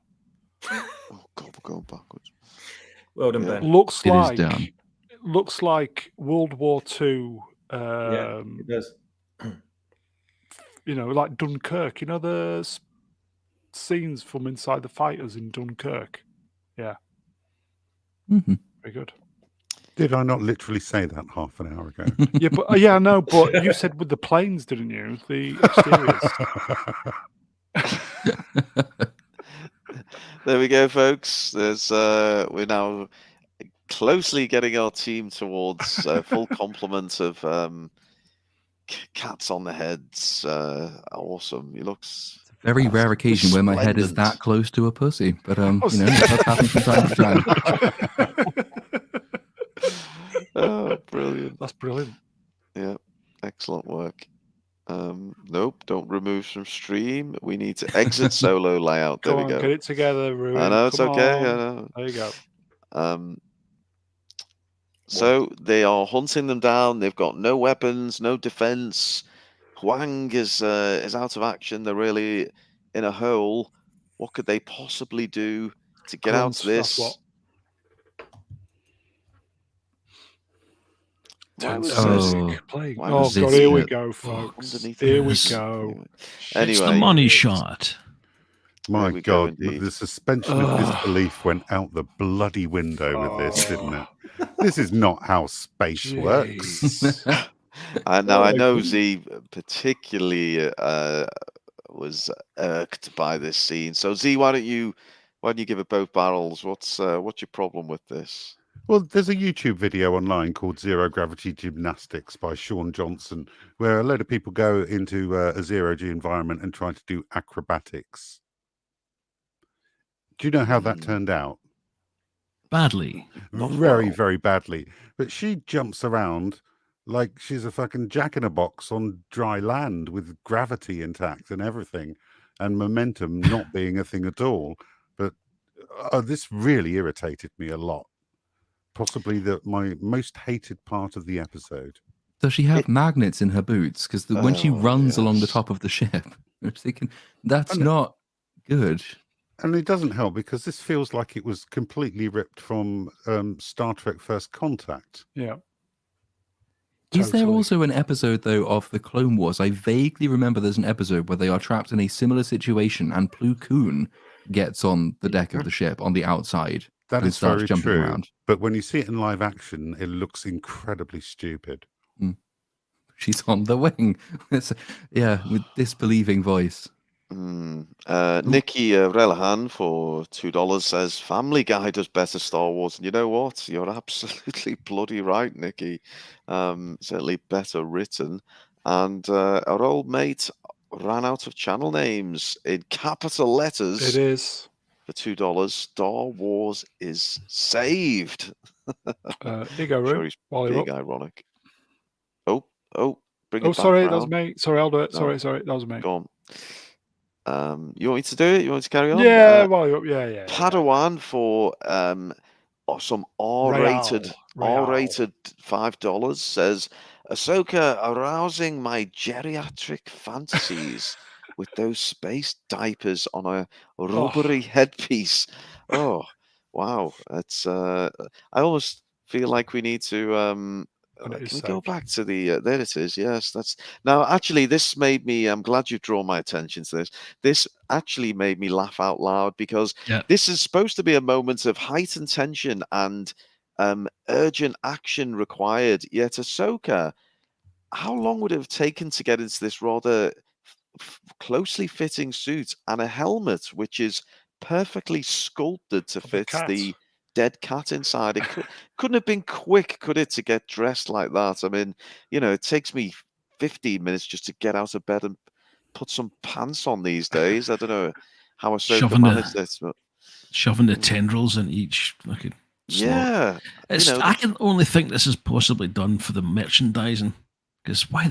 Oh God, we're going backwards. Well done, Yeah. Ben. Looks It is like down. looks like World War II. Yeah, it does. You know, like Dunkirk. You know the scenes from inside the fighters in Dunkirk. Yeah, Mm-hmm. very good. Did I not literally say that half an hour ago? Yeah, but yeah, no, but you said with the planes, didn't you? The exteriors. There we go, folks. There's we're now closely getting our team towards full complement of cats on the heads. Awesome. He looks Very rare occasion where my head is resplendent. that close to a pussy, but you know, that's happened from time to time. Oh, brilliant. That's brilliant. Yeah, excellent work. Nope, don't remove from stream. We need to exit solo layout. There Come we on, go. get it together, Ruin. I know it's Come okay. on. I know. There you go. So they are hunting them down. They've got no weapons, no defense. Huang is out of action. They're really in a hole. What could they possibly do to get out Grunt, of that's this? what. Why was Playing. why Oh was God, this here we bit- go, folks. underneath Here we this? go. It's the Anyway, money shot. My we go, God, indeed. the suspension of disbelief went out the bloody window with this, didn't it? This is not how space works. Jeez. Now I Oh, know good. Z particularly was irked by this scene. So Z, why don't you give it both barrels? What's your problem with this? Well, there's a YouTube video online called Zero Gravity Gymnastics by Sean Johnson, where a load of people go into a zero-G environment and try to do acrobatics. Do you know how that turned out? Badly. Not Very, well. very badly. But she jumps around like she's a fucking jack-in-a-box on dry land with gravity intact and everything, and momentum not being a thing at all. But this really irritated me a lot. Possibly my most hated part of the episode. Does she have magnets in her boots? Because when she runs along the yes. top of the ship, I'm thinking that's And- not good. And it doesn't help because this feels like it was completely ripped from Star Trek First Contact. Yeah. Is there Totally. also an episode, though, of the Clone Wars? I vaguely remember there's an episode where they are trapped in a similar situation and Plo Koon gets on the deck of the ship on the outside That and is starts very jumping true. around. But when you see it in live action, it looks incredibly stupid. She's on the wing. Yeah, with disbelieving voice. Nikki Relahan for $2 says Family Guy does better Star Wars, and you know what? You're absolutely bloody right, Nikki. Certainly better written. And our old mate ran out of channel names in capital letters. It is. For $2. Star Wars is saved. Here you go, Sure, Ruin. he's While you're big up. ironic. Oh, bring it Oh, back sorry, that was round. me. Sorry, I'll do it. No. Sorry, that was me. Go on. You want me to do it? You want me to carry on? Yeah, well, yeah. Padawan for some R-rated $5 says, Ahsoka arousing my geriatric fantasies with those space diapers on a rubbery headpiece. Oh, wow. That's I almost feel like we need to can we go back to the there it is. Yes, that's now actually this made me I'm glad you draw my attention to this. This actually made me laugh out loud because this is supposed to be a moment of heightened tension and urgent action required. Yet Ahsoka, how long would it have taken to get into this rather closely fitting suit and a helmet which is perfectly sculpted to fit the dead cat inside? It couldn't have been quick, could it, to get dressed like that? I mean, it takes me 15 minutes just to get out of bed and put some pants on these days. I don't know how Ahsoka managed this, but shoving the tendrils in each fucking slot. I can only think this is possibly done for the merchandising. Because why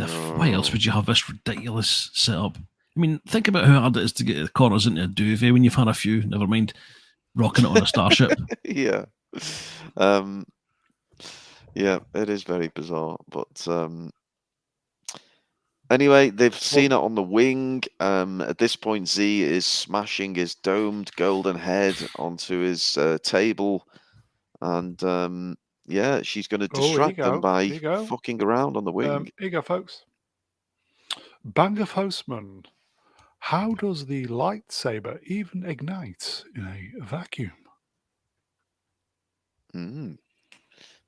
else would you have this ridiculous setup? I mean, think about how hard it is to get the corners into a duvet when you've had a few. Never mind rocking it on a starship. Yeah, it is very bizarre. But anyway, they've seen it on the wing. At this point, Z is smashing his domed golden head onto his table, and she's going to distract them by fucking around on the wing. Here you go, folks. Bang of Hostman. How does the lightsaber even ignite in a vacuum?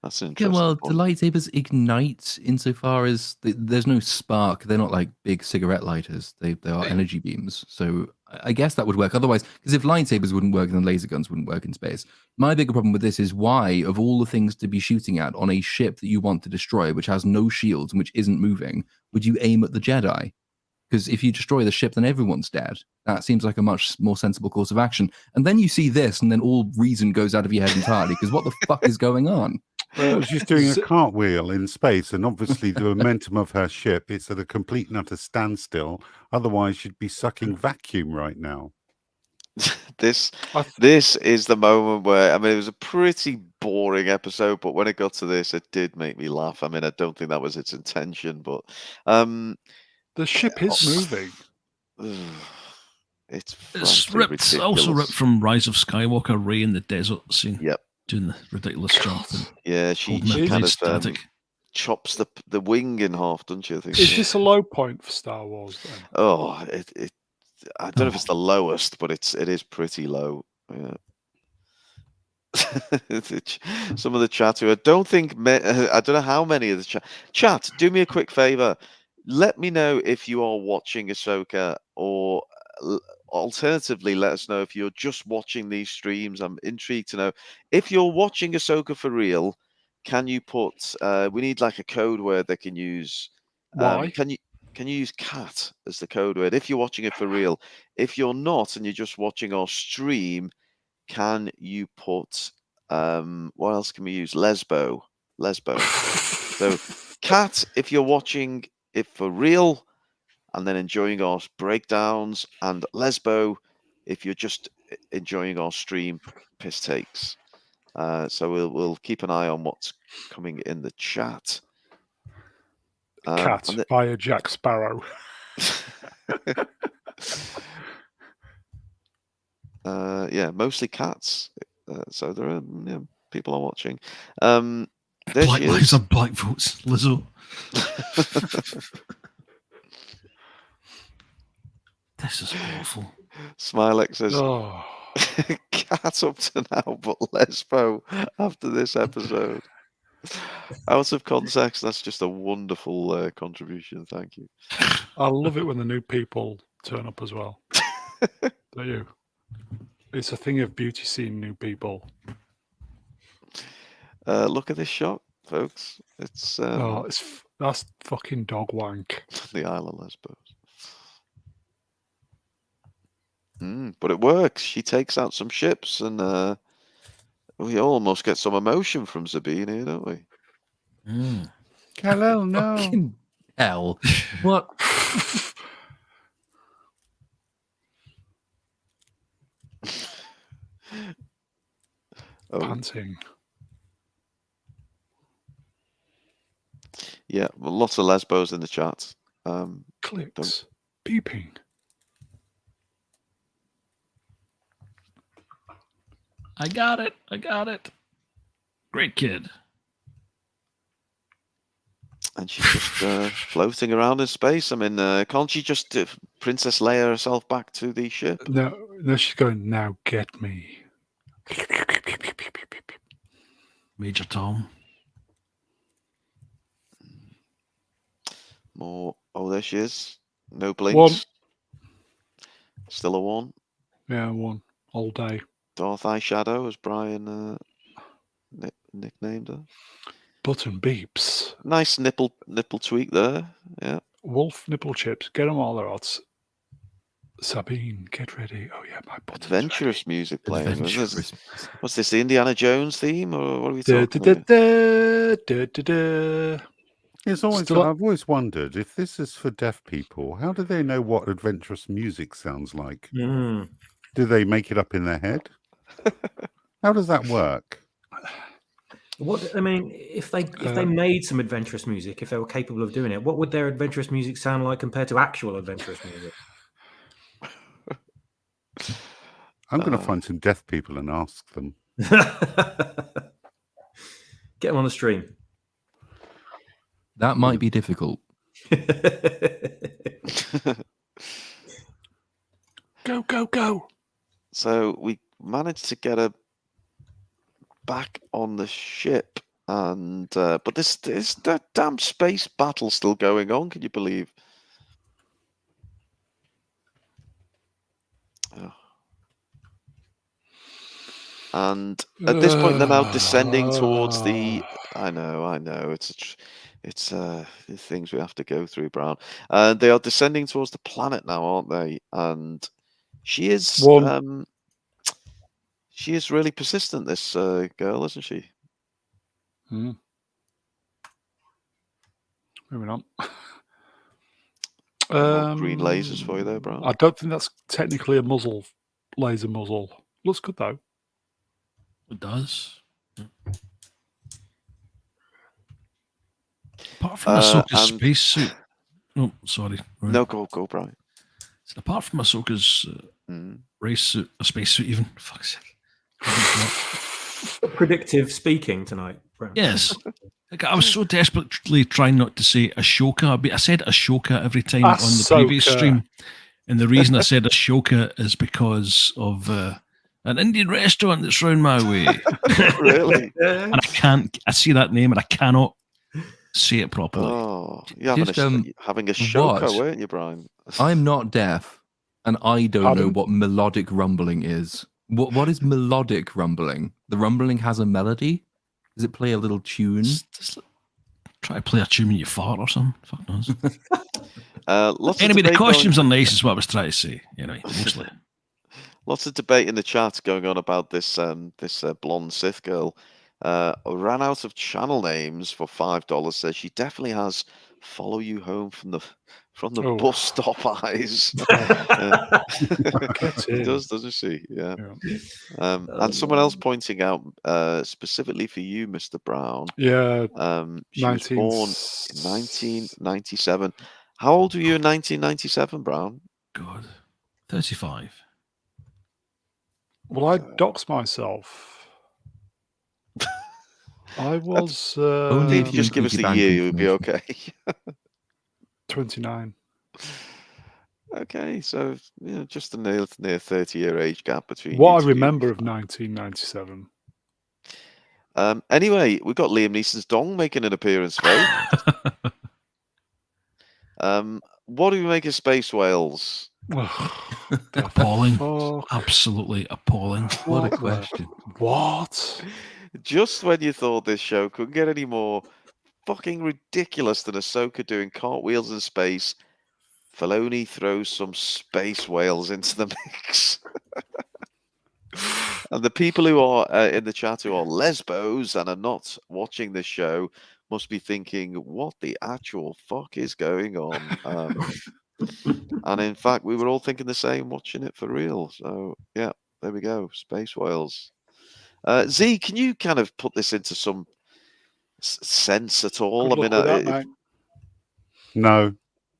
That's interesting. Well, the lightsabers ignite insofar as there's no spark. They're not like big cigarette lighters. They are energy beams. So I guess that would work. Otherwise, because if lightsabers wouldn't work, then laser guns wouldn't work in space. My bigger problem with this is why, of all the things to be shooting at on a ship that you want to destroy, which has no shields and which isn't moving, would you aim at the Jedi? Because if you destroy the ship, then everyone's dead. That seems like a much more sensible course of action. And then you see this, and then all reason goes out of your head entirely. Because what the fuck is going on? Well, she's doing a cartwheel in space, and obviously the momentum of her ship is at a complete and utter standstill. Otherwise, she'd be sucking vacuum right now. This is the moment where, I mean, it was a pretty boring episode, but when it got to this, it did make me laugh. I mean, I don't think that was its intention, but the ship is moving. It's ripped. ridiculous. Also ripped from Rise of Skywalker, Rey in the desert scene. Yep. Doing the ridiculous jump. Yeah, she kind of chops the wing in half, doesn't she? I think. Is this a low point for Star Wars then? Oh, I don't know if it's the lowest, but it is pretty low. Yeah. Some of the chat who I don't know how many of the chat. Do me a quick favor. Let me know if you are watching Ahsoka, or alternatively, let us know if you're just watching these streams. I'm intrigued to know if you're watching Ahsoka for real. Can you put? We need like a code word they can use. Why? Can you use cat as the code word if you're watching it for real? If you're not and you're just watching our stream, can you put? What else can we use? Lesbo. So cat if you're watching it for real and then enjoying our breakdowns, and Lesbo if you're just enjoying our stream piss takes. So we'll keep an eye on what's coming in the chat. Cat via Jack Sparrow. Mostly cats. So there are people are watching. Black lives are black votes, Lizzo. This is awful. Smilex says, cat up to now, but Lesbo after this episode. Out of context, that's just a wonderful contribution. Thank you. I love it when the new people turn up as well. Do you? It's a thing of beauty seeing new people. Look at this shot, folks. It's that's fucking dog wank. The Isle of Lesbos. But it works. She takes out some ships, and we almost get some emotion from Sabine here, don't we? Hello, no. hell? What? Oh, Panting. yeah, well, lots of lesbos in the chat. Clicks. Beeping. I got it. I got it. Great kid. And she's just floating around in space. I mean, can't she just Princess Leia herself back to the ship? No, she's going, now get me. Major Tom. More. Oh, there she is. No blinks. One. Still a 1. Yeah, 1. All day. Darth Eyeshadow, as Brian nicknamed her. Button beeps. Nice nipple tweak there. Yeah. Wolf nipple chips. Get them all their odds. Sabine, get ready. Oh yeah, my button's Adventurous ready. music playing. Adventurous. What's this? The Indiana Jones theme, or what are we Da, talking da, about? da, da, da, da. It's always. Still- I've always wondered if this is for deaf people. How do they know what adventurous music sounds like? Mm. Do they make it up in their head? How does that work? What I mean, if they made some adventurous music, if they were capable of doing it, what would their adventurous music sound like compared to actual adventurous music? I'm going to find some deaf people and ask them. Get them on the stream. That might be difficult. Go, go, go. So we managed to get her back on the ship, and but this that damn space battle still going on. Can you believe? Oh. And at this point, they're now descending towards the. I know. It's the things we have to go through, Brown. They are descending towards the planet now, aren't they? And she is. One. She is really persistent. This girl, isn't she? Moving on. More green lasers for you there, Brown. I don't think that's technically a laser muzzle. Looks good though. It does. Apart from Ahsoka's spacesuit. Oh, sorry. Right. No, go, Brian. So apart from Ahsoka's race suit, a spacesuit, even. Fuck's sake. Predictive speaking tonight. Brown. Yes. Like, I was so desperately trying not to say Ashoka. I said Ashoka every time on the previous Ahsoka. stream. And the reason I said Ashoka is because of an Indian restaurant that's round my way. Really? And I see that name and I cannot say it properly. Oh, you're having a Ashoka, weren't you, Brian? I'm not deaf, and I don't know Pardon? what melodic rumbling is. What is melodic rumbling? The rumbling has a melody? Does it play a little tune? Just try to play a tune when you fart or something. Fuck knows. Anyway, the costumes are nice, is what I was trying to say. Anyway, mostly. Lots of debate in the chat going on about this blonde Sith girl. Ran out of channel names for $5. Says she definitely has "Follow You Home from the Bus Stop" eyes. She does, doesn't she? Yeah. And someone else pointing out specifically for you, Mr. Brown. Yeah. She was born in 1997. How old were you in 1997, Brown? God, 35. Well, I doxed myself. I was. Only If you just give us the year, you'll be okay. 29. Okay, so just a near 30-year age gap between. What I remember of 1997. Anyway, we've got Liam Neeson's dong making an appearance, folks. What do we make of space whales? Appalling. Fuck. Absolutely appalling. What a question. What? Just when you thought this show couldn't get any more fucking ridiculous than Ahsoka doing cartwheels in space, Filoni throws some space whales into the mix. And the people who are in the chat who are lesbos and are not watching this show must be thinking, what the actual fuck is going on? And in fact, we were all thinking the same, watching it for real. So yeah, there we go, space whales. Z, can you kind of put this into some sense at all? Good luck with that, mate. No,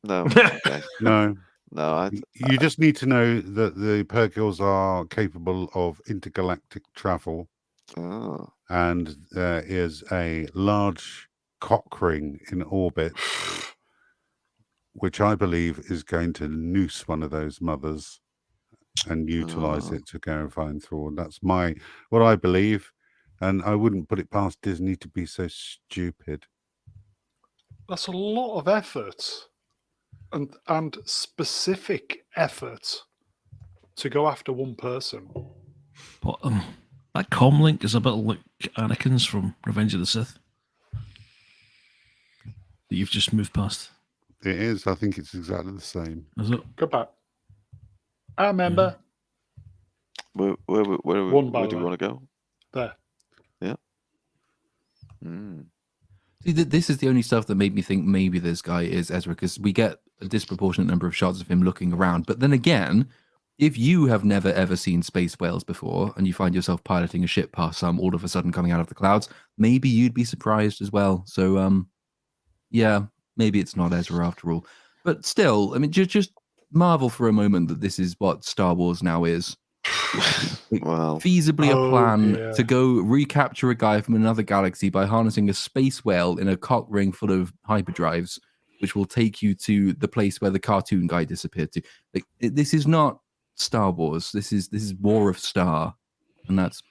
no, okay. no. No, You just need to know that the Purgils are capable of intergalactic travel, and there is a large cock ring in orbit, which I believe is going to noose one of those mothers and utilize it to go and find Thrawn. That's what I believe, and I wouldn't put it past Disney to be so stupid. That's a lot of effort. And specific effort to go after one person. But that comlink is a bit like Anakin's from Revenge of the Sith that you've just moved past. It is. I think it's exactly the same. Is it? Go back. I remember. Where do we want to go? There. Yeah. See, this is the only stuff that made me think maybe this guy is Ezra, because we get a disproportionate number of shots of him looking around. But then again, if you have never ever seen space whales before and you find yourself piloting a ship past some all of a sudden coming out of the clouds, maybe you'd be surprised as well. So, yeah, maybe it's not Ezra after all. But still, I mean, just marvel for a moment that this is what Star Wars now is. Well, feasibly a plan to go recapture a guy from another galaxy by harnessing a space whale in a cock ring full of hyperdrives, which will take you to the place where the cartoon guy disappeared to. Like, this is not Star Wars. This is War of Star, and that's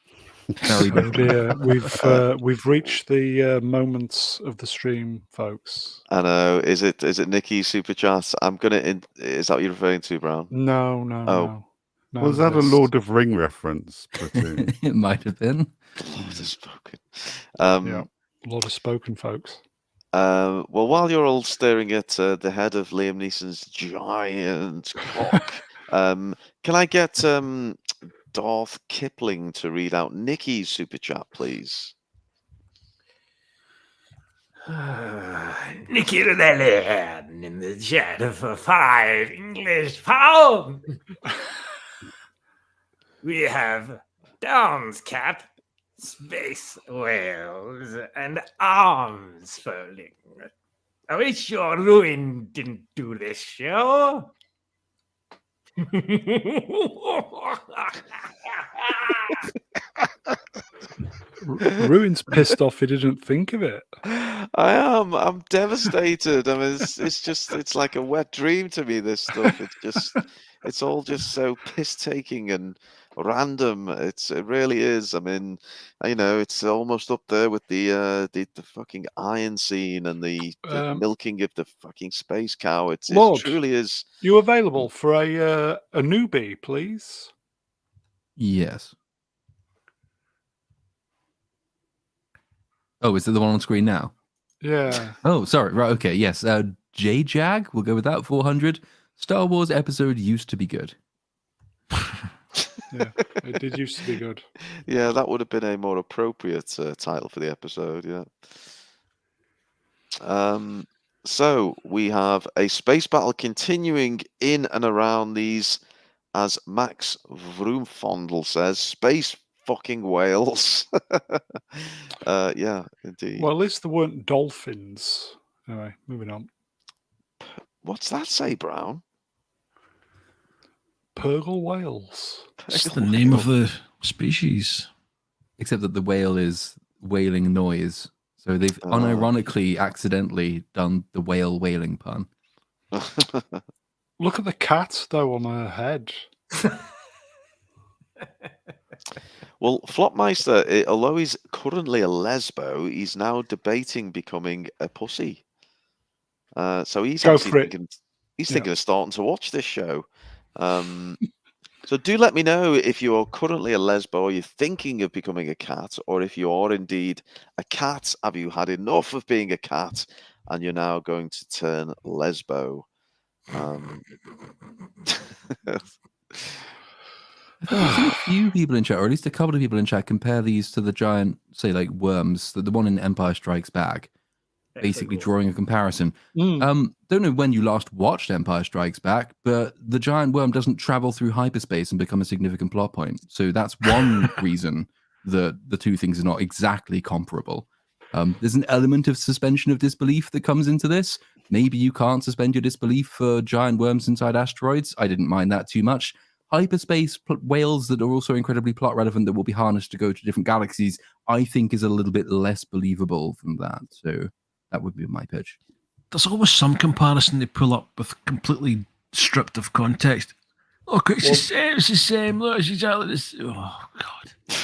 very different. We've reached the moments of the stream, folks. I know. Is it Nikki's super chat? Is that what you're referring to, Brown? No. Was that a Lord of Ring reference, Platoon? It might have been. Lord has spoken. Yeah, Lord has spoken, folks. Well, while you're all staring at the head of Liam Neeson's giant cock, can I get Darth Kipling to read out Nikki's super chat, please? Nicky Rebellion in the chat for 5 English pounds. We have Dawn's Cat, space whales, and arms folding. I wish your ruin didn't do this show. Ruin's pissed off he didn't think of it. I am. I'm devastated. I mean, it's like a wet dream to me, this stuff. It's all just so piss-taking and random. It really is. I mean, it's almost up there with the fucking iron scene and the milking of the fucking space cow. It truly is. You available for a newbie, please? Yes. Oh, is it the one on screen now? Yeah. Oh, sorry. Right. Okay. Yes. J-Jag. We'll go with that. 400. Star Wars episode used to be good. Yeah, it did used to be good. Yeah, that would have been a more appropriate title for the episode. Yeah. So we have a space battle continuing in and around these, as Max Vroomfondel says, space fucking whales. Yeah, indeed. Well, at least there weren't dolphins. Anyway, moving on. What's that say, Brown? Purgle whales. It's the name of the species. Except that the whale is wailing noise. So they've unironically accidentally done the whale wailing pun. Look at the cat, though, on her head. Well, Flopmeister, although he's currently a lesbo, he's now debating becoming a pussy. So he's thinking of starting to watch this show. So do let me know if you are currently a lesbo, or you're thinking of becoming a cat, or if you are indeed a cat. Have you had enough of being a cat and you're now going to turn lesbo? I've seen a few people in chat, or at least a couple of people in chat, compare these to the giant, say, like worms, the one in Empire Strikes Back. basically cool. drawing a comparison. Mm. Don't know when you last watched Empire Strikes Back, but the giant worm doesn't travel through hyperspace and become a significant plot point. So that's one reason that the two things are not exactly comparable. There's an element of suspension of disbelief that comes into this. Maybe you can't suspend your disbelief for giant worms inside asteroids. I didn't mind that too much. Hyperspace whales that are also incredibly plot relevant that will be harnessed to go to different galaxies, I think is a little bit less believable than that. So that would be my pitch. There's always some comparison they pull up with completely stripped of context. Look, it's the same. Look, it's exactly this. Oh, God.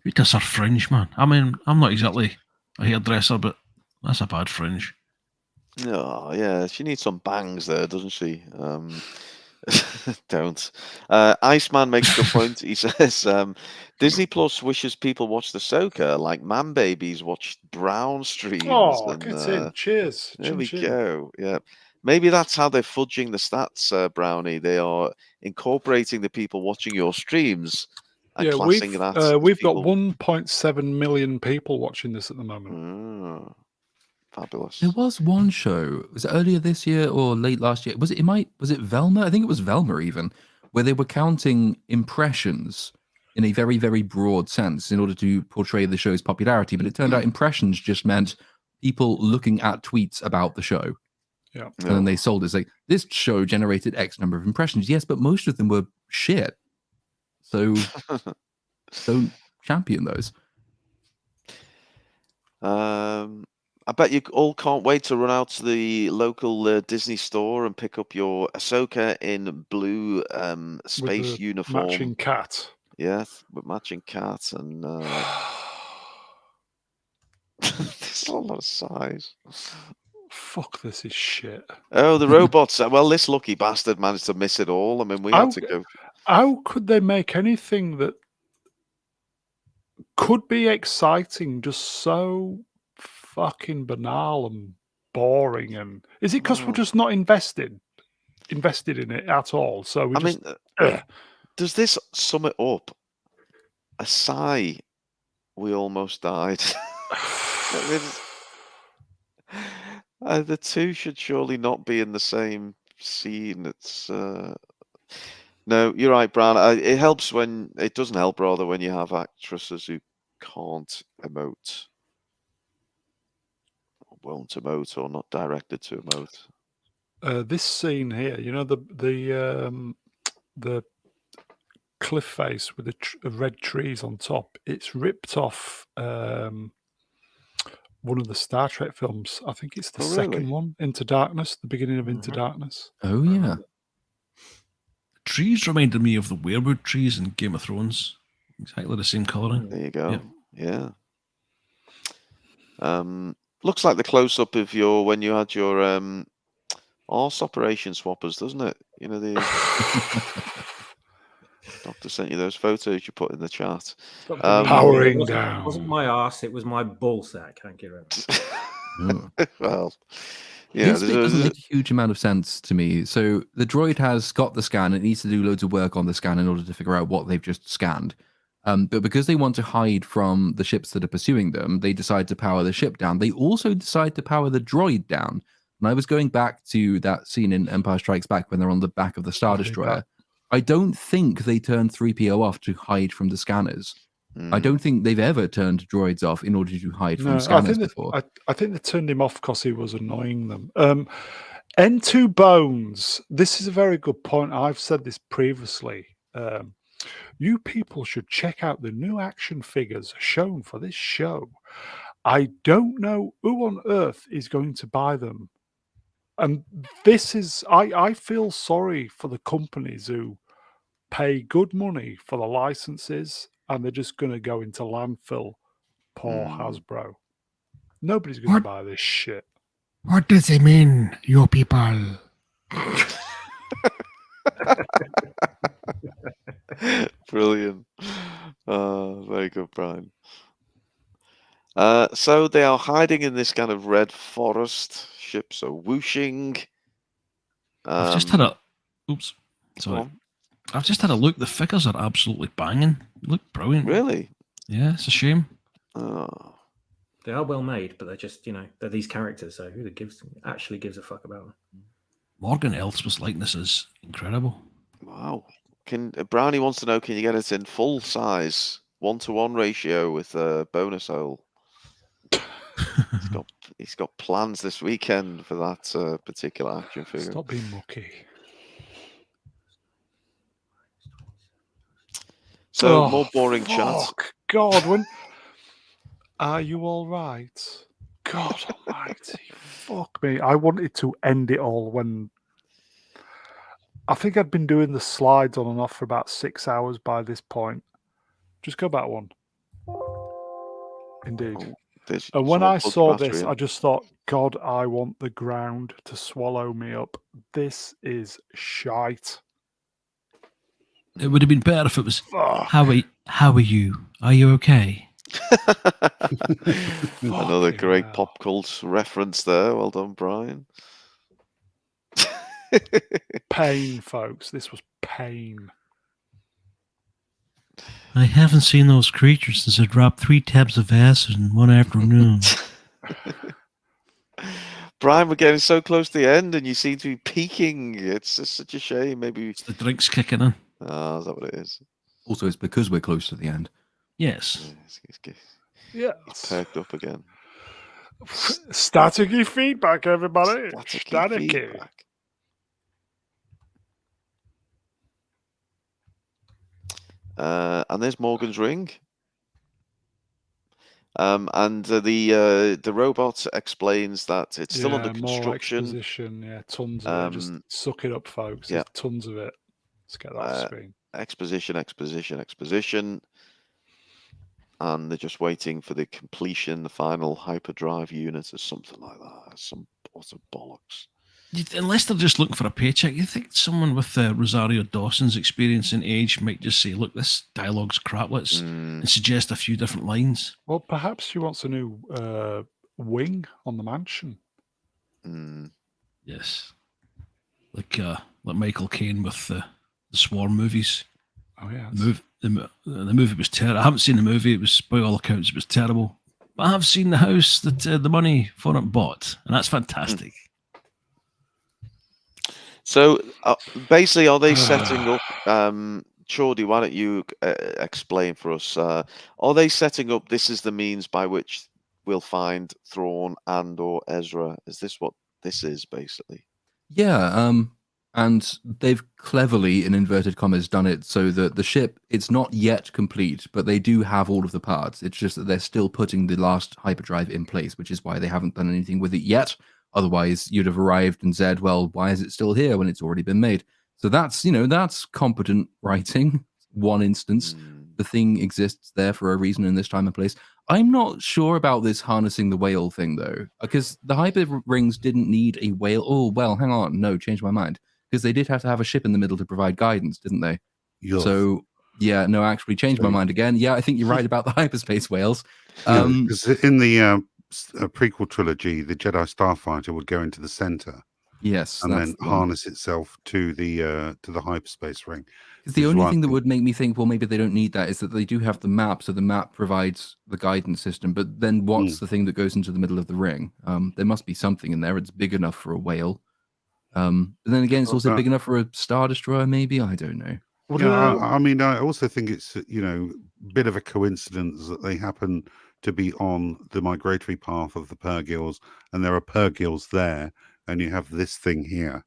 Who does her fringe, man? I mean, I'm not exactly a hairdresser, but that's a bad fringe. Oh, yeah, she needs some bangs there, doesn't she? Don't. Iceman makes a good point. He says Disney Plus wishes people watch the Ahsoka like man babies watch Brown streams. Oh, and, get in. Cheers. There Chin we chin. go. Yeah. Maybe that's how they're fudging the stats, Brownie. They are incorporating the people watching your streams and Yeah, classing that as we've got people... 1.7 million people watching this at the moment. Fabulous. There was one show, was it earlier this year or late last year? Was it Velma? I think it was Velma even, where they were counting impressions in a very, very broad sense in order to portray the show's popularity. But it turned out impressions just meant people looking at tweets about the show. Yeah. And then they sold it. It's like, this show generated X number of impressions. Yes, but most of them were shit. So don't champion those. I bet you all can't wait to run out to the local Disney store and pick up your Ahsoka in blue space With the uniform. matching cat. Yes, with matching cat and there's a lot of size. Fuck, this is shit. Oh, the robots. Well, this lucky bastard managed to miss it all. I mean, we had to go. How could they make anything that could be exciting just so fucking banal and boring? And is it because we're just not invested in it at all? So we does this sum it up? A sigh. We almost died. The two should surely not be in the same scene. It's no, you're right, Bran. It helps when it doesn't help rather when you have actresses who can't emote, or won't emote, or not directed to emote. This scene here, you know, the cliff face with the red trees on top. It's ripped off one of the Star Trek films. I think it's the second one, Into Darkness, the beginning of Into Darkness. Oh, yeah. Trees reminded me of the weirwood trees in Game of Thrones. Exactly the same colouring. There you go. Yeah. Looks like the close-up of when you had your arse operation swappers, doesn't it? You know, the doctor sent you those photos you put in the chat. Powering down. It wasn't my arse, it was my ball sack. Thank you very much. Well, yeah, this bit doesn't make a huge amount of sense to me. So the droid has got the scan. It needs to do loads of work on the scan in order to figure out what they've just scanned. But because they want to hide from the ships that are pursuing them, they decide to power the ship down. They also decide to power the droid down. And I was going back to that scene in Empire Strikes Back when they're on the back of the Star Destroyer. I don't think they turned 3PO off to hide from the scanners. I don't think they've ever turned droids off in order to hide from scanners before. I think they turned him off because he was annoying them. N2 Bones, this is a very good point. I've said this previously. You people should check out the new action figures shown for this show. I don't know who on earth is going to buy them. And this is, I feel sorry for the companies who pay good money for the licenses and they're just going to go into landfill. Poor Hasbro. Nobody's going to buy this shit. What does it mean, you people? Brilliant. Very good, Brian. So they are hiding in this kind of red forest. Ships are whooshing. I've just had a... Oops. Sorry. I've just had a look. The figures are absolutely banging. Look brilliant. Really? Yeah, it's a shame. Oh. They are well made, but they're just, they're these characters. So who actually gives a fuck about them? Morgan Elsbeth's likeness is incredible. Wow. Brownie wants to know, can you get it in full size, 1-to-1 ratio with a bonus hole? He's got plans this weekend for that particular action figure. Stop being mucky. So more boring chat. God, are you all right? God almighty, fuck me. I wanted to end it all when I think I'd been doing the slides on and off for about 6 hours by this point. Just go back one. Indeed. And when I saw this, I just thought, God, I want the ground to swallow me up. This is shite. It would have been better if it was, how are you? Are you okay? Another great pop cult reference there. Well done, Brian. Pain, folks. This was pain. I haven't seen those creatures since I dropped 3 tabs of acid in one afternoon. Brian, we're getting so close to the end and you seem to be peaking. It's just such a shame. Maybe it's the drinks kicking in. Oh, is that what it is? Also, it's because we're close to the end. Yes. Yeah. He's perked up again. Staticky feedback, everybody. Staticky feedback. And there's Morgan's ring. And the robot explains that it's still under construction. More exposition, tons of it. Just suck it up, folks. There's tons of it. Let's get that off screen. Exposition. And they're just waiting for the completion, the final hyperdrive unit or something like that. Some utter bollocks. Unless they're just looking for a paycheck, you think someone with Rosario Dawson's experience and age might just say, look, this dialogue's crap, and suggest a few different lines. Well, perhaps she wants a new wing on the mansion. Yes. Like Michael Caine with the Swarm movies. Oh, yeah. The movie was terrible. I haven't seen the movie. It was, by all accounts, it was terrible. But I have seen the house that the money for it bought, and that's fantastic. So basically, are they setting up? Chordy, why don't you explain for us? Are they setting up? This is the means by which we'll find Thrawn and/or Ezra. Is this what this is basically? Yeah. And they've cleverly, in inverted commas, done it so that the ship, it's not yet complete, but they do have all of the parts. It's just that they're still putting the last hyperdrive in place, which is why they haven't done anything with it yet. Otherwise, you'd have arrived and said, well, why is it still here when it's already been made? So that's, that's competent writing. One instance, the thing exists there for a reason in this time and place. I'm not sure about this harnessing the whale thing, though, because the hyper rings didn't need a whale. Oh, well, hang on. No, change my mind. Because they did have to have a ship in the middle to provide guidance, didn't they? Yes. So, actually changed my mind again. Yeah, I think you're right about the hyperspace whales. Because in the prequel trilogy, the Jedi Starfighter would go into the center. Yes, and then harness itself to the hyperspace ring. Because the only thing that would make me think, well, maybe they don't need that, is that they do have the map, so the map provides the guidance system. But then what's the thing that goes into the middle of the ring? There must be something in there. It's big enough for a whale. But then again, it's also big enough for a Star Destroyer, maybe? I don't know. Well, yeah, I mean, I also think it's, a bit of a coincidence that they happen to be on the migratory path of the Purgils, and there are Purgils there, and you have this thing here.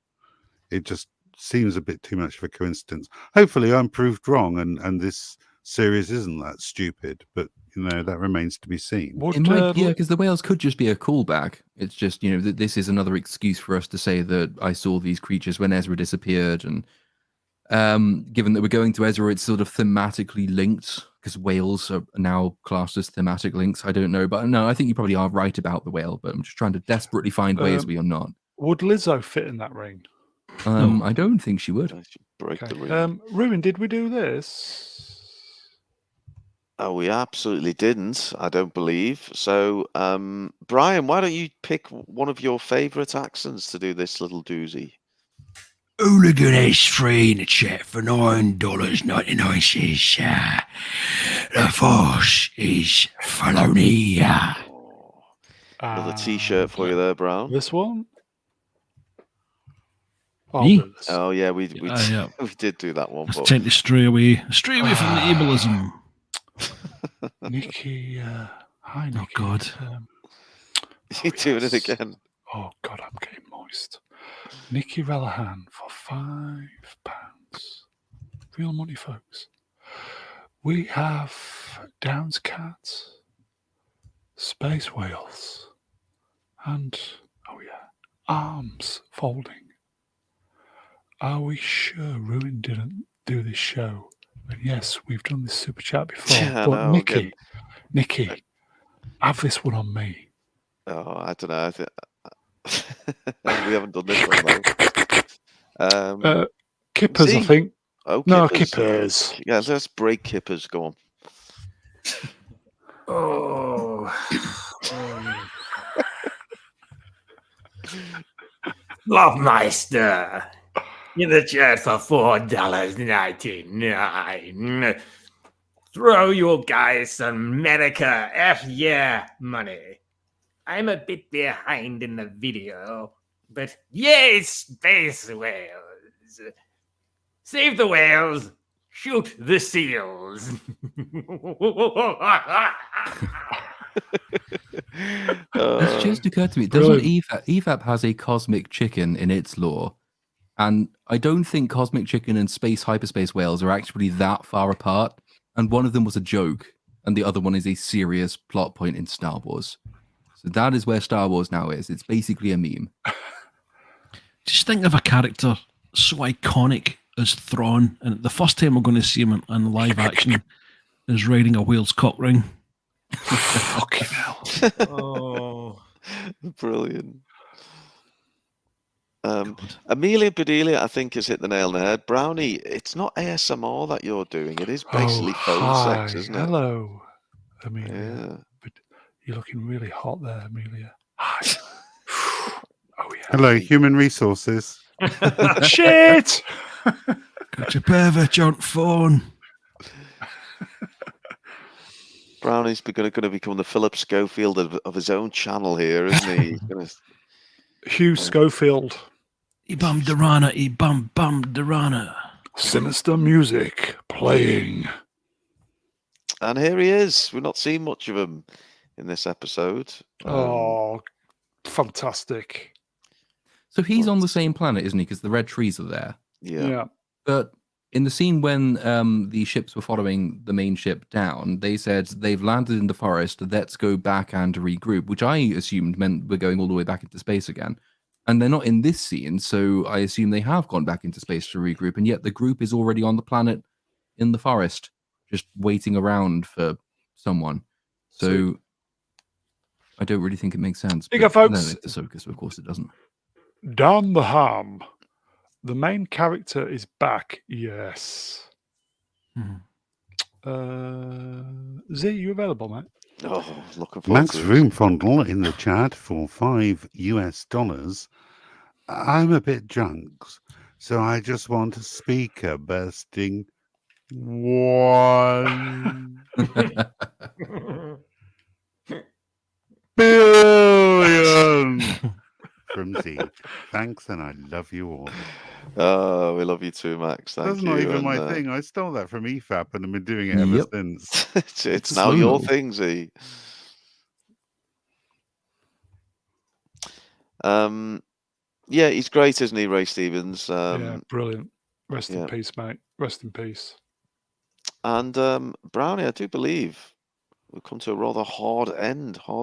It just seems a bit too much of a coincidence. Hopefully I'm proved wrong, and this series isn't that stupid, but that remains to be seen. It might, because the whales could just be a callback. It's just, that this is another excuse for us to say that I saw these creatures when Ezra disappeared, and given that we're going to Ezra, it's sort of thematically linked, because whales are now classed as thematic links. I don't know, but no, I think you probably are right about the whale, but I'm just trying to desperately find ways we are not. Would Lizzo fit in that ring? No. I don't think she would. Break the ring. Ruin, did we do this? Oh, we absolutely didn't, I don't believe. So, Brian, why don't you pick one of your favourite accents to do this little doozy? Hooligan S3 in the chat for $9.99. The Force is Felonia. Another T-shirt for you there, Brown. This one. Me? Oh yeah, we yeah. we did do that one. I But tend to stray away from the ableism. Nikki, hi Nikki. Oh God. You're doing it again. Oh God, I'm getting moist. Nikki Rellahan for £5. Real money, folks. We have Downs cats, space whales, and arms folding. Are we sure Ruin didn't do this show? And yes, we've done this super chat before. Yeah, but no, Nikki, have this one on me. Oh, I don't know. I think we haven't done this one though. Kippers, I think. Oh, no, Kippers. Kippers. Yeah, let's break Kippers. Go on. Lovemeister in the chat for $4.99. Throw you guys some Medica F yeah money. I'm a bit behind in the video, but yay, space whales. Save the whales, shoot the seals. It's just occurred to me, doesn't EVAP has a cosmic chicken in its lore? And I don't think cosmic chicken and space hyperspace whales are actually that far apart. And one of them was a joke, and the other one is a serious plot point in Star Wars. So that is where Star Wars now is. It's basically a meme. Just think of a character so iconic as Thrawn, and the first time we're going to see him in live action is riding a whale's cock ring. Fucking hell. Oh, brilliant. Amelia Bedelia, I think, has hit the nail on the head. Brownie, it's not ASMR that you're doing. It is basically phone sex, isn't it? Hello, Amelia. Yeah. But you're looking really hot there, Amelia. Hi. Oh, yeah. Hello, human resources. Shit! Got your pervert on phone. Brownie's going to become the Philip Schofield of his own channel here, isn't he? He's gonna... Hugh Schofield. He bummed the runner. He bummed the runner. Sinister music playing. And here he is. We've not seen much of him in this episode. Oh, fantastic. So he's on the same planet, isn't he? Because the red trees are there. Yeah. But in the scene when the ships were following the main ship down, they said they've landed in the forest, let's go back and regroup, which I assumed meant we're going all the way back into space again. And they're not in this scene, so I assume they have gone back into space to regroup, and yet the group is already on the planet in the forest, just waiting around for someone. So I don't really think it makes sense. Here you go, folks. No, it's Ahsoka, so of course it doesn't. Down the ham. The main character is back. Yes. Z, you available, mate? Oh, looking forward Max to it. Roomfondle in the chat for $5. I'm a bit drunk, so I just want a speaker bursting. $1 billion from Z. Thanks, and I love you all. Oh, we love you too, Max. Thank That's you. not even and, my thing. I stole that from EFAP and I've been doing it ever since. it's now your thing, Z. Yeah, he's great, isn't he, Ray Stevens? Yeah, brilliant. Rest in peace, mate. Rest in peace. And Brownie, I do believe we've come to a rather hard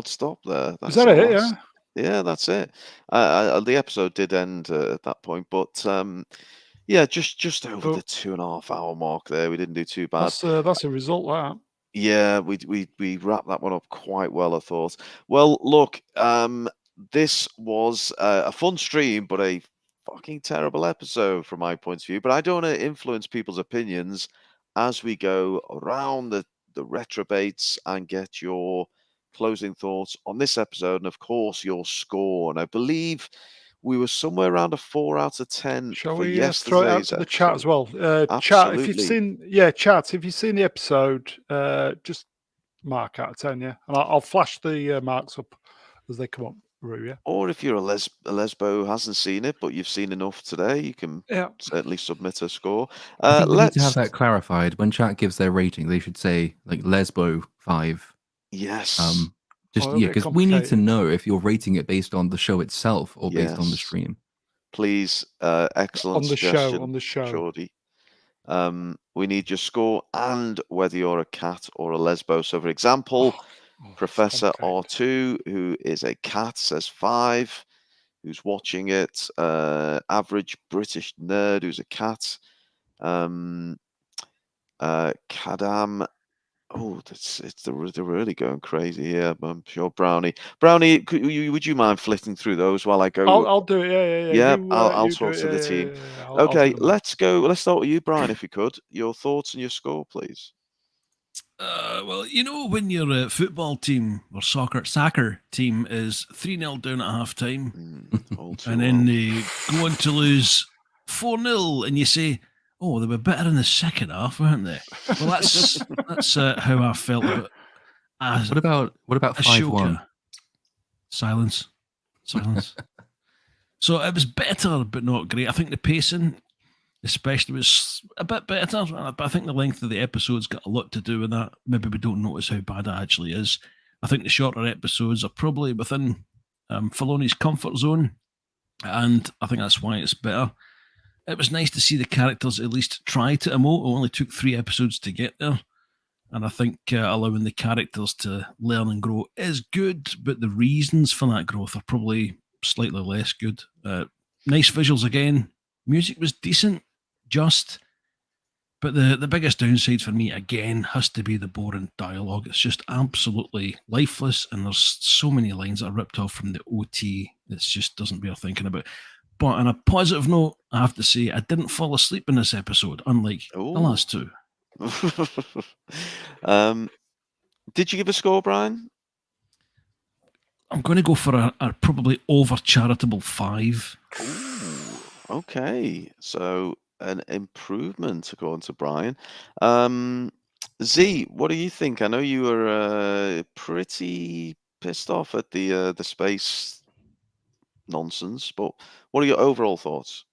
stop there. Is that it? Yeah. Yeah, that's it. The episode did end at that point, but yeah, just over the 2.5 hour mark there. We didn't do too bad. That's a result, that. Yeah, we wrapped that one up quite well, I thought. Well, look, this was a fun stream, but a fucking terrible episode from my point of view. But I don't want to influence people's opinions as we go around the retrobates and get your closing thoughts on this episode, and of course your score. And I believe we were somewhere around a 4 out of 10. Shall for we yesterday's throw it out to the chat as well? Chat, if you've seen, chat, if you've seen the episode, just mark out of 10, yeah, and I'll flash the marks up as they come up, Rue, yeah. Or if you're a lesbo who hasn't seen it, but you've seen enough today, you can Yeah. certainly submit a score. I think we need to let's have that clarified. When chat gives their rating, they should say like Lesbo 5. yes, Just it'll yeah, be because we need to complicated. know if you're rating it based on the show itself or based on the Yes. stream. please. Excellent On the suggestion, show. Geordie. We need your score and whether you're a cat or a lesbo. So, for example, it's Professor complicated. R2, who is a cat, says 5. Who's watching it? Average British nerd, who's a cat. Kadam. Oh, they're really going crazy here. I'm sure Brownie, would you mind flitting through those while I go? I'll do it. Yeah. Yeah, You, I'll you do talk it. to the Yeah, team. yeah. Okay, I'll do them. let's go. Let's start with you, Brian, if you could. Your thoughts and your score, please. Well, you know, when your football team or soccer team is 3-0 down at half time, and then they go on to lose 4-0, and you say, "Oh, they were better in the second half, weren't they?" Well, that's how I felt about. What about 5-1? Silence. So it was better, but not great. I think the pacing, especially, was a bit better, but I think the length of the episodes got a lot to do with that. Maybe we don't notice how bad it actually is. I think the shorter episodes are probably within Filoni's comfort zone, and I think that's why it's better. It was nice to see the characters at least try to emote. It only took 3 episodes to get there, and I think allowing the characters to learn and grow is good, but the reasons for that growth are probably slightly less good. Nice visuals again. Music was decent, but the biggest downside for me again has to be the boring dialogue. It's just absolutely lifeless, and there's so many lines that are ripped off from the OT. It just doesn't bear thinking about. But on a positive note, I have to say I didn't fall asleep in this episode, unlike the last 2. Did you give a score, Brian? I'm going to go for a probably over charitable 5. Ooh, okay, so an improvement according to Brian. Z, what do you think? I know you were pretty pissed off at the space nonsense, but what are your overall thoughts?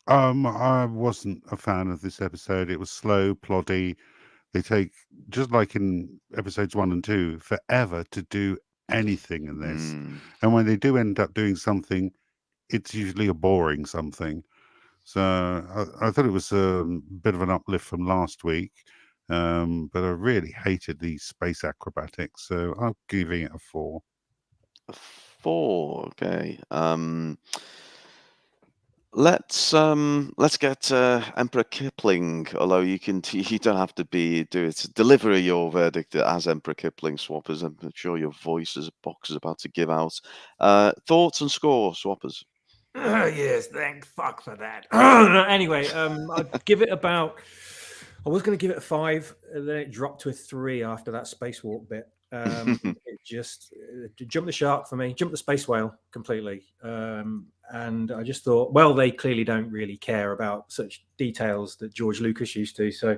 I wasn't a fan of this episode. It was slow, ploddy. They take, just like in episodes 1 and 2, forever to do anything in this. And when they do end up doing something, it's usually a boring something. So I thought it was a bit of an uplift from last week. But I really hated these space acrobatics. So I'm giving it a 4. A 4, okay. Let's get Emperor Kipling. Although you don't have to do it. Deliver your verdict as Emperor Kipling, Swappers. I'm sure your box is about to give out. Thoughts and score, Swappers. Yes, thank fuck for that. Anyway, I'd give it about. I was going to give it a 5, and then it dropped to a 3 after that spacewalk bit. It just jumped the shark for me, jumped the space whale completely. And I just thought, well, they clearly don't really care about such details that George Lucas used to. So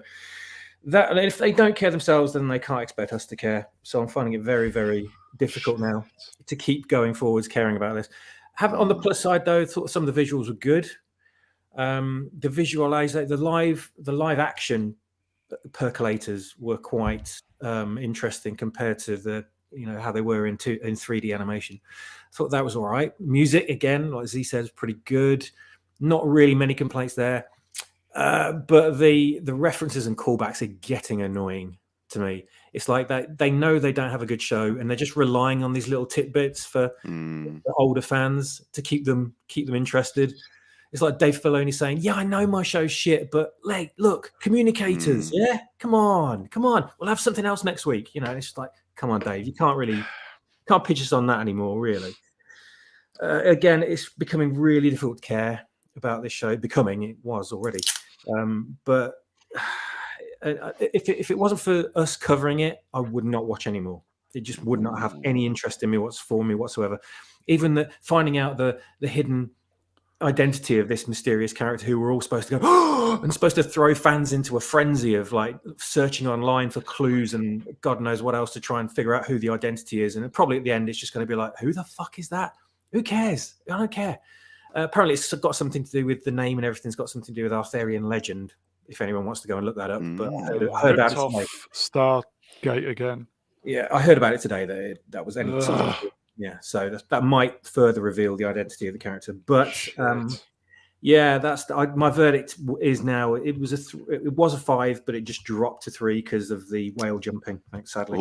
that if they don't care themselves, then they can't expect us to care. So I'm finding it very, very difficult now to keep going forwards, caring about this. On the plus side, though, thought some of the visuals were good. The visualization, the live action percolators were quite interesting compared to the how they were in 3D animation. I thought that was all right. Music again, like Z said, is pretty good. Not really many complaints there, but the references and callbacks are getting annoying to me. It's like that they know they don't have a good show, and they're just relying on these little tidbits for the older fans to keep them interested. It's like Dave Filoni saying, "Yeah, I know my show's shit, but look, communicators, yeah, come on, we'll have something else next week." It's just like, come on, Dave, you can't pitch us on that anymore, really. Again, it's becoming really difficult to care about this show. It was already, but if it wasn't for us covering it, I would not watch anymore. It just would not have any interest in me whatsoever. Even finding out the hidden identity of this mysterious character who we're all supposed to go and supposed to throw fans into a frenzy of like searching online for clues and God knows what else to try and figure out who the identity is. And probably at the end, it's just going to be like, who the fuck is that? Who cares? I don't care. Apparently, it's got something to do with the name and everything's got something to do with Arthurian legend. If anyone wants to go and look that up, but I heard about it today. Stargate again. Yeah, I heard about it today. That was something. Yeah, so that might further reveal the identity of the character. But yeah, that's my verdict is now. It was a 5, but it just dropped to 3 because of the whale jumping. Thanks, sadly.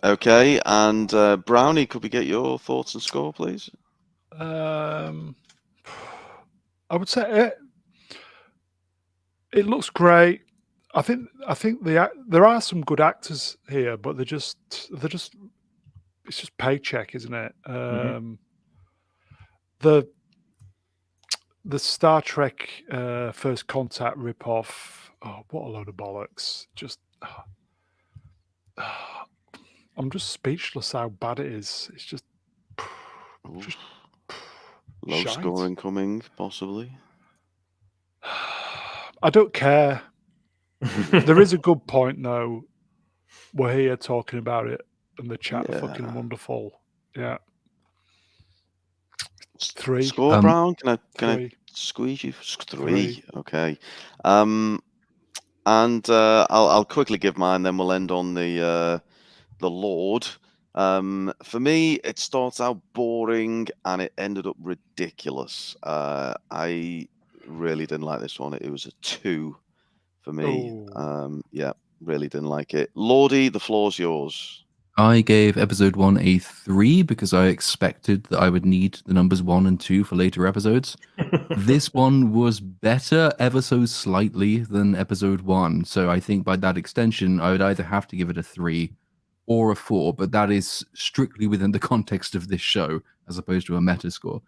Okay, and Brownie, could we get your thoughts and score, please? I would say it looks great. I think there are some good actors here, but they're just it's just paycheck, isn't it? The Star Trek First Contact ripoff. Oh, what a load of bollocks! I'm just speechless how bad it is. It's just low scoring coming, possibly. I don't care. There is a good point though. We're here talking about it, and the chat are fucking wonderful. Yeah. 3. Score, Brown? Can I squeeze you? 3. Okay. And I'll quickly give mine, then we'll end on the Lord. For me, it starts out boring and it ended up ridiculous. I really didn't like this one. It was a 2 for me. Yeah, really didn't like it. Lordy, the floor's yours. I gave episode 1 a 3 because I expected that I would need the numbers 1 and 2 for later episodes. This one was better ever so slightly than episode 1. So I think by that extension, I would either have to give it a 3 or a 4, but that is strictly within the context of this show as opposed to a meta score.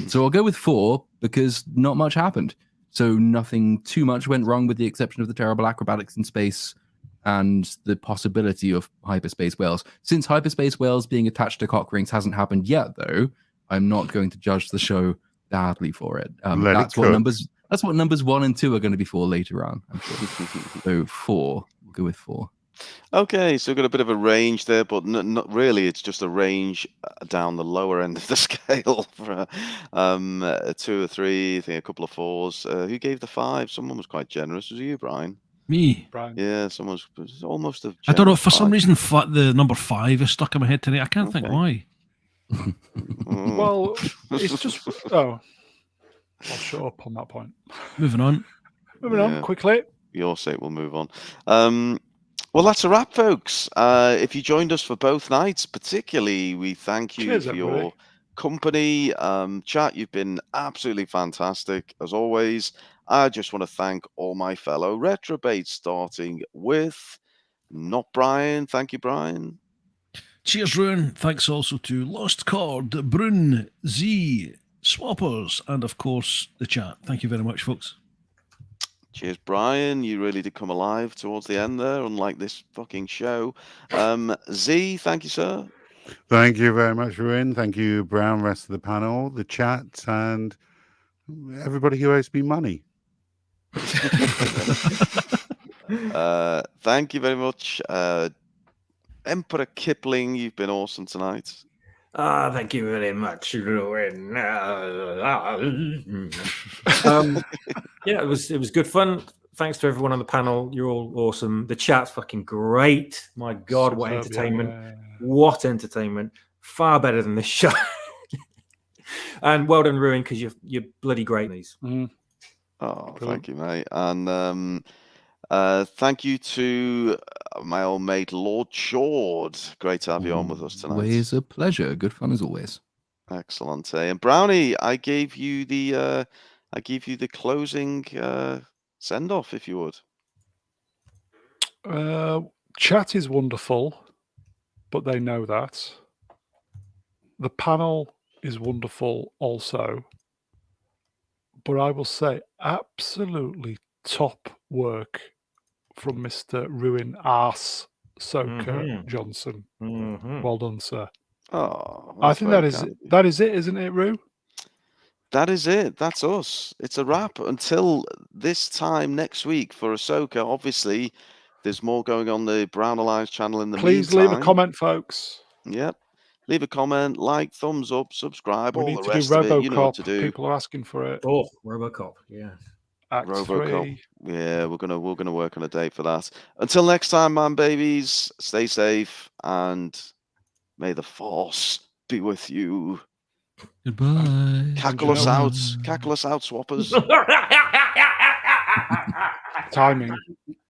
So I'll go with 4 because not much happened. So nothing too much went wrong with the exception of the terrible acrobatics in space and the possibility of hyperspace whales. Since hyperspace whales being attached to cock rings hasn't happened yet, though, I'm not going to judge the show badly for it. That's what numbers 1 and 2 are going to be for later on, I'm sure. So 4. We'll go with 4. Okay, so we've got a bit of a range there, but not really. It's just a range down the lower end of the scale for a 2 or 3, I think a couple of 4s. Who gave the 5? Someone was quite generous. Was it you, Brian? Me. Brian. Yeah, someone's almost a. I don't know. For some reason, the number 5 is stuck in my head today. I can't think why. Well, it's just. Oh, I'll shut up on that point. Moving on. Moving on quickly. For your sake, we'll move on. Well, that's a wrap, folks. If you joined us for both nights, particularly, we thank you for your company. Chat, you've been absolutely fantastic, as always. I just want to thank all my fellow retrobates, starting with not Brian. Thank you, Brian. Cheers, Ruin. Thanks also to Lost Cord, Brun, Z, Swappers, and of course, the chat. Thank you very much, folks. Cheers, Brian. You really did come alive towards the end there, unlike this fucking show. Z, thank you, sir. Thank you very much, Ruin. Thank you, Brown, rest of the panel, the chat, and everybody who owes me money. Thank you very much. Emperor Kipling, you've been awesome tonight. Thank you very much, Ruin. Yeah, it was good fun. Thanks to everyone on the panel. You're all awesome. The chat's fucking great. My God, what entertainment. Yeah. What entertainment. Far better than this show. And well done, Ruin, because you're bloody great in these. Oh, thank you, mate. And thank you to my old mate, Lord Chord. Great to have you on with us tonight. Always a pleasure. Good fun as always. Excellent. And Brownie, I gave you the closing send off, if you would. Chat is wonderful, but they know that. The panel is wonderful also, but I will say absolutely top work from Mr. Ruin Ahsoka Johnson. Well done, sir. Oh, I think that is it, isn't it, Rue? That is it. That's us. It's a wrap until this time next week for Ahsoka. Obviously, there's more going on the Brown Alliance channel in the Please meantime. leave a comment, folks. Yep. Leave a comment, like, thumbs up, subscribe, We all need the to do rest of it. You know what RoboCop. to do. People are asking for it. Oh, RoboCop. Yeah. Act RoboCop. 3. Yeah, we're gonna work on a date for that. Until next time, man, babies. Stay safe and may the Force be with you. Goodbye. Cackle us know- out. Cackle us out, swappers. Timing.